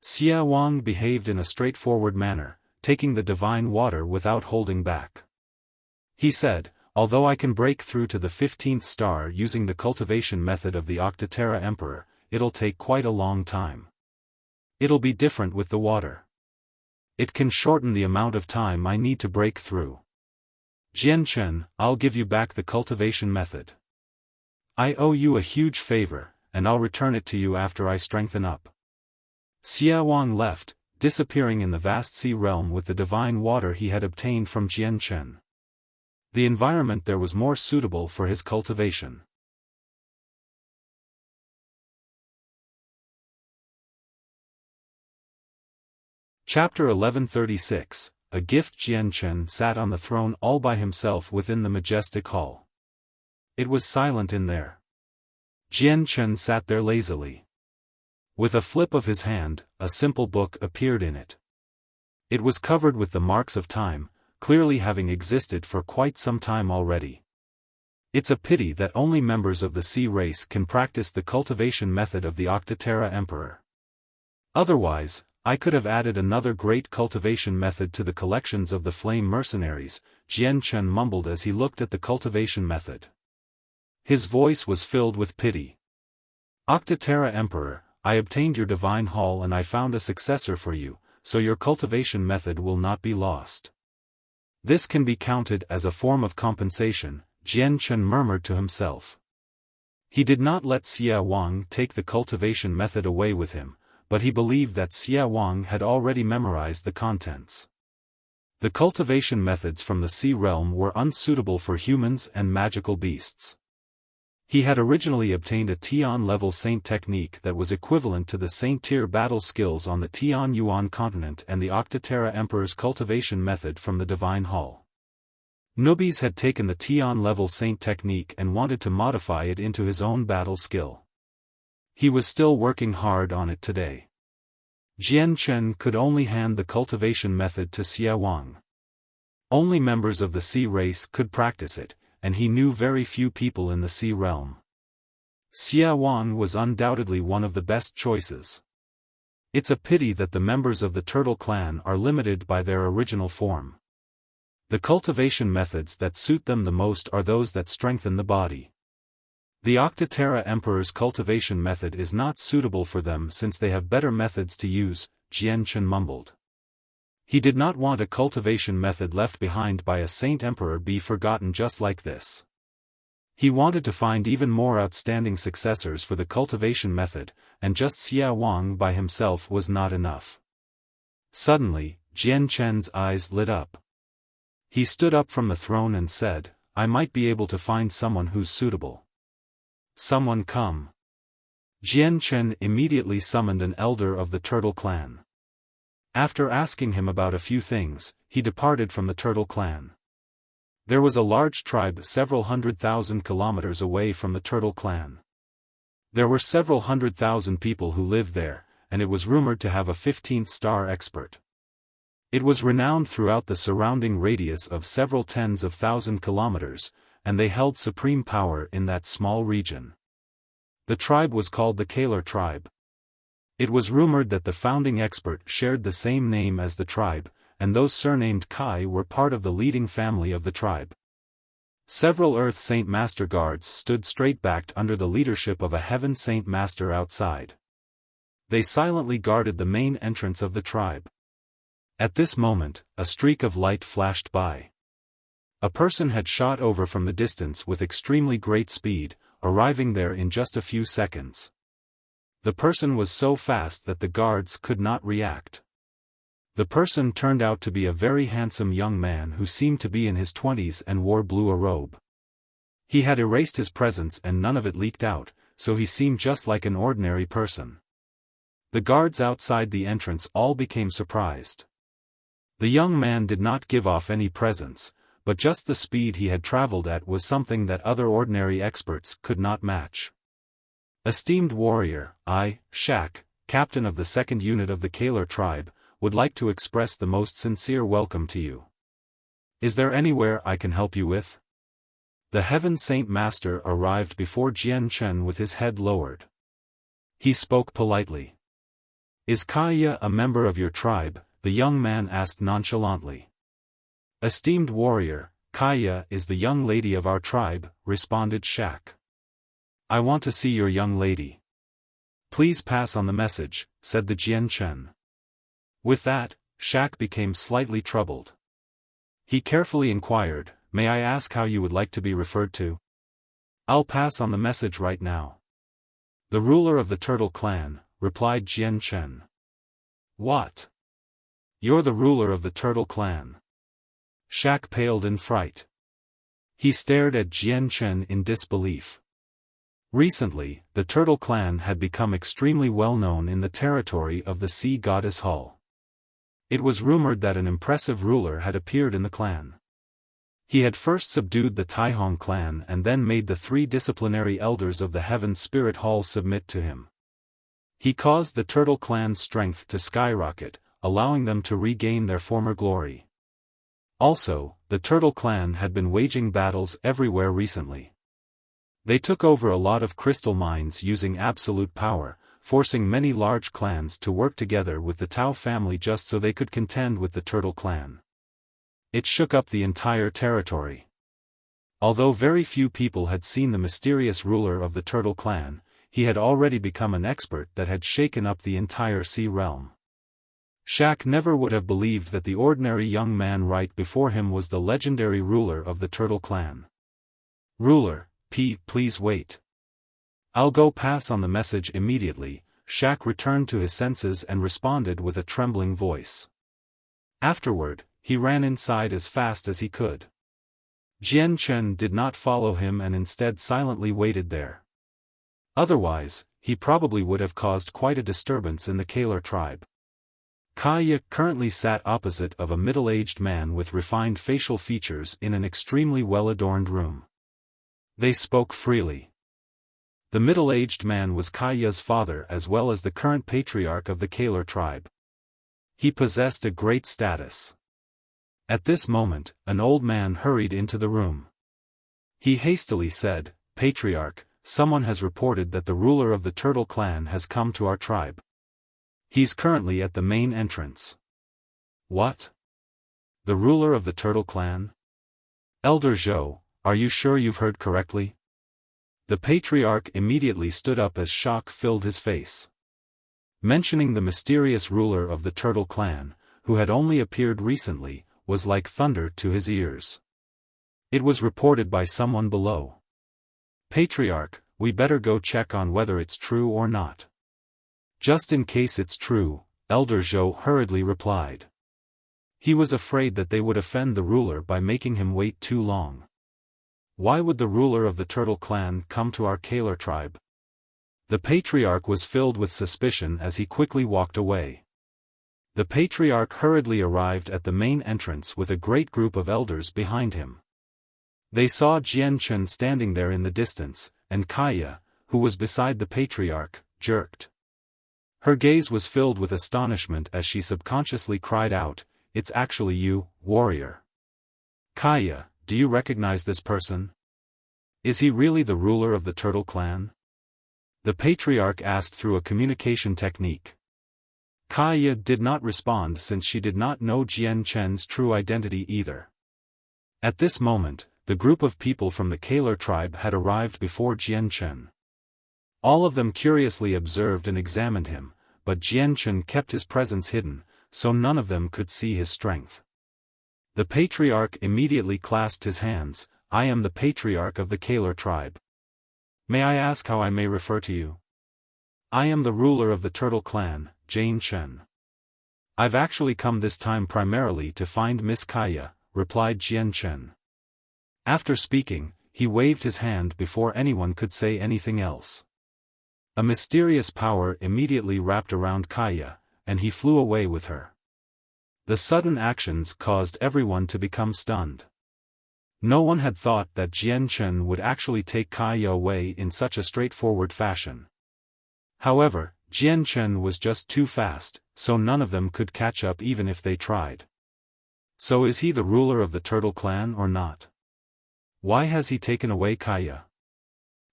Xie Wang behaved in a straightforward manner, taking the divine water without holding back. He said, "Although I can break through to the 15th star using the cultivation method of the Octaterra Emperor, it'll take quite a long time. It'll be different with the water. It can shorten the amount of time I need to break through. Jian Chen, I'll give you back the cultivation method. I owe you a huge favor, and I'll return it to you after I strengthen up." Xie Wang left, disappearing in the vast sea realm with the divine water he had obtained from Jian Chen. The environment there was more suitable for his cultivation. Chapter 1136, A Gift. Jian Chen sat on the throne all by himself within the majestic hall. It was silent in there. Jian Chen sat there lazily. With a flip of his hand, a simple book appeared in it. It was covered with the marks of time, clearly having existed for quite some time already. It's a pity that only members of the sea race can practice the cultivation method of the Octaterra Emperor. Otherwise, I could have added another great cultivation method to the collections of the flame mercenaries, Jian Chen mumbled as he looked at the cultivation method. His voice was filled with pity. Octaterra Emperor, I obtained your divine hall and I found a successor for you, so your cultivation method will not be lost. This can be counted as a form of compensation, Jian Chen murmured to himself. He did not let Xia Wang take the cultivation method away with him, but he believed that Xia Wang had already memorized the contents. The cultivation methods from the sea realm were unsuitable for humans and magical beasts. He had originally obtained a Tian-level Saint technique that was equivalent to the Saint-tier battle skills on the Tian-Yuan continent and the Octaterra Emperor's cultivation method from the Divine Hall. Nubis had taken the Tian-level Saint technique and wanted to modify it into his own battle skill. He was still working hard on it today. Jian Chen could only hand the cultivation method to Xia Wang. Only members of the sea race could practice it, and he knew very few people in the sea realm. Xia Wang was undoubtedly one of the best choices. It's a pity that the members of the Turtle Clan are limited by their original form. The cultivation methods that suit them the most are those that strengthen the body. The Octaterra Emperor's cultivation method is not suitable for them since they have better methods to use, Jian Chen mumbled. He did not want a cultivation method left behind by a Saint Emperor be forgotten just like this. He wanted to find even more outstanding successors for the cultivation method, and just Xia Wang by himself was not enough. Suddenly, Jian Chen's eyes lit up. He stood up from the throne and said, I might be able to find someone who's suitable. Someone come. Jian Chen immediately summoned an elder of the Turtle Clan. After asking him about a few things, he departed from the Turtle Clan. There was a large tribe several 100,000 kilometers away from the Turtle Clan. There were several 100,000 people who lived there, and it was rumored to have a 15th star expert. It was renowned throughout the surrounding radius of several tens of thousand kilometers, and they held supreme power in that small region. The tribe was called the Kaler tribe. It was rumored that the founding expert shared the same name as the tribe, and those surnamed Kai were part of the leading family of the tribe. Several Earth Saint Master guards stood straight-backed under the leadership of a Heaven Saint Master outside. They silently guarded the main entrance of the tribe. At this moment, a streak of light flashed by. A person had shot over from the distance with extremely great speed, arriving there in just a few seconds. The person was so fast that the guards could not react. The person turned out to be a very handsome young man who seemed to be in his 20s and wore blue a robe. He had erased his presence and none of it leaked out, so he seemed just like an ordinary person. The guards outside the entrance all became surprised. The young man did not give off any presence, but just the speed he had traveled at was something that other ordinary experts could not match. Esteemed warrior, I, Shak, captain of the second unit of the Kaler tribe, would like to express the most sincere welcome to you. Is there anywhere I can help you with? The Heaven Saint Master arrived before Jian Chen with his head lowered. He spoke politely. Is Kaya a member of your tribe? The young man asked nonchalantly. Esteemed warrior, Kaya is the young lady of our tribe, responded Shak. I want to see your young lady. Please pass on the message, said the Jian Chen. With that, Shak became slightly troubled. He carefully inquired, may I ask how you would like to be referred to? I'll pass on the message right now. The ruler of the Turtle Clan, replied Jian Chen. What? You're the ruler of the Turtle Clan. Shak paled in fright. He stared at Jian Chen in disbelief. Recently, the Turtle Clan had become extremely well known in the territory of the Sea Goddess Hall. It was rumored that an impressive ruler had appeared in the clan. He had first subdued the Taihong clan and then made the 3 disciplinary elders of the Heaven Spirit Hall submit to him. He caused the Turtle Clan's strength to skyrocket, allowing them to regain their former glory. Also, the Turtle Clan had been waging battles everywhere recently. They took over a lot of crystal mines using absolute power, forcing many large clans to work together with the Tao family just so they could contend with the Turtle Clan. It shook up the entire territory. Although very few people had seen the mysterious ruler of the turtle clan, he had already become an expert that had shaken up the entire sea realm. Shaq never would have believed that the ordinary young man right before him was the legendary ruler of the turtle clan. "Ruler, please wait. I'll go pass on the message immediately." Shaq returned to his senses and responded with a trembling voice. Afterward, he ran inside as fast as he could. Jian Chen did not follow him and instead silently waited there. Otherwise, he probably would have caused quite a disturbance in the Kaler tribe. Kaya currently sat opposite of a middle-aged man with refined facial features in an extremely well-adorned room. They spoke freely. The middle-aged man was Kaya's father as well as the current patriarch of the Kaler tribe. He possessed a great status. At this moment, an old man hurried into the room. He hastily said, "Patriarch, someone has reported that the ruler of the turtle clan has come to our tribe. He's currently at the main entrance." "What? The ruler of the turtle clan? Elder Zhou, are you sure you've heard correctly?" The patriarch immediately stood up as shock filled his face. Mentioning the mysterious ruler of the turtle clan, who had only appeared recently, was like thunder to his ears. It was reported by someone below. "Patriarch, we better go check on whether it's true or not." "Just in case it's true," Elder Zhou hurriedly replied. He was afraid that they would offend the ruler by making him wait too long. Why would the ruler of the turtle clan come to our Kaler tribe? The patriarch was filled with suspicion as he quickly walked away. The patriarch hurriedly arrived at the main entrance with a great group of elders behind him. They saw Jian Chen standing there in the distance, and Kaya, who was beside the patriarch, jerked. Her gaze was filled with astonishment as she subconsciously cried out, "It's actually you, warrior. Kaya, do you recognize this person? Is he really the ruler of the turtle clan?" The patriarch asked through a communication technique. Kaya did not respond since she did not know Jian Chen's true identity either. At this moment, the group of people from the Kaler tribe had arrived before Jian Chen. All of them curiously observed and examined him, but Jian Chen kept his presence hidden, so none of them could see his strength. The patriarch immediately clasped his hands. "I am the patriarch of the Kaler tribe. May I ask how I may refer to you?" "I am the ruler of the turtle clan, Jian Chen. I've actually come this time primarily to find Miss Kaya," replied Jian Chen. After speaking, he waved his hand before anyone could say anything else. A mysterious power immediately wrapped around Kaya, and he flew away with her. The sudden actions caused everyone to become stunned. No one had thought that Jian Chen would actually take Kaya away in such a straightforward fashion. However, Jian Chen was just too fast, so none of them could catch up even if they tried. So is he the ruler of the turtle clan or not? Why has he taken away Kaya?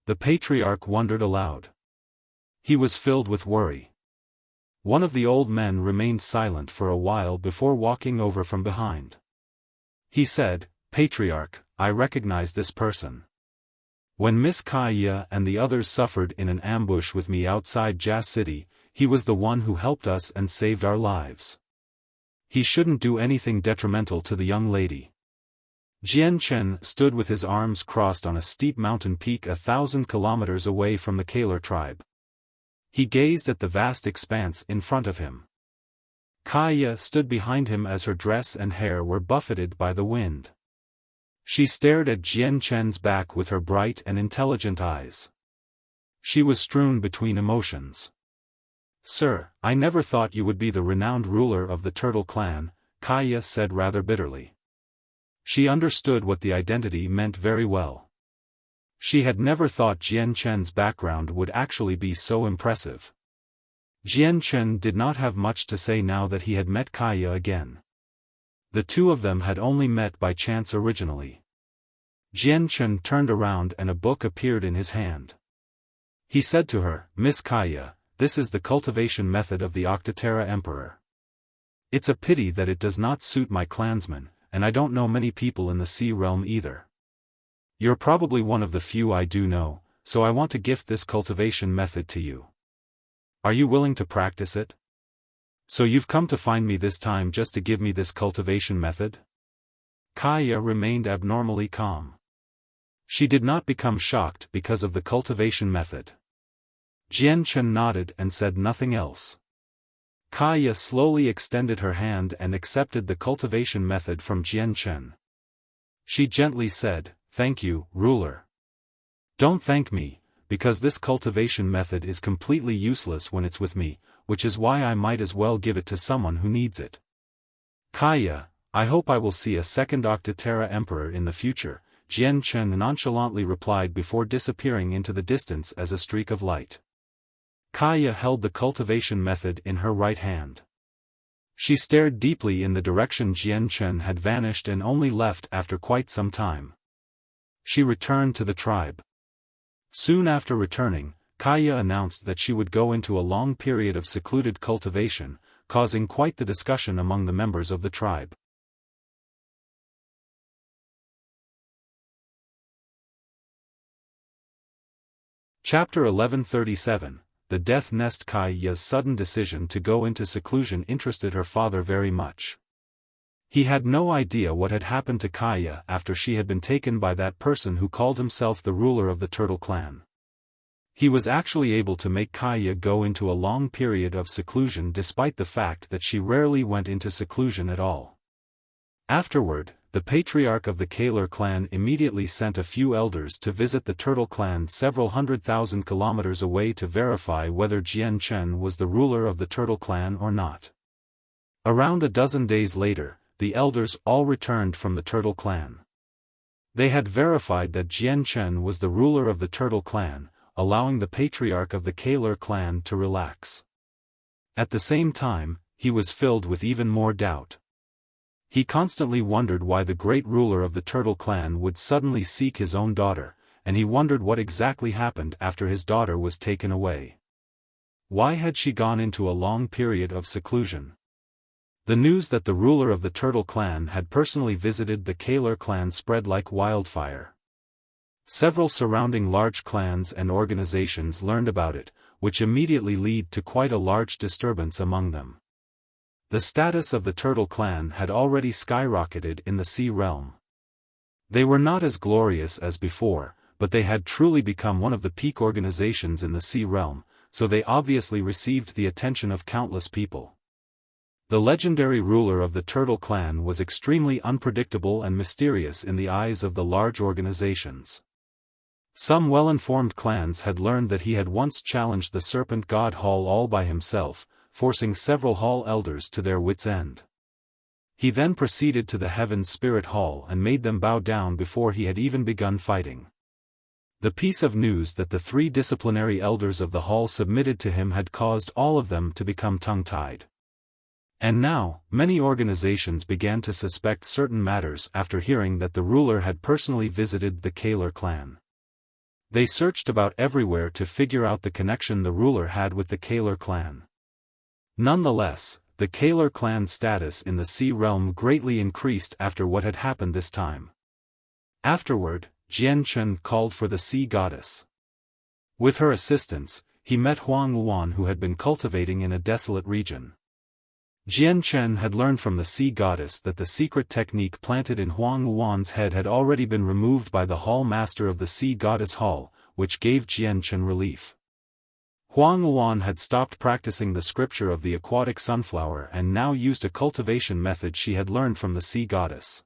The patriarch wondered aloud. He was filled with worry. One of the old men remained silent for a while before walking over from behind. He said, "Patriarch, I recognize this person. When Miss Kaya and the others suffered in an ambush with me outside Jia City, he was the one who helped us and saved our lives. He shouldn't do anything detrimental to the young lady." Jian Chen stood with his arms crossed on a steep mountain peak 1,000 kilometers away from the Kaler tribe. He gazed at the vast expanse in front of him. Kaya stood behind him as her dress and hair were buffeted by the wind. She stared at Jian Chen's back with her bright and intelligent eyes. She was strewn between emotions. "Sir, I never thought you would be the renowned ruler of the turtle clan," Kaya said rather bitterly. She understood what the identity meant very well. She had never thought Jian Chen's background would actually be so impressive. Jian Chen did not have much to say now that he had met Kaya again. The two of them had only met by chance originally. Jian Chen turned around and a book appeared in his hand. He said to her, "Miss Kaya, this is the cultivation method of the Octoterra Emperor. It's a pity that it does not suit my clansmen, and I don't know many people in the sea realm either. You're probably one of the few I do know, so I want to gift this cultivation method to you. Are you willing to practice it? So you've come to find me this time just to give me this cultivation method? Kaya remained abnormally calm. She did not become shocked because of the cultivation method. Jian Chen nodded and said nothing else. Kaya slowly extended her hand and accepted the cultivation method from Jian Chen. She gently said, "Thank you, ruler. Don't thank me, because this cultivation method is completely useless when it's with me, which is why I might as well give it to someone who needs it. Kaya, I hope I will see a second Octoterra Emperor in the future," Jian Chen nonchalantly replied before disappearing into the distance as a streak of light. Kaya held the cultivation method in her right hand. She stared deeply in the direction Jian Chen had vanished and only left after quite some time. She returned to the tribe. Soon after returning, Kaya announced that she would go into a long period of secluded cultivation, causing quite the discussion among the members of the tribe. Chapter 1137. The Death Nest. Kaya's sudden decision to go into seclusion interested her father very much. He had no idea what had happened to Kaya after she had been taken by that person who called himself the ruler of the Turtle Clan. He was actually able to make Kaya go into a long period of seclusion despite the fact that she rarely went into seclusion at all. Afterward, the patriarch of the Kaler clan immediately sent a few elders to visit the Turtle Clan several 100,000 kilometers away to verify whether Jian Chen was the ruler of the Turtle Clan or not. Around a dozen days later, the elders all returned from the Turtle Clan. They had verified that Jian Chen was the ruler of the Turtle Clan, allowing the patriarch of the Kaler clan to relax. At the same time, he was filled with even more doubt. He constantly wondered why the great ruler of the Turtle Clan would suddenly seek his own daughter, and he wondered what exactly happened after his daughter was taken away. Why had she gone into a long period of seclusion? The news that the ruler of the Turtle Clan had personally visited the Kaler clan spread like wildfire. Several surrounding large clans and organizations learned about it, which immediately led to quite a large disturbance among them. The status of the Turtle Clan had already skyrocketed in the Sea Realm. They were not as glorious as before, but they had truly become one of the peak organizations in the Sea Realm, so they obviously received the attention of countless people. The legendary ruler of the Turtle Clan was extremely unpredictable and mysterious in the eyes of the large organizations. Some well-informed clans had learned that he had once challenged the Serpent God Hall all by himself, forcing several hall elders to their wits' end. He then proceeded to the Heaven Spirit Hall and made them bow down before he had even begun fighting. The piece of news that the 3 disciplinary elders of the hall submitted to him had caused all of them to become tongue-tied. And now, many organizations began to suspect certain matters after hearing that the ruler had personally visited the Kaler clan. They searched about everywhere to figure out the connection the ruler had with the Kaler clan. Nonetheless, the Kaler clan's status in the Sea Realm greatly increased after what had happened this time. Afterward, Jian Chen called for the Sea Goddess. With her assistance, he met Huang Luan, who had been cultivating in a desolate region. Jian Chen had learned from the Sea Goddess that the secret technique planted in Huang Luan's head had already been removed by the Hall Master of the Sea Goddess Hall, which gave Jian Chen relief. Huang Luan had stopped practicing the scripture of the aquatic sunflower and now used a cultivation method she had learned from the Sea Goddess.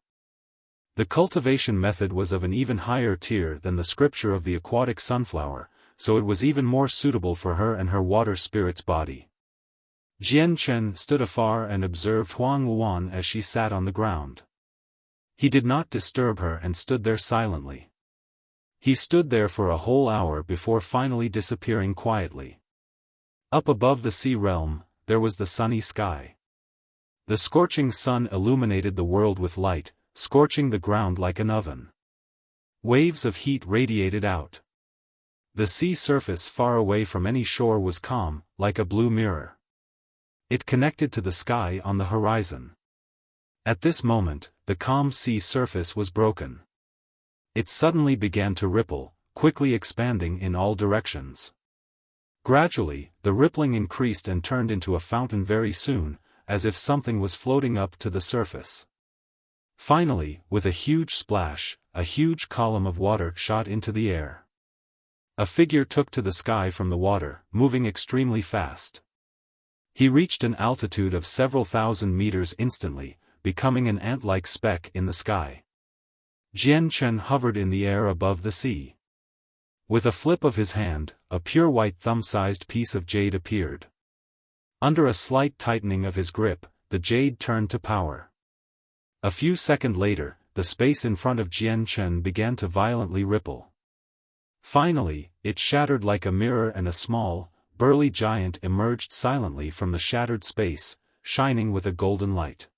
The cultivation method was of an even higher tier than the scripture of the aquatic sunflower, so it was even more suitable for her and her water spirit's body. Jian Chen stood afar and observed Huang Luan as she sat on the ground. He did not disturb her and stood there silently. He stood there for a whole hour before finally disappearing quietly. Up above the Sea Realm, there was the sunny sky. The scorching sun illuminated the world with light, scorching the ground like an oven. Waves of heat radiated out. The sea surface far away from any shore was calm, like a blue mirror. It connected to the sky on the horizon. At this moment, the calm sea surface was broken. It suddenly began to ripple, quickly expanding in all directions. Gradually, the rippling increased and turned into a fountain very soon, as if something was floating up to the surface. Finally, with a huge splash, a huge column of water shot into the air. A figure took to the sky from the water, moving extremely fast. He reached an altitude of several thousand meters instantly, becoming an ant-like speck in the sky. Jian Chen hovered in the air above the sea. With a flip of his hand, a pure white thumb-sized piece of jade appeared. Under a slight tightening of his grip, the jade turned to power. A few seconds later, the space in front of Jian Chen began to violently ripple. Finally, it shattered like a mirror and a small, burly giant emerged silently from the shattered space, shining with a golden light.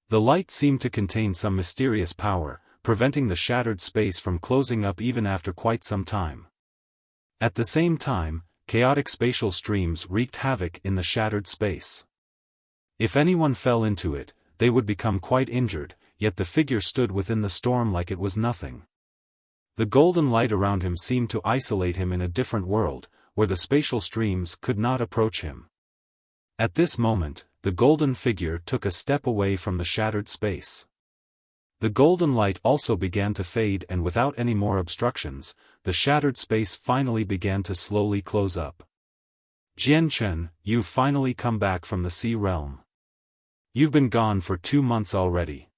The light seemed to contain some mysterious power, preventing the shattered space from closing up even after quite some time. At the same time, chaotic spatial streams wreaked havoc in the shattered space. If anyone fell into it, they would become quite injured, yet the figure stood within the storm like it was nothing. The golden light around him seemed to isolate him in a different world, where the spatial streams could not approach him. At this moment, the golden figure took a step away from the shattered space. The golden light also began to fade, and without any more obstructions, the shattered space finally began to slowly close up. Jian Chen, you've finally come back from the sea realm. You've been gone for 2 months already.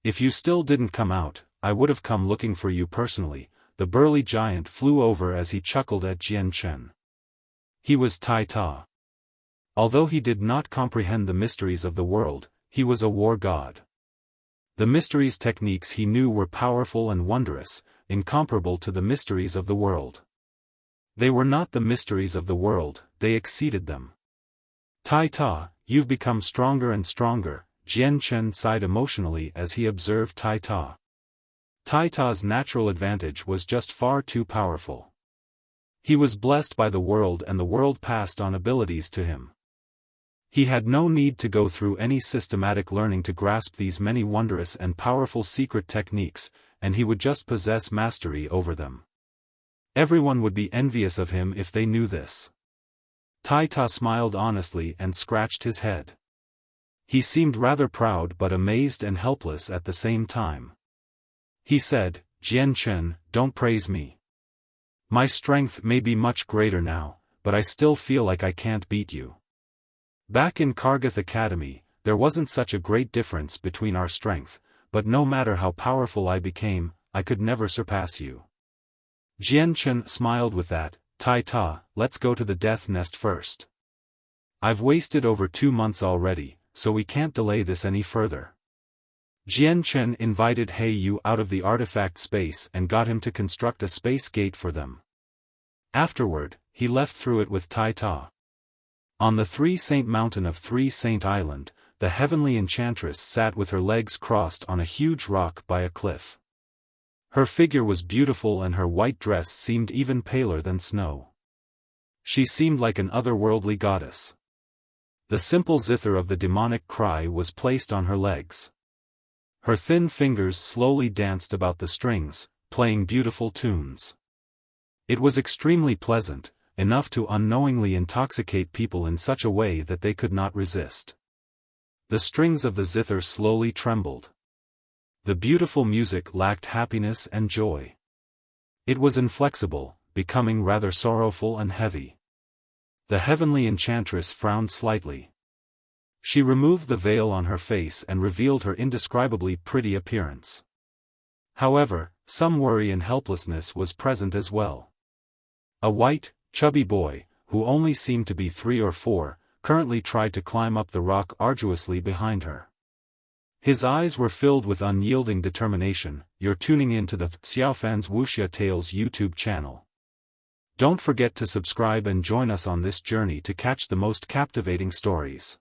If you still didn't come out, I would have come looking for you personally. The burly giant flew over as he chuckled at Jian Chen. He was Tai Ta. Although he did not comprehend the mysteries of the world, he was a war god. The mysteries techniques he knew were powerful and wondrous, incomparable to the mysteries of the world. They were not the mysteries of the world, they exceeded them. Tai Ta, you've become stronger and stronger, Jian Chen sighed emotionally as he observed Tai Ta. Tai Ta's natural advantage was just far too powerful. He was blessed by the world and the world passed on abilities to him. He had no need to go through any systematic learning to grasp these many wondrous and powerful secret techniques, and he would just possess mastery over them. Everyone would be envious of him if they knew this. Tai Ta smiled honestly and scratched his head. He seemed rather proud but amazed and helpless at the same time. He said, Jian Chen, don't praise me. My strength may be much greater now, but I still feel like I can't beat you. Back in Kargath Academy, there wasn't such a great difference between our strength, but no matter how powerful I became, I could never surpass you. Jian Chen smiled with that. Tai Ta, let's go to the death nest first. I've wasted over 2 months already, so we can't delay this any further. Jian Chen invited He Yu out of the artifact space and got him to construct a space gate for them. Afterward, he left through it with Tai Ta. On the Three Saint Mountain of Three Saint Island, the heavenly enchantress sat with her legs crossed on a huge rock by a cliff. Her figure was beautiful and her white dress seemed even paler than snow. She seemed like an otherworldly goddess. The simple zither of the demonic cry was placed on her legs. Her thin fingers slowly danced about the strings, playing beautiful tunes. It was extremely pleasant, enough to unknowingly intoxicate people in such a way that they could not resist. The strings of the zither slowly trembled. The beautiful music lacked happiness and joy. It was inflexible, becoming rather sorrowful and heavy. The heavenly enchantress frowned slightly. She removed the veil on her face and revealed her indescribably pretty appearance. However, some worry and helplessness was present as well. A white, chubby boy, who only seemed to be 3 or 4, currently tried to climb up the rock arduously behind her. His eyes were filled with unyielding determination. You're tuning in to the Xiaofan's Wuxia Tales YouTube channel. Don't forget to subscribe and join us on this journey to catch the most captivating stories.